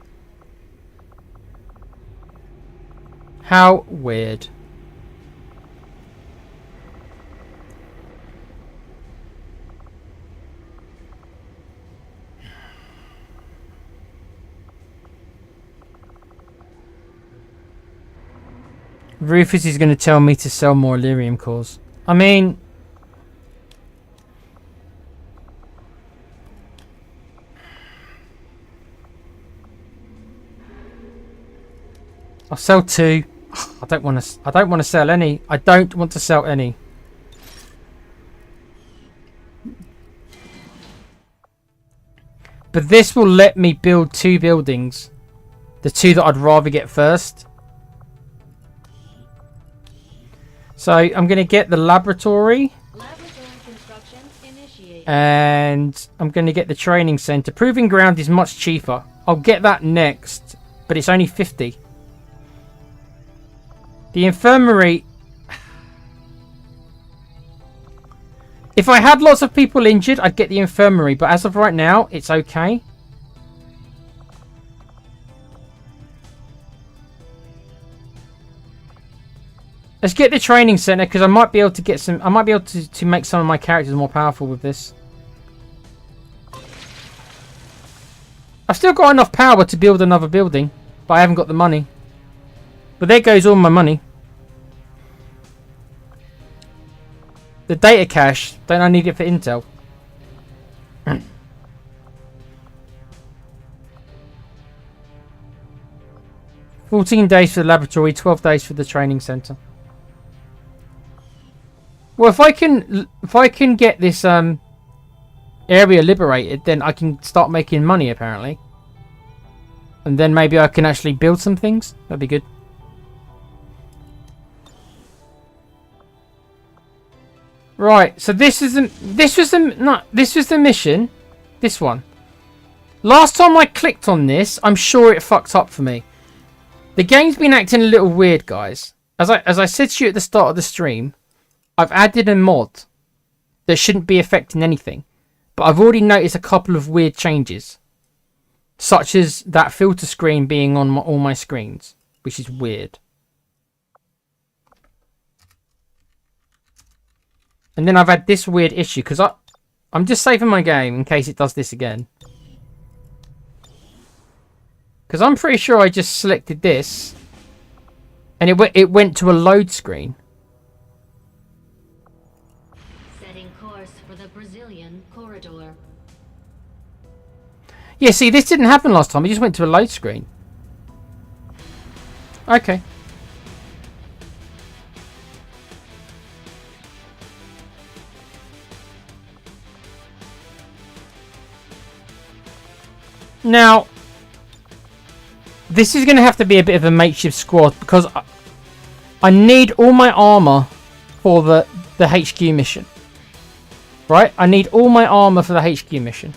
How weird. Rufus is going to tell me to sell more Illyrium cores. I mean, I'll sell 2. I don't want to sell any. I don't want to sell any. But this will let me build 2 buildings. The 2 that I'd rather get first. So I'm going to get the laboratory. Construction initiated. And I'm going to get the training center. Proving ground is much cheaper. I'll get that next, but it's only 50. The infirmary. If I had lots of people injured, I'd get the infirmary, but as of right now, it's okay. Let's get the training center because I might be able to get some. I might be able to make some of my characters more powerful with this. I've still got enough power to build another building, but I haven't got the money. But there goes all my money. The data cache, don't I need it for intel? 14 days for the laboratory, 12 days for the training center. Well, if I can get this area liberated, then I can start making money apparently. And then maybe I can actually build some things. That'd be good. Right, so this was the mission. This one. Last time I clicked on this, I'm sure it fucked up for me. The game's been acting a little weird, guys. As I said to you at the start of the stream, I've added a mod that shouldn't be affecting anything. But I've already noticed a couple of weird changes. Such as that filter screen being on all my screens, which is weird. And then I've had this weird issue because I'm just saving my game in case it does this again. Because I'm pretty sure I just selected this and it went to a load screen. Setting course for the Brazilian corridor. Yeah, see, this didn't happen last time. It just went to a load screen. Okay. Now, this is going to have to be a bit of a makeshift squad because I need all my armor for the HQ mission. Right? I need all my armor for the HQ mission.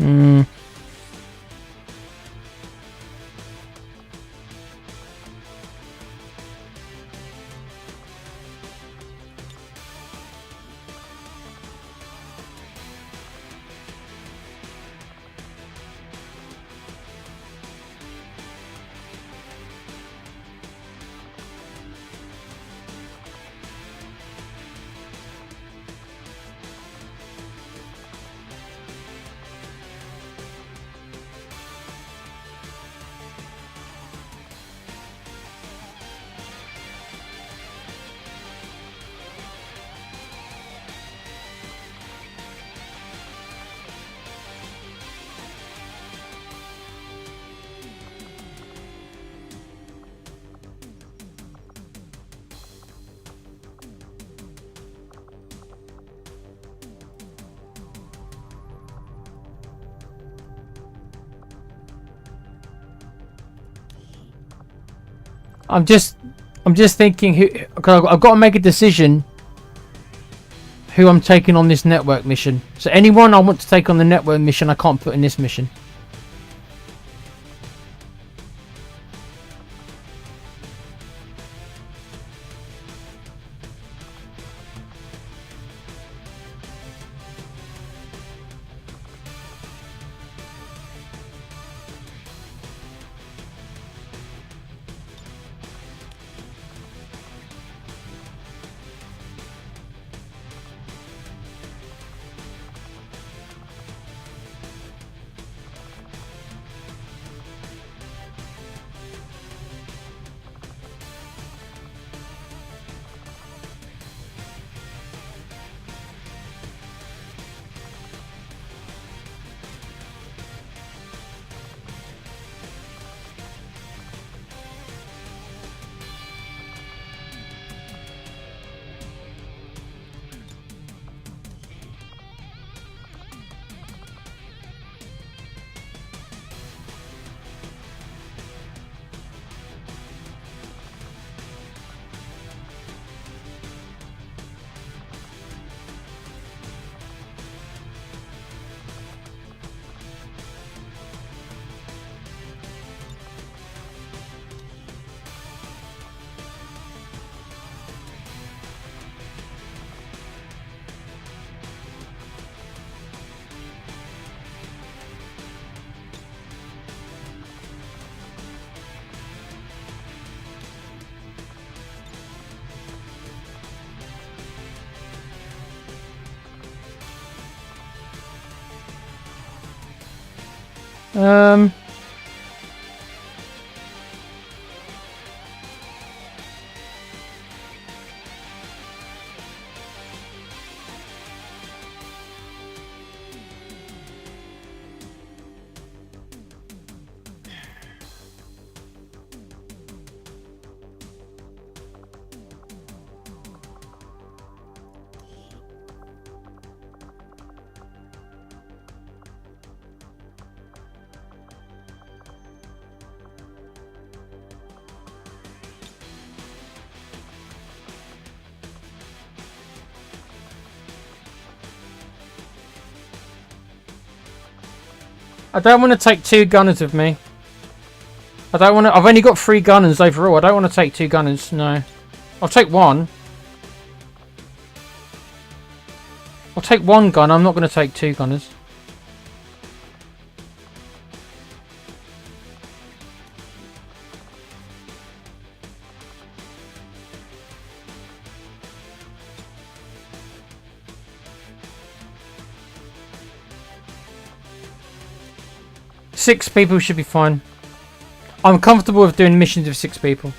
Hmm. I'm just thinking who, cause I've got to make a decision who I'm taking on this network mission. So anyone I want to take on the network mission, I can't put in this mission. Um. I don't want to take 2 gunners with me. I don't want to. I've only got 3 gunners overall. I don't want to take 2 gunners. No. I'll take 1. I'll take 1 gun. I'm not going to take 2 gunners. Six people should be fine. I'm comfortable with doing missions with 6 people.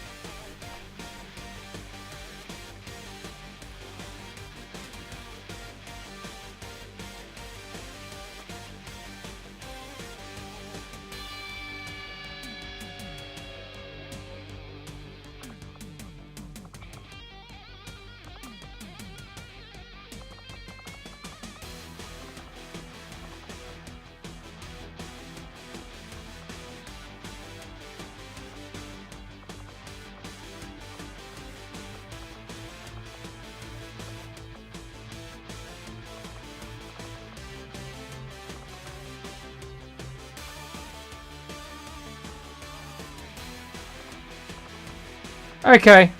Okay.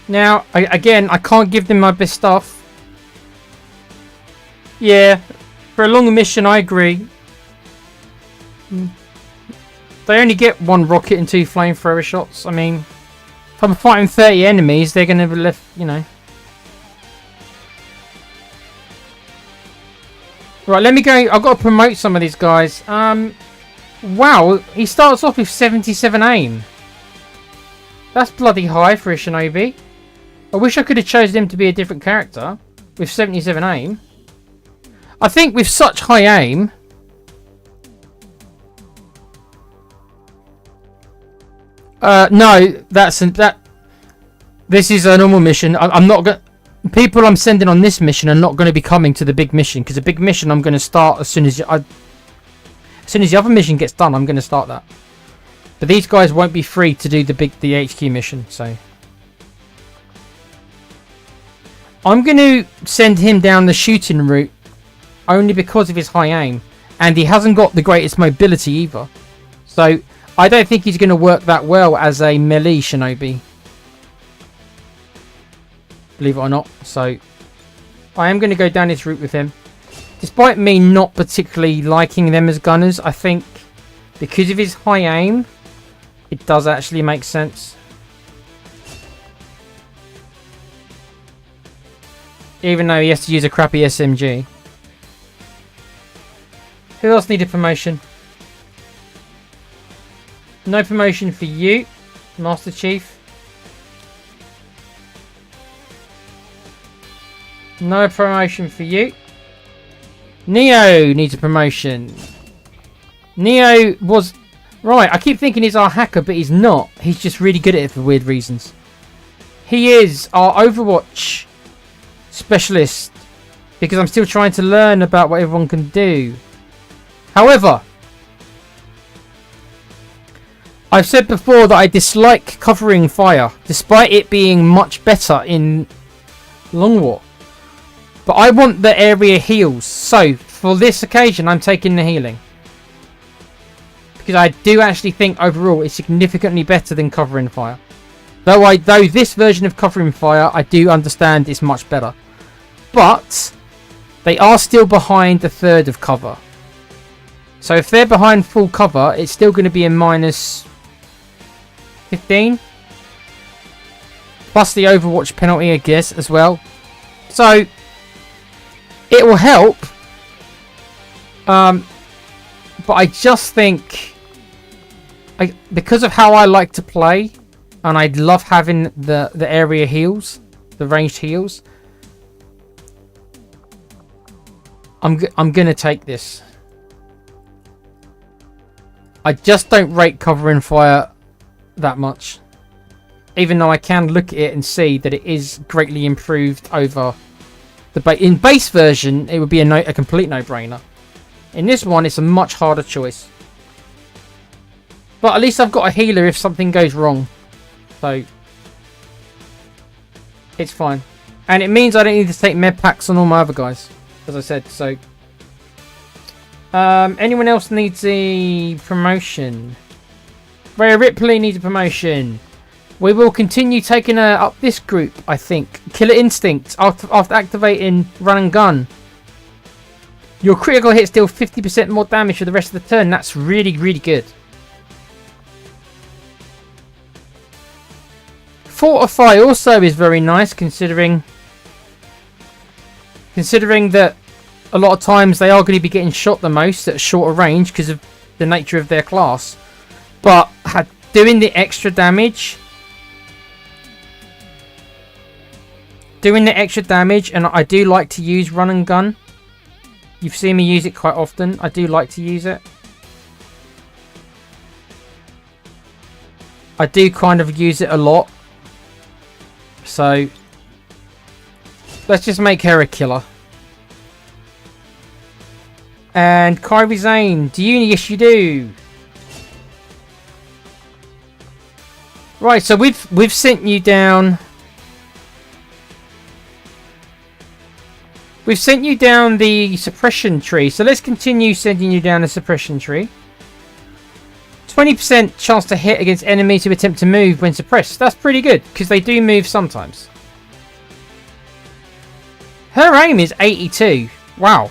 Now, again, I can't give them my best stuff. Yeah, for a longer mission, I agree. They only get 1 rocket and 2 flamethrower shots. I mean, if I'm fighting 30 enemies, they're going to be left, you know. Right, let me go. I've got to promote some of these guys. Wow, he starts off with 77 aim. That's bloody high for a shinobi. I wish I could have chosen him to be a different character with 77 aim. I think with such high aim, no, this is a normal mission. I'm not going. People I'm sending on this mission are not going to be coming to the big mission, because the big mission I'm going to start as soon as the other mission gets done. I'm going to start that. But these guys won't be free to do the HQ mission, so I'm going to send him down the shooting route only because of his high aim, and he hasn't got the greatest mobility either. So I don't think he's going to work that well as a melee shinobi, believe it or not. So I am going to go down this route with him. Despite me not particularly liking them as gunners, I think because of his high aim, it does actually make sense. Even though he has to use a crappy SMG. Who else needed promotion? No promotion for you, Master Chief. No promotion for you. Neo needs a promotion. Neo was... Right, I keep thinking he's our hacker, but he's not. He's just really good at it for weird reasons. He is our Overwatch specialist, because I'm still trying to learn about what everyone can do. However, I've said before that I dislike covering fire, despite it being much better in Long War. But I want the area heals, so for this occasion I'm taking the healing. Because I do actually think overall it's significantly better than covering fire. Though this version of covering fire, I do understand it's much better. But they are still behind a third of cover. So if they're behind full cover, it's still going to be a minus 15. Plus the Overwatch penalty, I guess, as well. So it will help. But I just think, because of how I like to play, and I love having the area heals, the ranged heals, I'm gonna take this. I just don't rate covering fire that much, even though I can look at it and see that it is greatly improved over the in base version. It would be a complete no-brainer. In this one, it's a much harder choice. But at least I've got a healer if something goes wrong. So it's fine. And it means I don't need to take med packs on all my other guys, as I said. So Anyone else needs a promotion? Rhea Ripley needs a promotion. We will continue taking her up this group, I think. Killer Instinct, after activating Run and Gun. Your critical hits deal 50% more damage for the rest of the turn. That's really, really good. Fortify also is very nice, considering that a lot of times they are going to be getting shot the most at shorter range because of the nature of their class. But doing the extra damage... and I do like to use Run and Gun. You've seen me use it quite often. I do like to use it. I do kind of use it a lot. So, let's just make her a killer. And Kyrie Zane, do you? Yes, you do. Right, so we've sent you down. We've sent you down the suppression tree, so let's continue sending you down the suppression tree. 20% chance to hit against enemies who attempt to move when suppressed. That's pretty good, because they do move sometimes. Her aim is 82. Wow.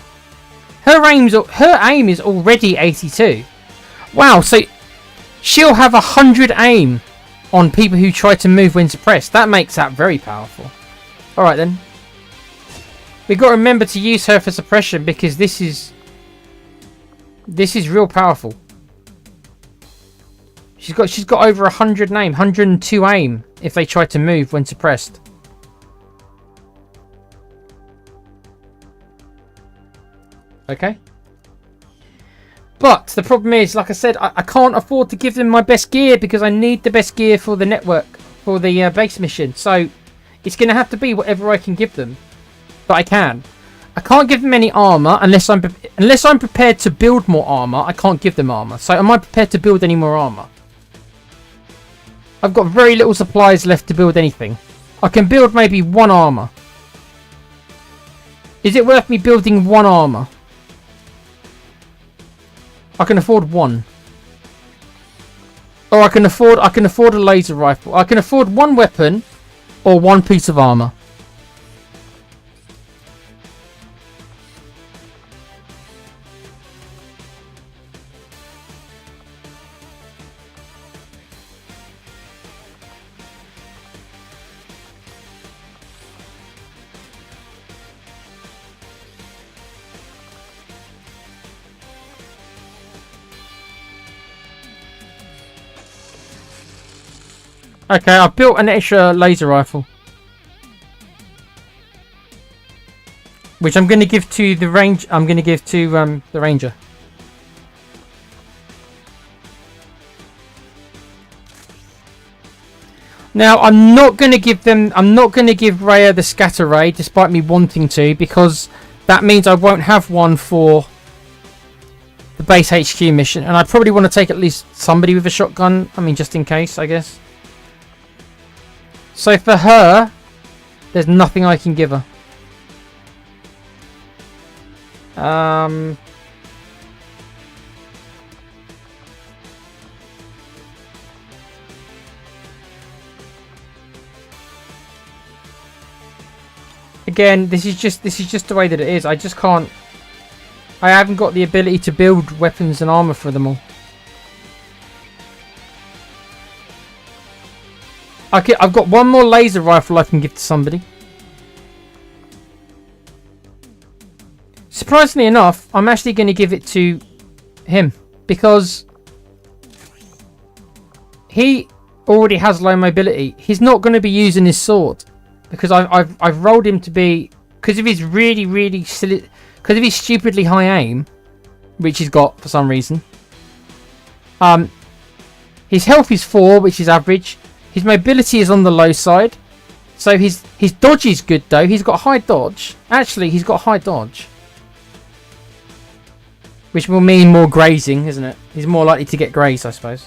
Her aim is already 82. Wow, so she'll have 100 aim on people who try to move when suppressed. That makes that very powerful. Alright then. We've got to remember to use her for suppression because this is real powerful. She's got over 100 aim, 102 aim if they try to move when suppressed. Okay. But the problem is, like I said, I can't afford to give them my best gear because I need the best gear for the network, for the base mission. So it's going to have to be whatever I can give them. But I can. I can't give them any armor unless I'm prepared to build more armor. I can't give them armor. So am I prepared to build any more armor? I've got very little supplies left to build anything. I can build maybe one armor. Is it worth me building one armor? I can afford one. Or I can afford a laser rifle. I can afford one weapon or one piece of armor. Okay, I've built an extra laser rifle. Which I'm going to give to the range. I'm going to give to the ranger. Now I'm not going to give Rhea the scatter ray, despite me wanting to, because that means I won't have one for the base HQ mission, and I probably want to take at least somebody with a shotgun. I mean, just in case, I guess. So for her, there's nothing I can give her. Again, this is just the way that it is. I just can't. I haven't got the ability to build weapons and armor for them all. Okay, I've got one more laser rifle I can give to somebody. Surprisingly enough, I'm actually going to give it to him because he already has low mobility. He's not going to be using his sword because I've rolled him to be, because of his really silly, because of his stupidly high aim, which he's got for some reason. His health is 4, which is average. His mobility is on the low side. So his dodge is good though. He's got high dodge. Actually, he's got high dodge. Which will mean more grazing, isn't it? He's more likely to get grazed, I suppose.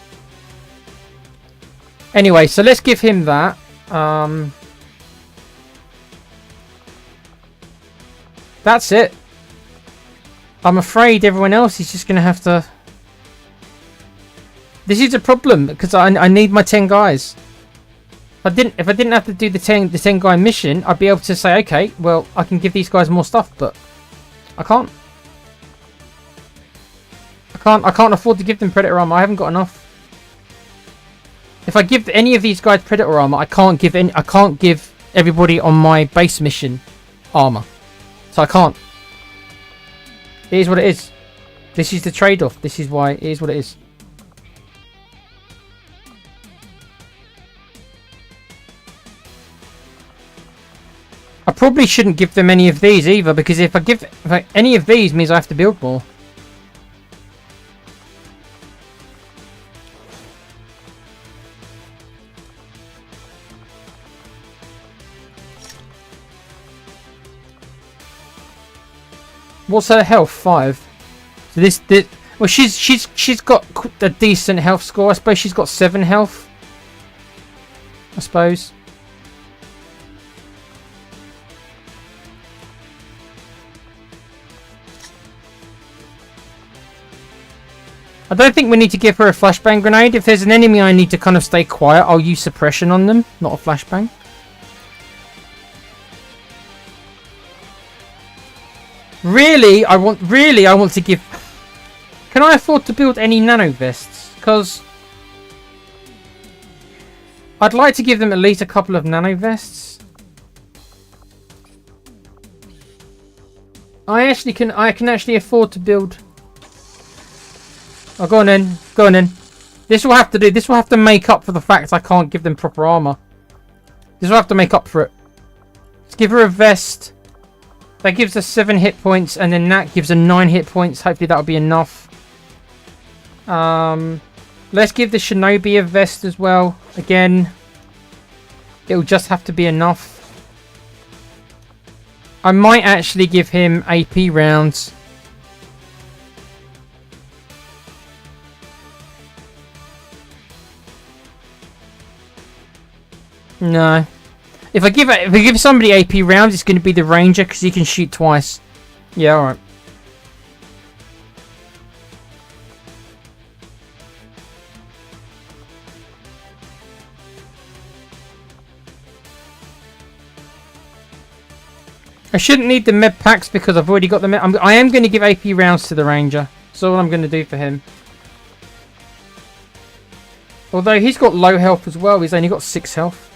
Anyway, so let's give him that. That's it. I'm afraid everyone else is just going to have to... This is a problem, because I need my 10 guys. If I didn't have to do the 10 guy mission, I'd be able to say, okay, well, I can give these guys more stuff, but I can't. I can't afford to give them predator armor. I haven't got enough. If I give any of these guys predator armor, I can't give everybody on my base mission armor. So I can't. It is what it is. This is the trade-off. This is why it is what it is. I probably shouldn't give them any of these either, because if any of these means I have to build more. What's her health? 5. So this well, she's got a decent health score. I suppose she's got 7 health. I suppose. I don't think we need to give her a flashbang grenade. If there's an enemy I need to kind of stay quiet, I'll use suppression on them, not a flashbang. Really, I want to give... Can I afford to build any nano vests? Because I'd like to give them at least a couple of nano vests. I can actually afford to build... Oh, go on then. Go on then. This will have to make up for the fact I can't give them proper armor. This will have to make up for it. Let's give her a vest. That gives us 7 hit points, and then that gives her 9 hit points. Hopefully that'll be enough. Let's give the Shinobi a vest as well. Again, it'll just have to be enough. I might actually give him AP rounds. No. If I give somebody AP rounds, it's going to be the Ranger because he can shoot twice. Yeah, alright. I shouldn't need the med packs because I've already got them. I am going to give AP rounds to the Ranger. That's all I'm going to do for him. Although he's got low health as well. He's only got 6 health.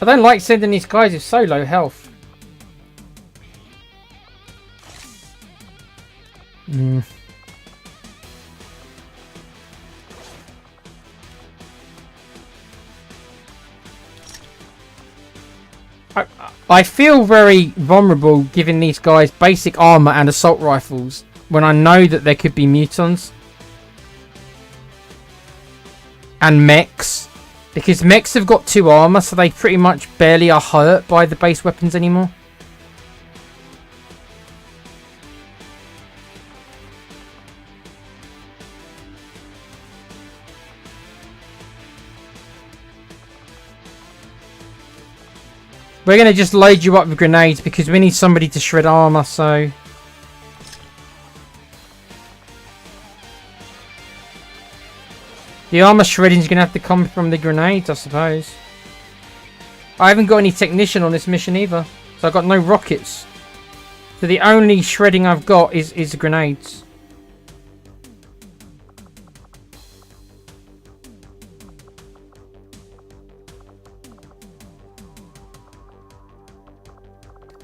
I don't like sending these guys with so low health. I feel very vulnerable giving these guys basic armor and assault rifles when I know that there could be mutons. And mechs. Because mechs have got 2 armor, so they pretty much barely are hurt by the base weapons anymore. We're going to just load you up with grenades because we need somebody to shred armor, so... The armor shredding is going to have to come from the grenades, I suppose. I haven't got any technician on this mission either, so I've got no rockets. So the only shredding I've got is grenades.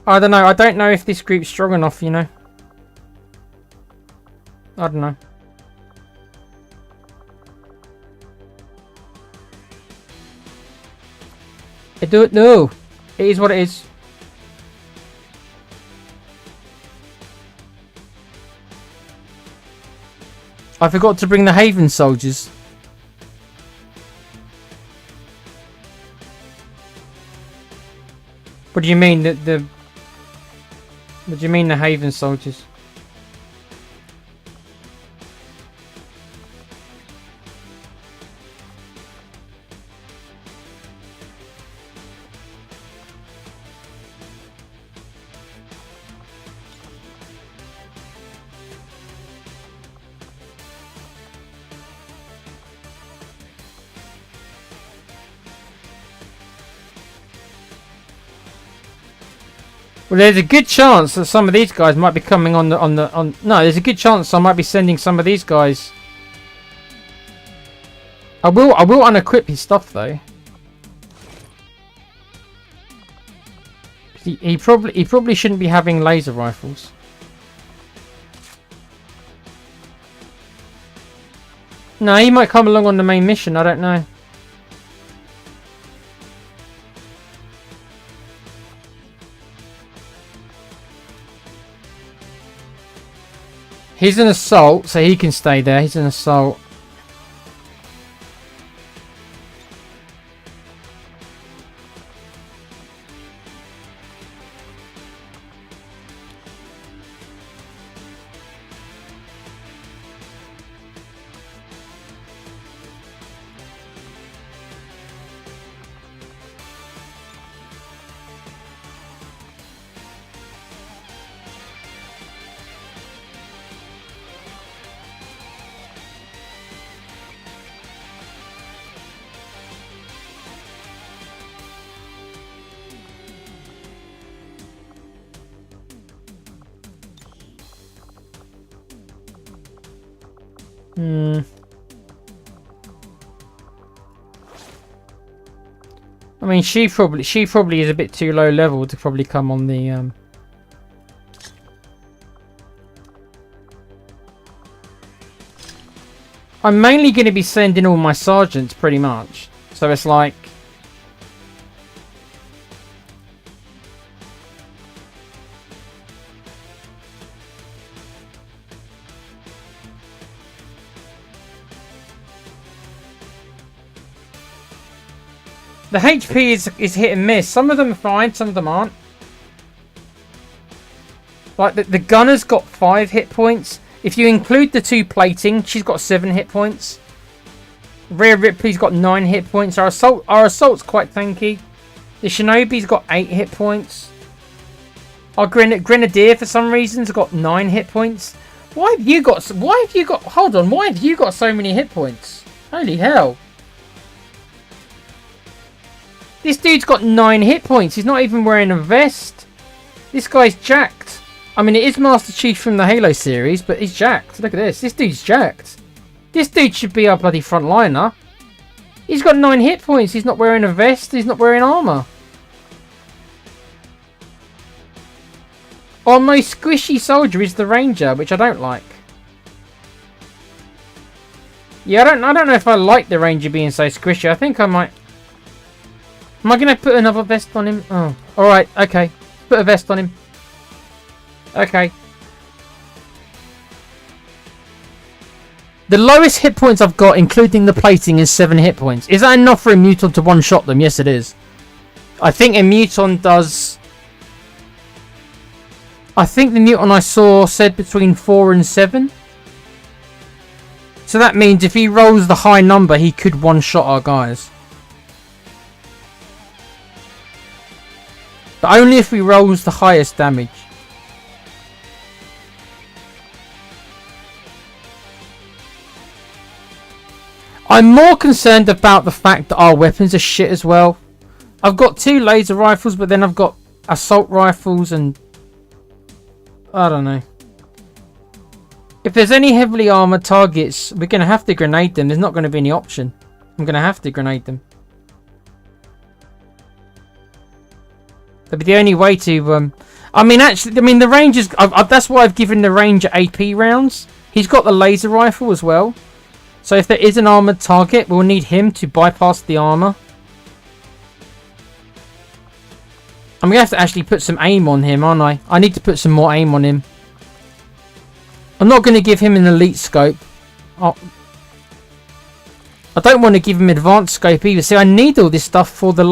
I don't know. I don't know if this group's strong enough, you know. I don't know. I don't know. It is what it is. I forgot to bring the Haven soldiers. What do you mean what do you mean the Haven soldiers? Well, there's a good chance that some of these guys might be coming on. No, there's a good chance I might be sending some of these guys. I will unequip his stuff though. He probably shouldn't be having laser rifles. No, he might come along on the main mission. I don't know. He's an assault, so he can stay there. He's an assault. I mean, she probably is a bit too low level to probably come on the I'm mainly going to be sending all my sergeants pretty much. So it's like the HP is hit and miss. Some of them are fine, some of them aren't. Like the gunner's got 5 hit points. If you include the 2 plating, she's got 7 hit points. Rear Ripley's got 9 hit points. Our assault's quite tanky. The Shinobi's got 8 hit points. Our Grenadier for some reason has got 9 hit points. Why have you got hold on, why have you got so many hit points? Holy hell. This dude's got 9 hit points. He's not even wearing a vest. This guy's jacked. I mean, it is Master Chief from the Halo series, but he's jacked. Look at this. This dude's jacked. This dude should be our bloody frontliner. He's got 9 hit points. He's not wearing a vest. He's not wearing armor. Our most squishy soldier is the Ranger, which I don't like. Yeah, I don't know if I like the Ranger being so squishy. I think I might. Am I going to put another vest on him? Oh, alright, okay. Put a vest on him. Okay. The lowest hit points I've got, including the plating, is 7 hit points. Is that enough for a Muton to one-shot them? Yes, it is. I think a Muton does... I think the Muton I saw said between 4 and 7. So that means if he rolls the high number, he could one-shot our guys. But only if he rolls the highest damage. I'm more concerned about the fact that our weapons are shit as well. I've got 2 laser rifles, but then I've got assault rifles and... I don't know. If there's any heavily armoured targets, we're going to have to grenade them. There's not going to be any option. I'm going to have to grenade them. That'd be the only way to... I mean, the Ranger's... that's why I've given the Ranger AP rounds. He's got the laser rifle as well. So if there is an armoured target, we'll need him to bypass the armour. I'm going to have to actually put some aim on him, aren't I? I need to put some more aim on him. I'm not going to give him an elite scope. I don't want to give him advanced scope either. See, I need all this stuff for the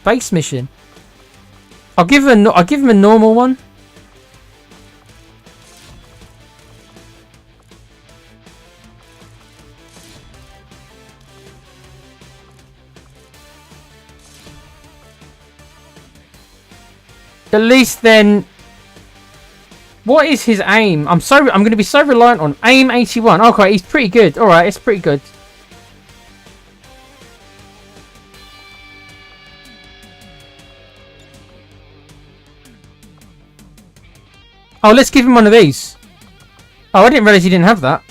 base mission. I'll give him a normal one. At least then, what is his aim? I'm going to be so reliant on aim 81. Okay, he's pretty good. All right, it's pretty good. Oh, let's give him one of these. Oh, I didn't realise he didn't have that.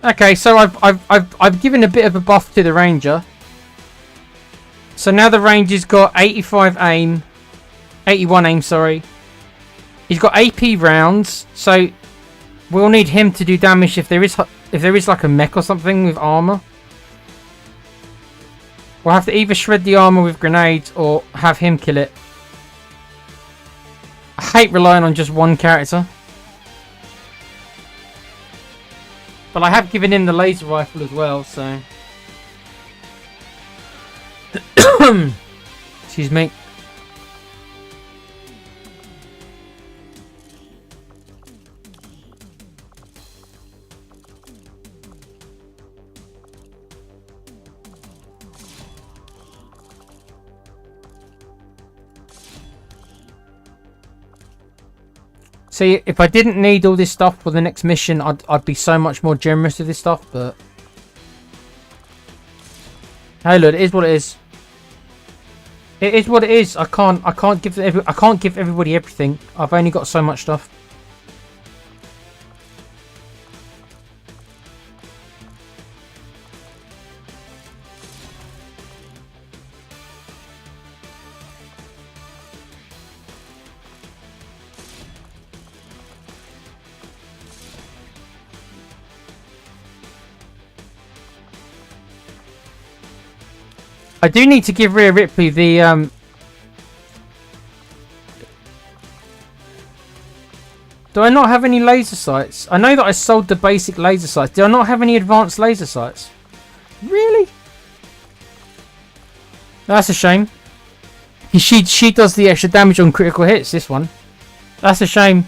Okay, so I've given a bit of a buff to the Ranger. So now the Ranger's got 85 aim, 81 aim, sorry. He's got AP rounds, so we'll need him to do damage if there is like a mech or something with armor. We'll have to either shred the armor with grenades or have him kill it. I hate relying on just one character. But I have given him the laser rifle as well, so... Excuse me. See, if I didn't need all this stuff for the next mission, I'd be so much more generous with this stuff, but... Hey, look, it is what it is. It is what it is. I can't give everybody everything. I've only got so much stuff. I do need to give Rhea Ripley the Do I not have any laser sights? I know that I sold the basic laser sights. Do I not have any advanced laser sights? Really? That's a shame. She does the extra damage on critical hits, this one. That's a shame.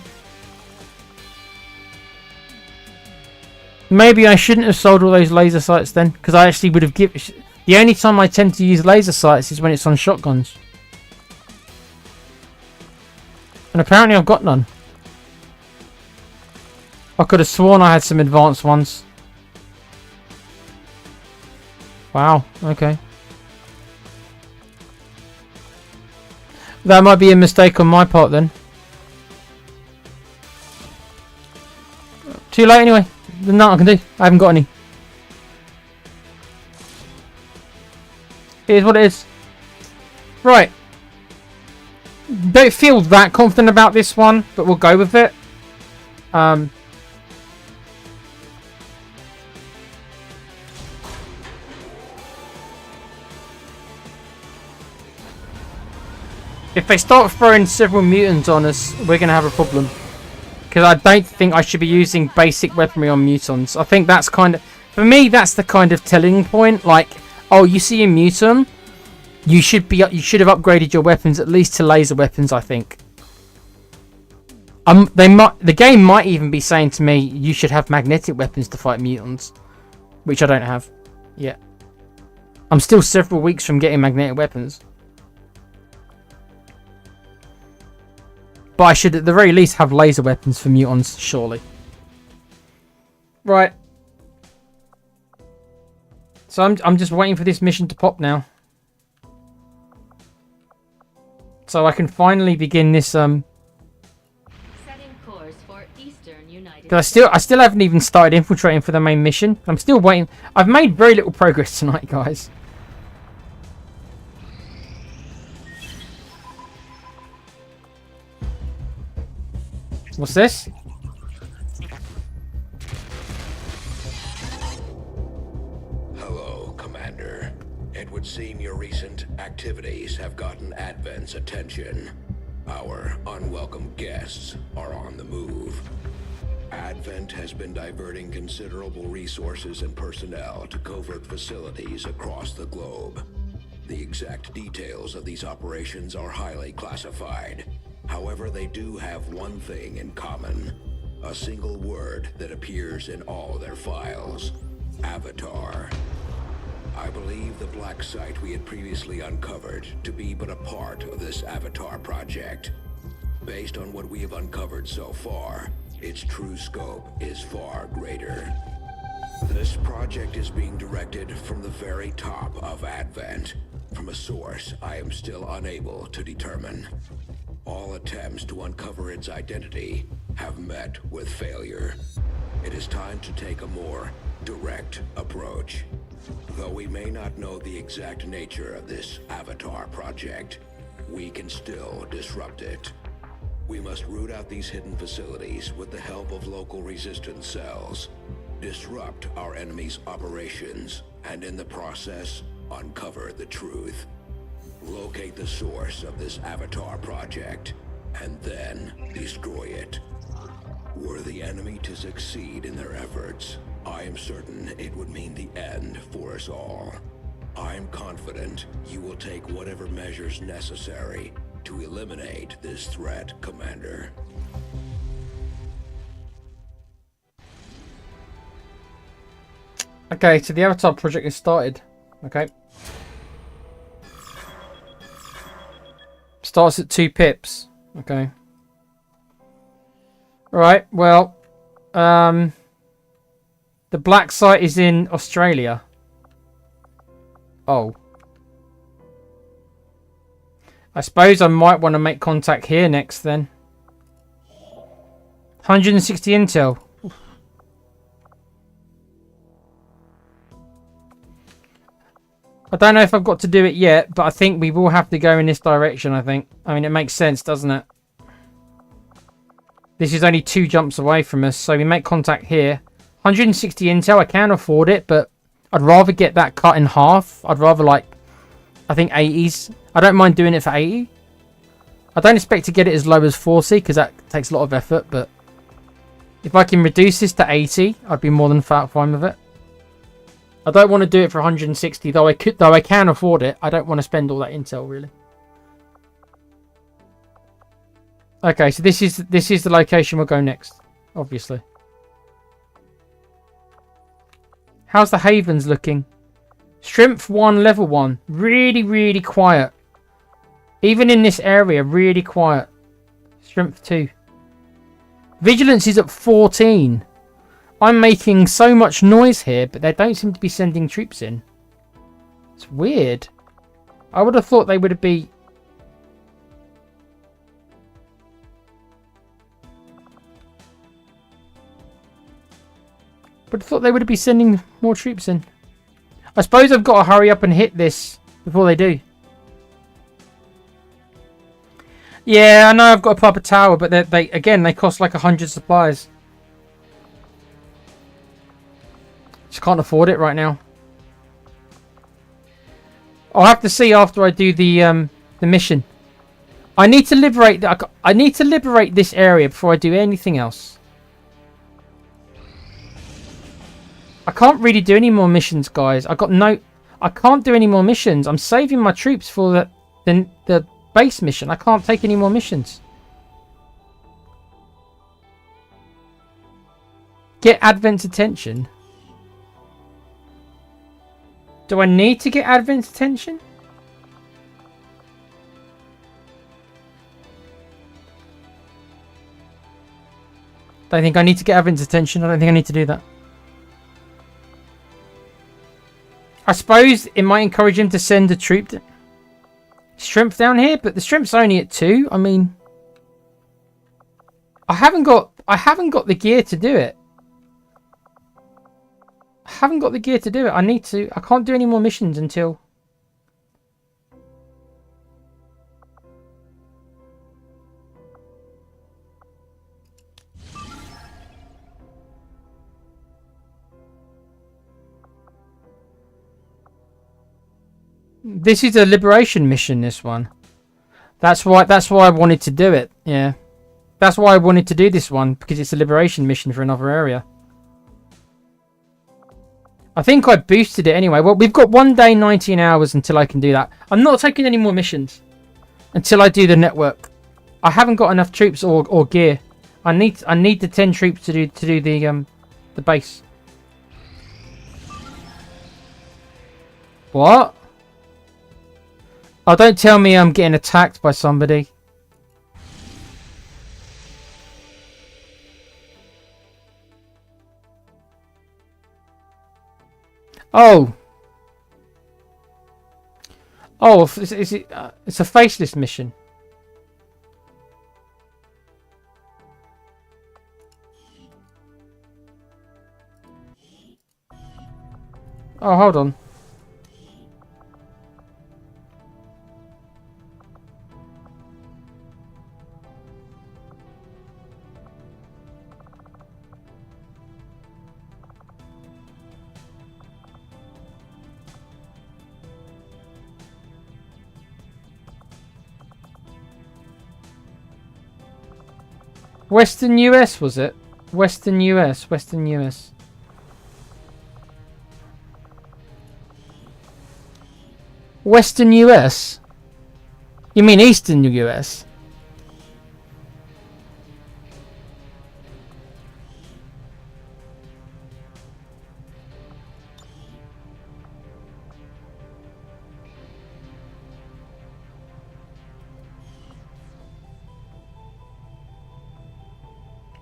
Maybe I shouldn't have sold all those laser sights then, because I actually would have given... The only time I tend to use laser sights is when it's on shotguns. And apparently I've got none. I could have sworn I had some advanced ones. Wow, okay. That might be a mistake on my part then. Too late anyway. There's nothing I can do. I haven't got any. It is what it is. Right. Don't feel that confident about this one, but we'll go with it. If they start throwing several mutants on us, we're going to have a problem. Because I don't think I should be using basic weaponry on mutants. I think that's kind of... For me, that's the kind of telling point. Like... Oh, you see a mutant? You should have upgraded your weapons at least to laser weapons, I think. The game might even be saying to me, you should have magnetic weapons to fight mutants, which I don't have yet. I'm still several weeks from getting magnetic weapons, but I should at the very least have laser weapons for mutants, surely. Right. So I'm just waiting for this mission to pop now, so I can finally begin this. Setting course for Eastern United. I still haven't even started infiltrating for the main mission. I'm still waiting. I've made very little progress tonight, guys. What's this? It would seem your recent activities have gotten Advent's attention. Our unwelcome guests are on the move. Advent has been diverting considerable resources and personnel to covert facilities across the globe. The exact details of these operations are highly classified. However, they do have one thing in common. A single word that appears in all their files. Avatar. I believe the black site we had previously uncovered to be but a part of this Avatar project. Based on what we have uncovered so far, its true scope is far greater. This project is being directed from the very top of Advent, from a source I am still unable to determine. All attempts to uncover its identity have met with failure. It is time to take a more direct approach. Though we may not know the exact nature of this Avatar project, we can still disrupt it. We must root out these hidden facilities with the help of local resistance cells, disrupt our enemy's operations, and in the process, uncover the truth. Locate the source of this Avatar project, and then destroy it. Were the enemy to succeed in their efforts, I am certain it would mean the end for us all. I am confident you will take whatever measures necessary to eliminate this threat, Commander. Okay, so the Avatar project has started. Okay. Starts at 2 pips. Okay. Right, well, the black site is in Australia. Oh. I suppose I might want to make contact here next then. 160 intel. I don't know if I've got to do it yet, but I think we will have to go in this direction, I think. I mean, it makes sense, doesn't it? This is only 2 jumps away from us, so we make contact here. 160 intel, I can afford it, but I'd rather get that cut in half. I'd rather, like, I think 80s. I don't mind doing it for 80. I don't expect to get it as low as 40, because that takes a lot of effort, but if I can reduce this to 80, I'd be more than fine with it. I don't want to do it for 160, though I can afford it. I don't want to spend all that intel, really. Okay, so this is the location we'll go next, obviously. How's the Havens looking? Strength 1, level 1. Really, really quiet. Even in this area, really quiet. Strength 2. Vigilance is at 14. I'm making so much noise here, but they don't seem to be sending troops in. It's weird. I would have thought they would be... But I thought they would be sending more troops in. I suppose I've got to hurry up and hit this before they do. Yeah, I know I've got to pop a tower, but they cost like 100 supplies. Just can't afford it right now. I'll have to see after I do the mission. I need to liberate. I need to liberate this area before I do anything else. I can't really do any more missions, guys. I can't do any more missions. I'm saving my troops for the base mission. I can't take any more missions. Get Advent's attention. Do I need to get Advent's attention? Don't think I need to get Advent's attention. I don't think I need to do that. I suppose it might encourage him to send a troop strength down here, but the strength's only at 2. I mean, I haven't got the gear to do it. I haven't got the gear to do it. I can't do any more missions until... This is a liberation mission, this one. That's why I wanted to do it. Yeah. That's why I wanted to do this one, because it's a liberation mission for another area. I think I boosted it anyway. Well, we've got 1 day, 19 hours until I can do that. I'm not taking any more missions until I do the network. I haven't got enough troops or gear. I need the 10 troops to do the base. What? Oh, don't tell me I'm getting attacked by somebody. Oh. Oh, it's a faceless mission. Oh, hold on. Western US, was it? Western US, Western US. Western US? You mean Eastern US?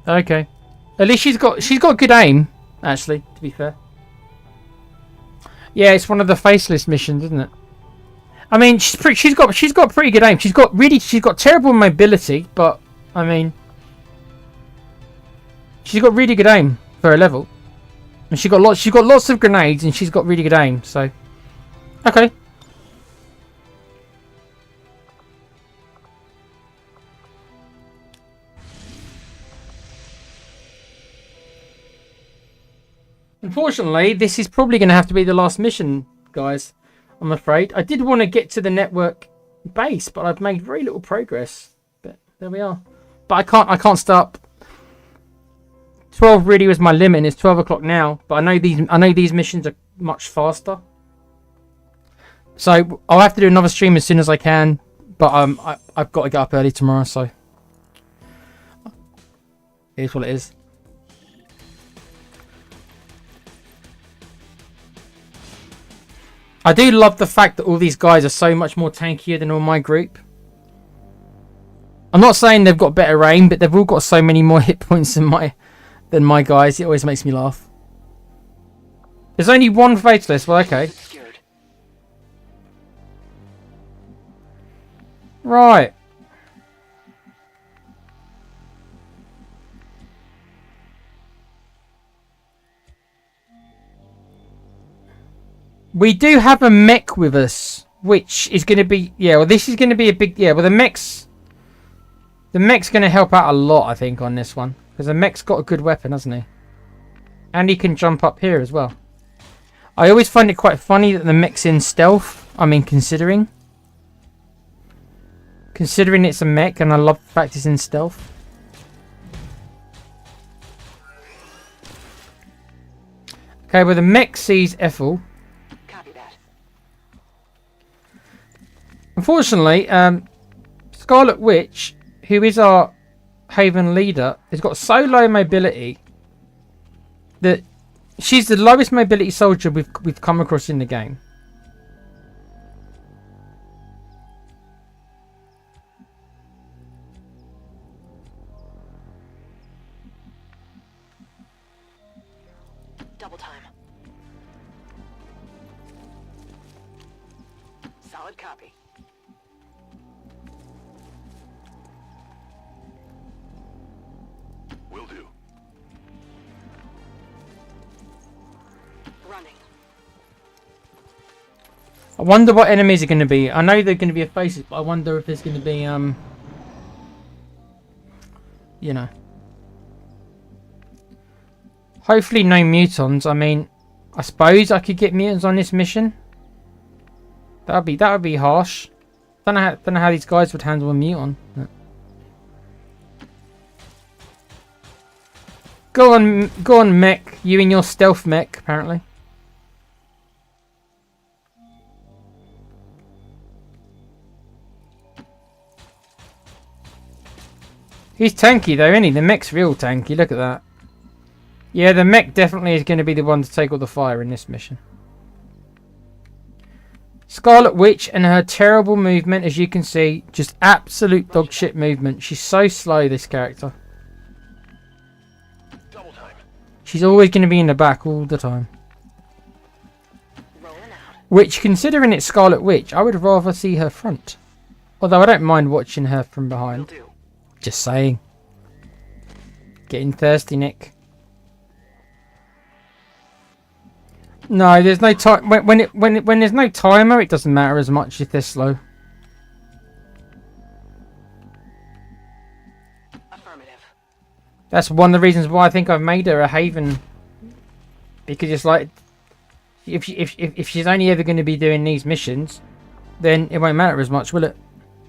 Okay. At least she's got good aim, actually, to be fair. Yeah, it's one of the faceless missions, isn't it? I mean, she's got pretty good aim. She's got terrible mobility, but I mean, she's got really good aim for her level. And she's got lots of grenades, and she's got really good aim. So, okay. Unfortunately, this is probably going to have to be the last mission, guys. I'm afraid. I did want to get to the network base, but I've made very little progress. But there we are. But I can't start. 12 really was my limit, and it's 12 o'clock now. But I know these missions are much faster. So I'll have to do another stream as soon as I can. But I've got to get up early tomorrow, so it is what it is. I do love the fact that all these guys are so much more tankier than all my group. I'm not saying they've got better aim, but they've all got so many more hit points than my guys. It always makes me laugh. There's only one faceless. Well, okay. Right. We do have a mech with us, which is going to be... Yeah, well, this is going to be a big... Yeah, well, the mech's going to help out a lot, I think, on this one. Because the mech's got a good weapon, hasn't he? And he can jump up here as well. I always find it quite funny that the mech's in stealth. I mean, considering it's a mech, and I love the fact it's in stealth. Okay, well, the mech sees Ethel. Unfortunately, Scarlet Witch, who is our Haven leader, has got so low mobility that she's the lowest mobility soldier we've come across in the game. Double time. Solid copy. Will do. Running. I wonder what enemies are going to be. I know they're going to be a faces, but I wonder if there's going to be you know, hopefully no mutons. I mean, I suppose I could get mutants on this mission. That would be harsh. Don't know how these guys would handle a mutant. Go on, mech. You and your stealth mech, apparently. He's tanky though, isn't he? The mech's real tanky. Look at that. Yeah, the mech definitely is going to be the one to take all the fire in this mission. Scarlet Witch and her terrible movement, as you can see, just absolute dog shit movement. She's so slow, this character. Double time. She's always going to be in the back all the time. Which, considering it's Scarlet Witch, I would rather see her front. Although I don't mind watching her from behind. Just saying. Getting thirsty, Nick. No, there's no time. When there's no timer, it doesn't matter as much if they're slow. Affirmative. That's one of the reasons why I think I've made her a Haven. Because it's like, if she's only ever going to be doing these missions, then it won't matter as much, will it?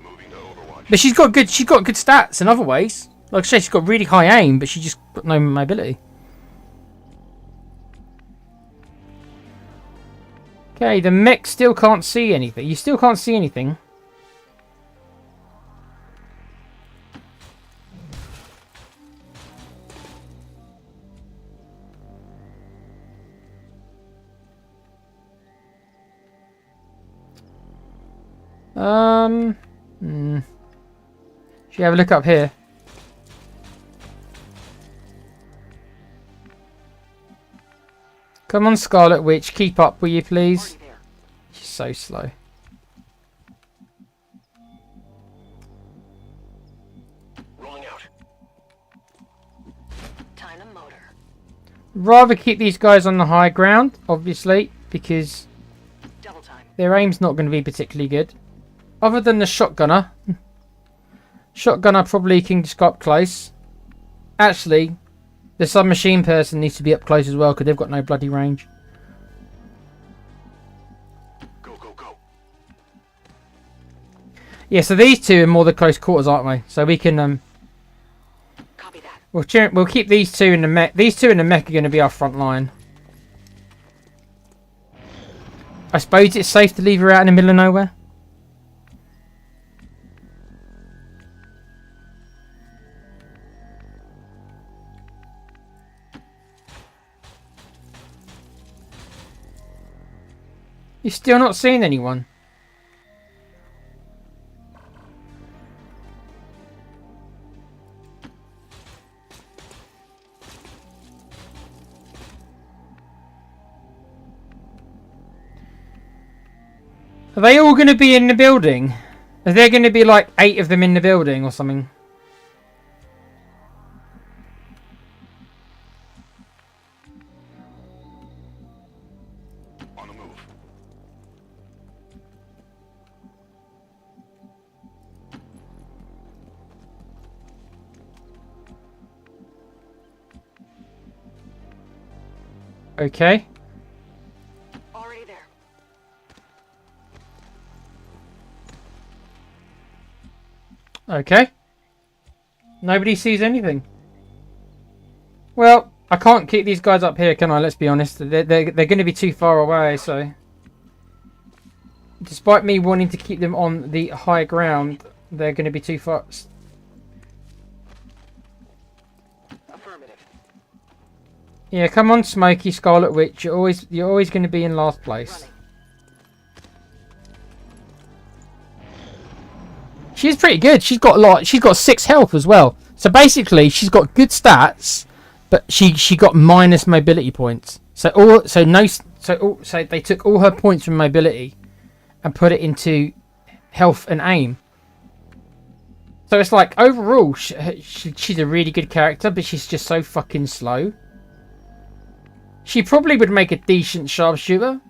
Moving to Overwatch. But she's got good stats in other ways. Like I say, she's got really high aim, but she just got no mobility. Okay, the mech still can't see anything. You still can't see anything. Should we have a look up here? Come on, Scarlet Witch, keep up, will you please? She's so slow. Rolling out. Time to motor. Rather keep these guys on the high ground, obviously, because Double time. their aim's not going to be particularly good. Other than the shotgunner. Shotgunner probably can just go up close. Actually, the submachine person needs to be up close as well because they've got no bloody range. Go, go, go. Yeah, so these two are more the close quarters, aren't we? So we can Copy that. we'll keep these two in the mech. These two in the mech are going to be our front line. I suppose it's safe to leave her out in the middle of nowhere. You're still not seeing anyone. Are they all going to be in the building? Are there going to be like 8 of them in the building or something? On the move. Okay. Already there. Okay. Nobody sees anything. Well, I can't keep these guys up here, can I? Let's be honest. They're going to be too far away, so... Despite me wanting to keep them on the high ground, they're going to be too far... Affirmative. Yeah, come on, Smokey, Scarlet Witch. You're always going to be in last place. Running. She's pretty good. She's got 6 health as well. So basically, she's got good stats, but she got minus mobility points. So they took all her points from mobility and put it into health and aim. So it's like overall, she's a really good character, but she's just so fucking slow. She probably would make a decent sharpshooter.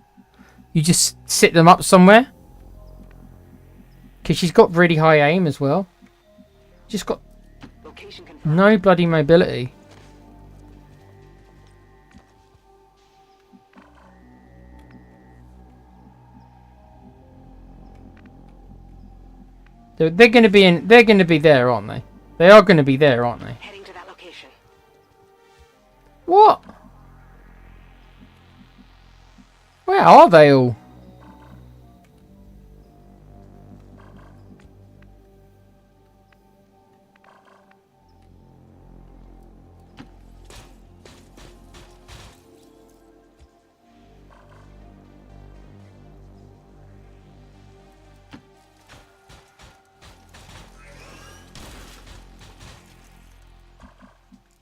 You just sit them up somewhere. Because she's got really high aim as well. Just got Location confirmed. no bloody mobility. They're going to be in. They're going to be there, aren't they? They are going to be there, aren't they? Heading to that location. What? Where are they all?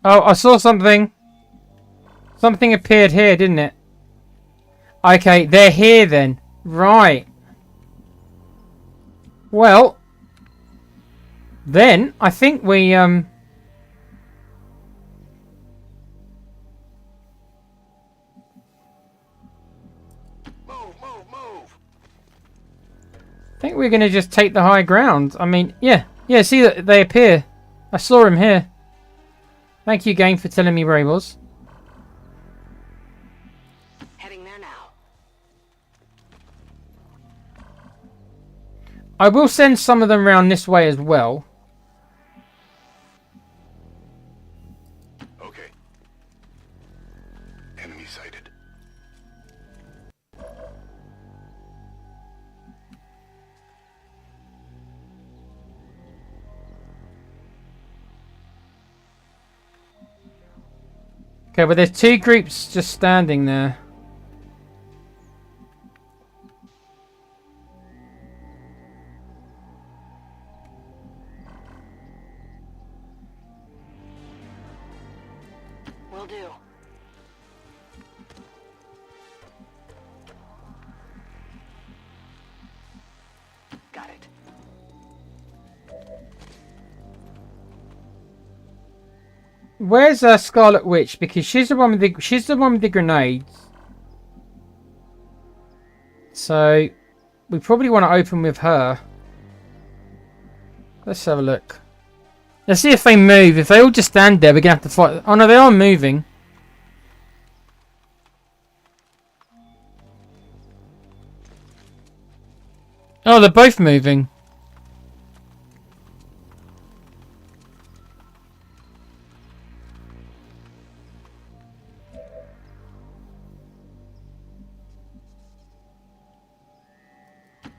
Oh, I saw something. Something appeared here, didn't it? Okay, they're here then. Right. Well, then I think we Move, move, move. I think we're gonna just take the high ground. I mean, yeah, see that they appear. I saw him here. Thank you, game, for telling me where he was. Heading there now. I will send some of them round this way as well. Okay. Enemy sighted. Okay, but there's two groups just standing there. Will do. Got it. Where's Scarlet Witch? Because she's the one with the grenades. So we probably want to open with her. Let's have a look. Let's see if they move. If they all just stand there, we're gonna have to fight. Oh no, they are moving. Oh, they're both moving.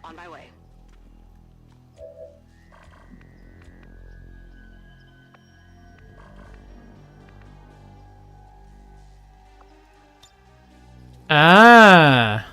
On my way. Ah.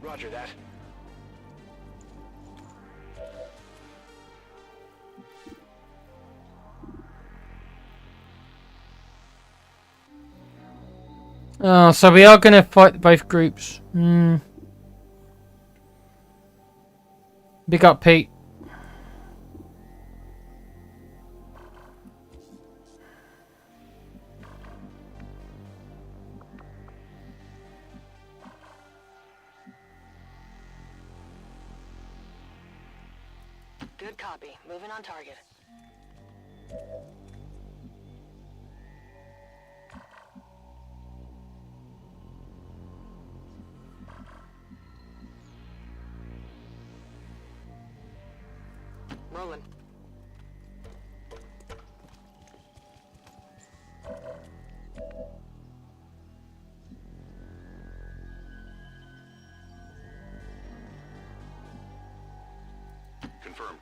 Roger that. Oh, so we are gonna fight both groups. Big up, Pete. Good copy. Moving on target. Rolling. Confirmed.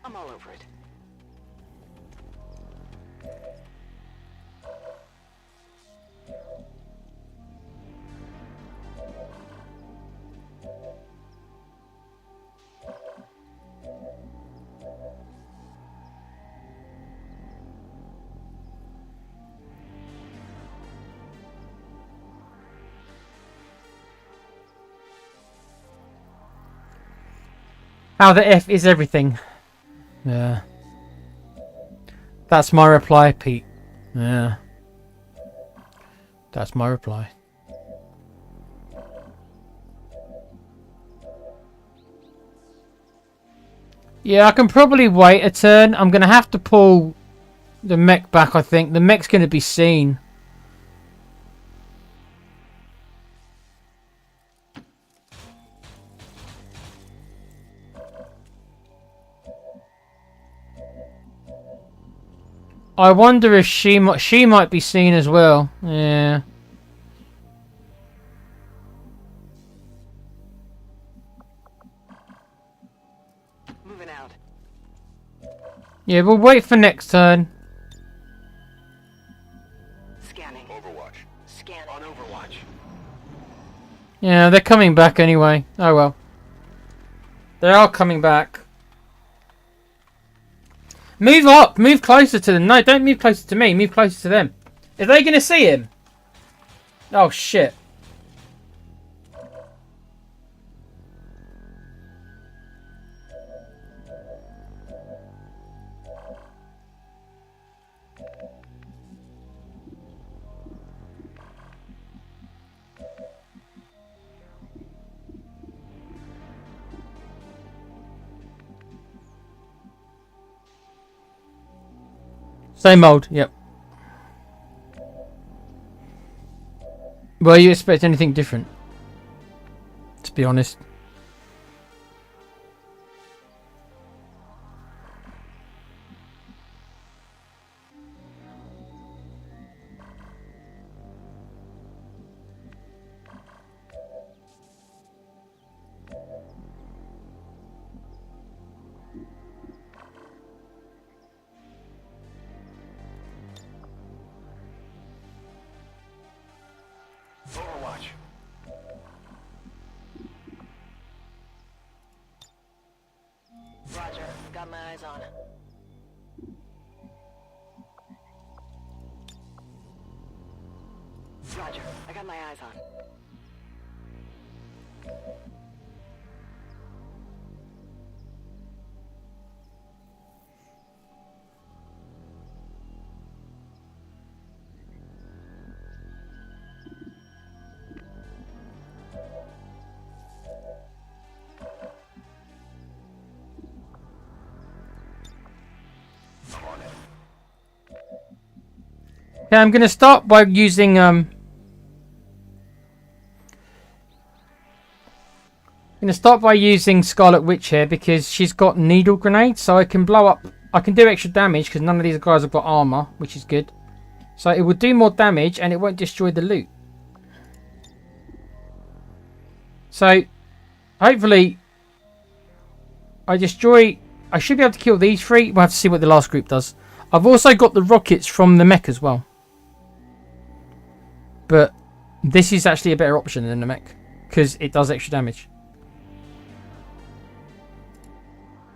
I'm all over it. How the F is everything? Yeah. That's my reply, Pete. Yeah. That's my reply. Yeah, I can probably wait a turn. I'm going to have to pull the mech back, I think. The mech's going to be seen. I wonder if she might be seen as well. Yeah. Moving out. Yeah, we'll wait for next turn. Scanning. Overwatch. Scanning. On Overwatch. Yeah, they're coming back anyway. Oh well. They are coming back. Move up! Move closer to them. No, don't move closer to me. Move closer to them. Are they going to see him? Oh, shit. Same old, yep. Well, you expect anything different? To be honest. Overwatch. Roger. Got my eyes on. Roger. I got my eyes on. Okay, I'm going to start by using I'm going to start by using Scarlet Witch here because she's got needle grenades, so I can blow up. I can do extra damage because none of these guys have got armor, which is good. So it will do more damage and it won't destroy the loot. So hopefully I should be able to kill these three. We'll have to see what the last group does. I've also got the rockets from the mech as well. But this is actually a better option than the mech because it does extra damage.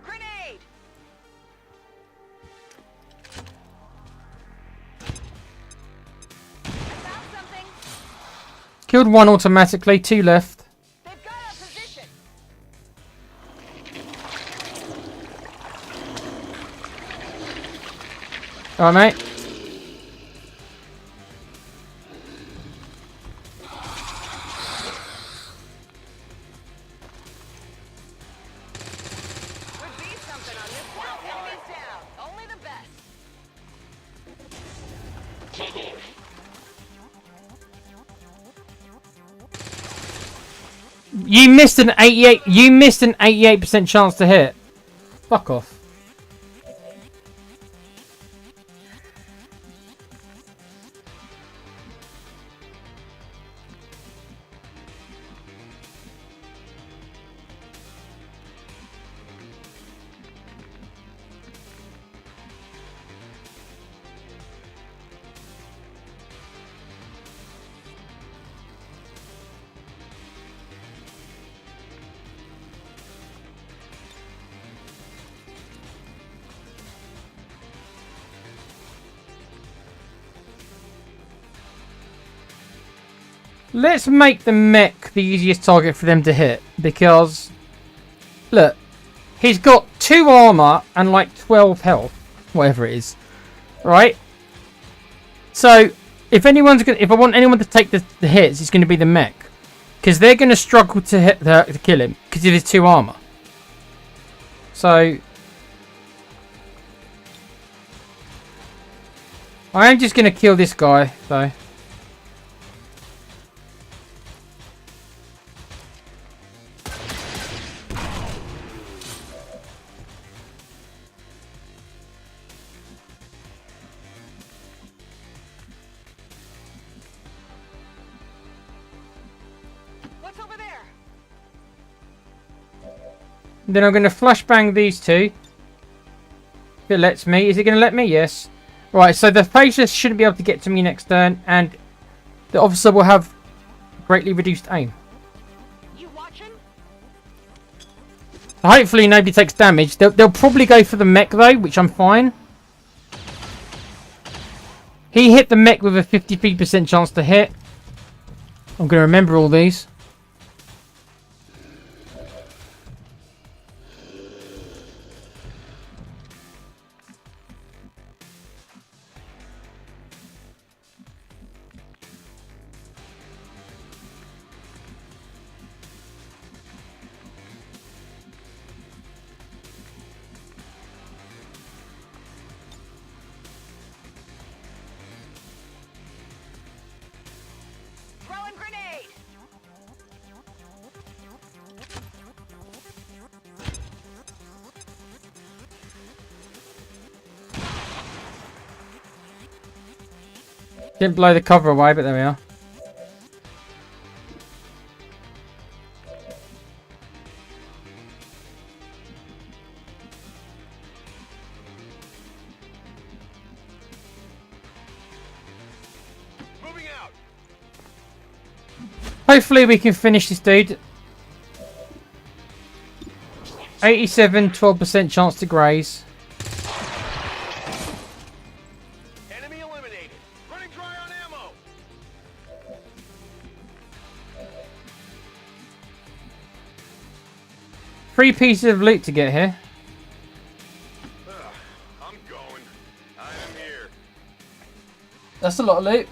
Grenade! I found something. Killed one automatically, 2 left. They've got our position. Alright, mate. Would be something on this one. Enemies down. Only the best. You missed an 88. You missed an 88% chance to hit. Fuck off. Let's make the mech the easiest target for them to hit because look, he's got 2 armor and like 12 health, whatever it is, right? So if I want anyone to take the hits, it's going to be the mech, because they're going to struggle to kill him because of his 2 armor. So I am just going to kill this guy though. What's over there? Then I'm going to flashbang these 2. If it lets me. Is it going to let me? Yes. Right, so the faceless shouldn't be able to get to me next turn, and the officer will have greatly reduced aim. You watching? Hopefully nobody takes damage. They'll probably go for the mech though, which I'm fine. He hit the mech with a 53% chance to hit. I'm going to remember all these. Throwing grenade! Didn't blow the cover away, but there we are. Moving out. Hopefully we can finish this dude. 87, 12% chance to graze. Enemy eliminated. Running dry on ammo. Three pieces of loot to get here. I'm going. I am here. That's a lot of loot.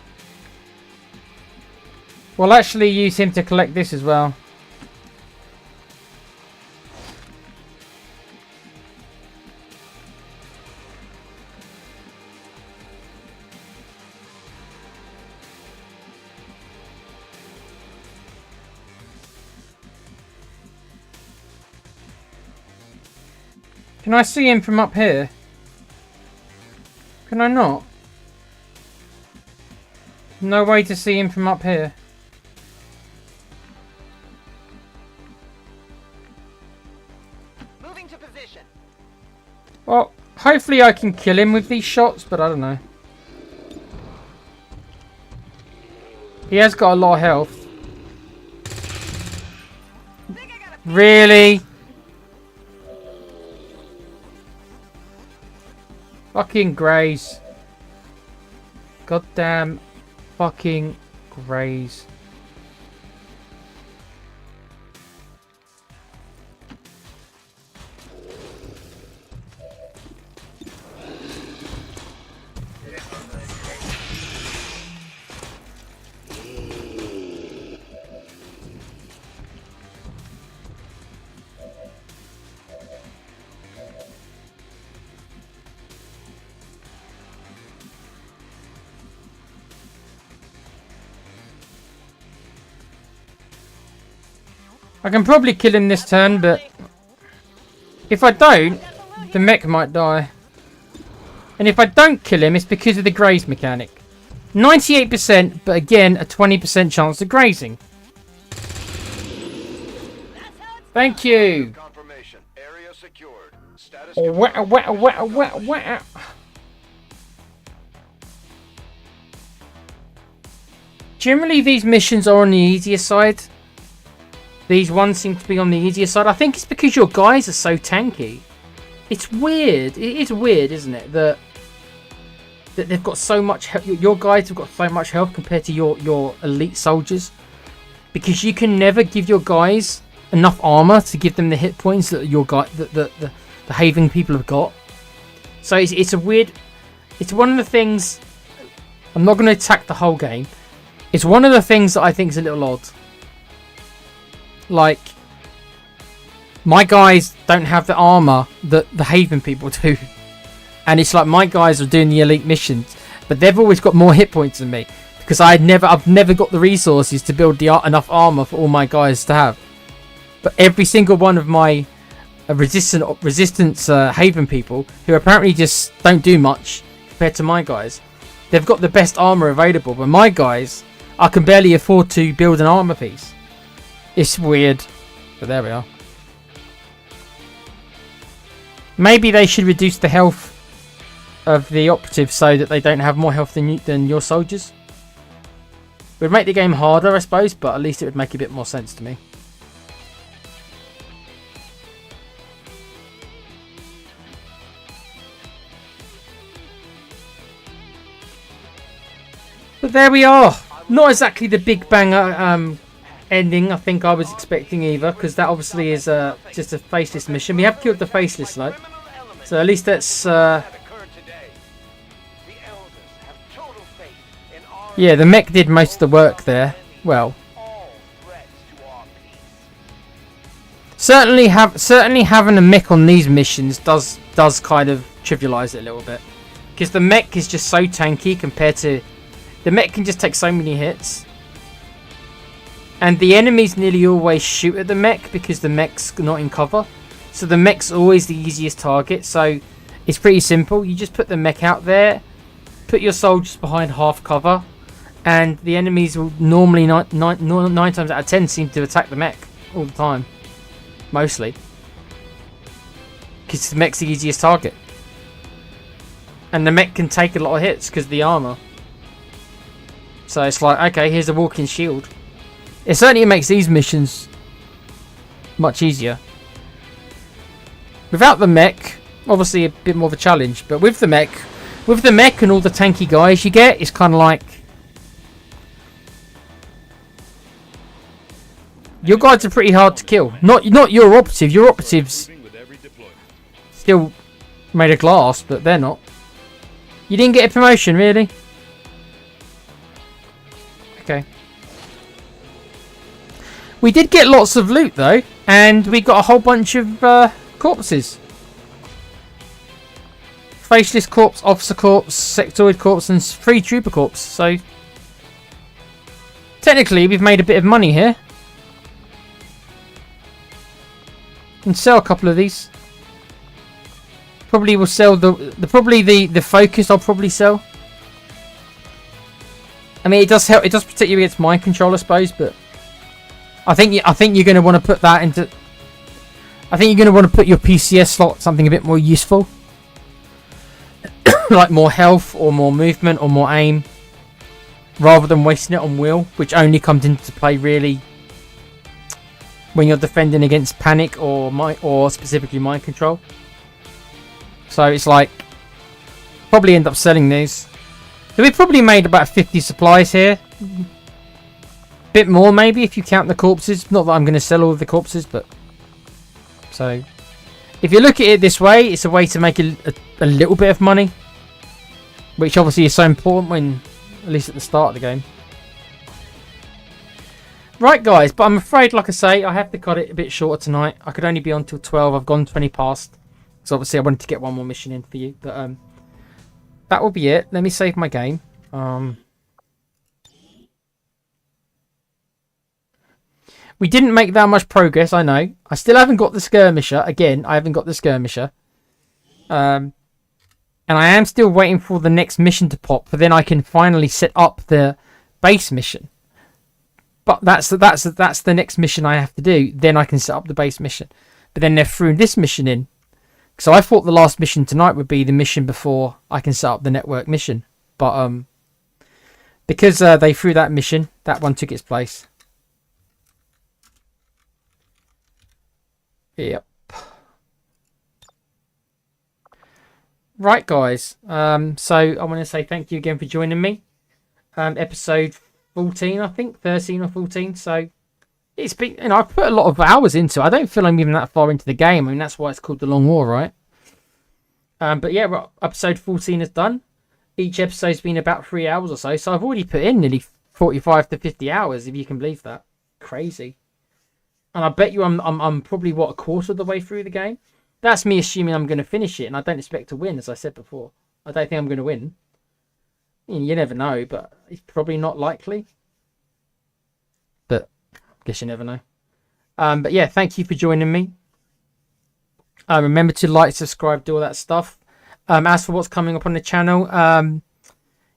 We'll actually use him to collect this as well. Can I see him from up here? Can I not? No way to see him from up here. Moving to position. Well, hopefully I can kill him with these shots, but I don't know. He has got a lot of health. Really? Fucking graze. Goddamn fucking graze. I can probably kill him this turn, but if I don't, the mech might die. And if I don't kill him, it's because of the graze mechanic. 98%, but again, a 20% chance of grazing. Thank you. Confirmation. Area secured. Status Generally, these missions are on the easier side. These ones seem to be on the easier side. I think it's because your guys are so tanky. It's weird. It is weird, isn't it? That they've got so much health. Your guys have got so much health compared to your elite soldiers. Because you can never give your guys enough armor to give them the hit points that your guy the Haven people have got. So it's a weird. It's one of the things. I'm not going to attack the whole game. It's one of the things that I think is a little odd. Like, my guys don't have the armor that the Haven people do. And it's like my guys are doing the elite missions, but they've always got more hit points than me. Because I've never got the resources to build enough armor for all my guys to have. But every single one of my resistance Haven people, who apparently just don't do much compared to my guys, they've got the best armor available. But my guys, I can barely afford to build an armor piece. It's weird, but there we are. Maybe they should reduce the health of the operatives so that they don't have more health than your soldiers. It would make the game harder, I suppose, but at least it would make a bit more sense to me. But there we are. Not exactly the big banger ending I think I was expecting either, because that obviously is just a faceless mission. We have killed the faceless though, so at least that's yeah, the mech did most of the work there. Well, certainly having a mech on these missions does kind of trivialize it a little bit, because the mech is just so tanky compared to the mech can just take so many hits. And the enemies nearly always shoot at the mech because the mech's not in cover. So the mech's always the easiest target. So it's pretty simple. You just put the mech out there, put your soldiers behind half cover, and the enemies will normally 9 times out of 10 seem to attack the mech all the time. Mostly. Because the mech's the easiest target. And the mech can take a lot of hits because of the armor. So it's like, okay, here's a walking shield. It certainly makes these missions much easier. Without the mech, obviously a bit more of a challenge, but with the mech and all the tanky guys you get, it's kind of like your guys are pretty hard to kill. Not your operative. Your operatives still made of glass, but they're not. You didn't get a promotion, really? Okay. We did get lots of loot though, and we got a whole bunch of corpses. Faceless corpse, officer corpse, sectoid corpse, and 3 trooper corpse. So technically, we've made a bit of money here. And sell a couple of these. Probably will sell the focus. I'll probably sell. I mean, it does help. It does protect you against mind control, I suppose, but. I think you're going to want to put that into. I think you're going to want to put your PCS slot something a bit more useful, like more health or more movement or more aim, rather than wasting it on will, which only comes into play really when you're defending against panic or specifically mind control. So it's like probably end up selling these. So we probably made about 50 supplies here. Bit more maybe if you count the corpses. Not that I'm going to sell all of the corpses, but so if you look at it this way, it's a way to make a little bit of money, which obviously is so important when, at least at the start of the game. Right guys, but I'm afraid, like I say, I have to cut it a bit shorter tonight. I could only be on till 12. I've gone 20 past, so obviously I wanted to get one more mission in for you, but that will be it. Let me save my game. We didn't make that much progress, I know. I still haven't got the skirmisher. Again, I haven't got the skirmisher. And I am still waiting for the next mission to pop, for then I can finally set up the base mission. But that's the next mission I have to do. Then I can set up the base mission. But then they've thrown this mission in. So I thought the last mission tonight would be the mission before I can set up the network mission. But because they threw that mission, that one took its place. Yep. Right, guys. So I want to say thank you again for joining me. Episode 14, I think. 13 or 14. So it's been, I've put a lot of hours into it. I don't feel I'm even that far into the game. I mean, that's why it's called The Long War, right? But yeah, well, episode 14 is done. Each episode's been about 3 hours or so. So I've already put in nearly 45 to 50 hours, if you can believe that. Crazy. And I bet you I'm probably, a quarter of the way through the game? That's me assuming I'm going to finish it, and I don't expect to win, as I said before. I don't think I'm going to win. You never know, but it's probably not likely. But I guess you never know. But yeah, thank you for joining me. Remember to like, subscribe, do all that stuff. As for what's coming up on the channel,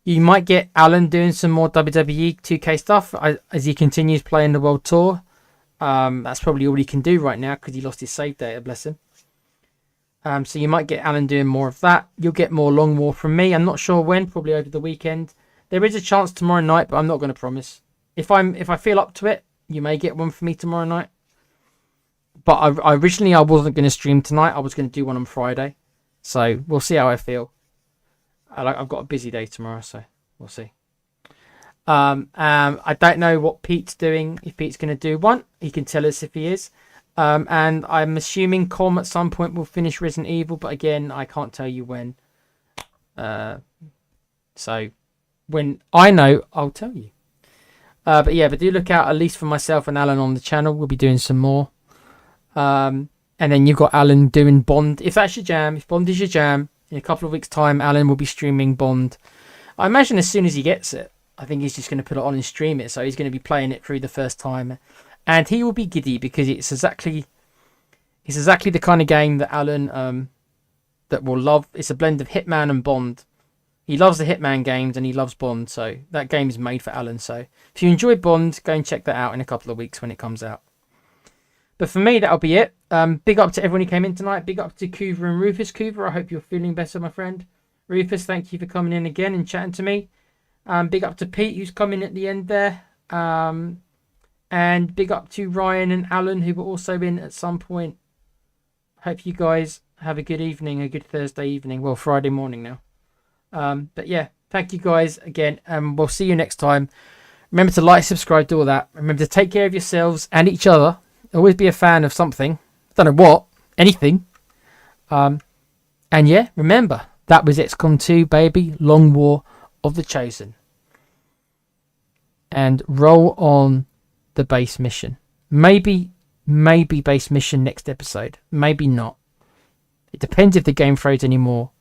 you might get Alan doing some more WWE 2K stuff as he continues playing the World Tour. That's probably all he can do right now because he lost his save data, bless him. So you might get Alan doing more of that. You'll get more Long War from me. I'm not sure when, probably over the weekend. There is a chance tomorrow night, but I'm not going to promise. If I feel up to it, you may get one from me tomorrow night. But I originally wasn't going to stream tonight. I was going to do one on Friday. So we'll see how I feel. I've got a busy day tomorrow, so we'll see. I don't know what Pete's doing. If Pete's going to do one, he can tell us if he is. And I'm assuming Com at some point will finish Resident Evil, but again, I can't tell you when. So when I know, I'll tell you. But yeah, but do look out, at least for myself and Alan on the channel. We'll be doing some more. And then you've got Alan doing Bond. If that's your jam, if Bond is your jam, in a couple of weeks' time, Alan will be streaming Bond. I imagine as soon as he gets it, I think he's just going to put it on and stream it. So he's going to be playing it through the first time. And he will be giddy because it's exactly the kind of game that Alan that will love. It's a blend of Hitman and Bond. He loves the Hitman games and he loves Bond. So that game is made for Alan. So if you enjoy Bond, go and check that out in a couple of weeks when it comes out. But for me, that'll be it. Big up to everyone who came in tonight. Big up to Coover and Rufus. Coover, I hope you're feeling better, my friend. Rufus, thank you for coming in again and chatting to me. Big up to Pete, who's coming at the end there. And big up to Ryan and Alan, who were also in at some point. Hope you guys have a good evening, a good Thursday evening. Well, Friday morning now. But yeah, thank you guys again. We'll see you next time. Remember to like, subscribe, do all that. Remember to take care of yourselves and each other. Always be a fan of something. Don't know what. Anything. And yeah, remember, that was XCOM 2, baby. Long War of the Chosen. And roll on the base mission. Maybe base mission next episode. Maybe not. It depends if the game throws any more.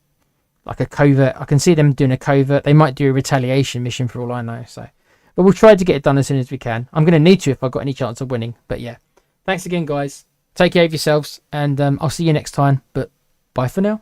Like a covert. I can see them doing a covert. They might do a retaliation mission for all I know. So, but we'll try to get it done as soon as we can. I'm going to need to if I've got any chance of winning. But yeah. Thanks again, guys. Take care of yourselves. And I'll see you next time. But bye for now.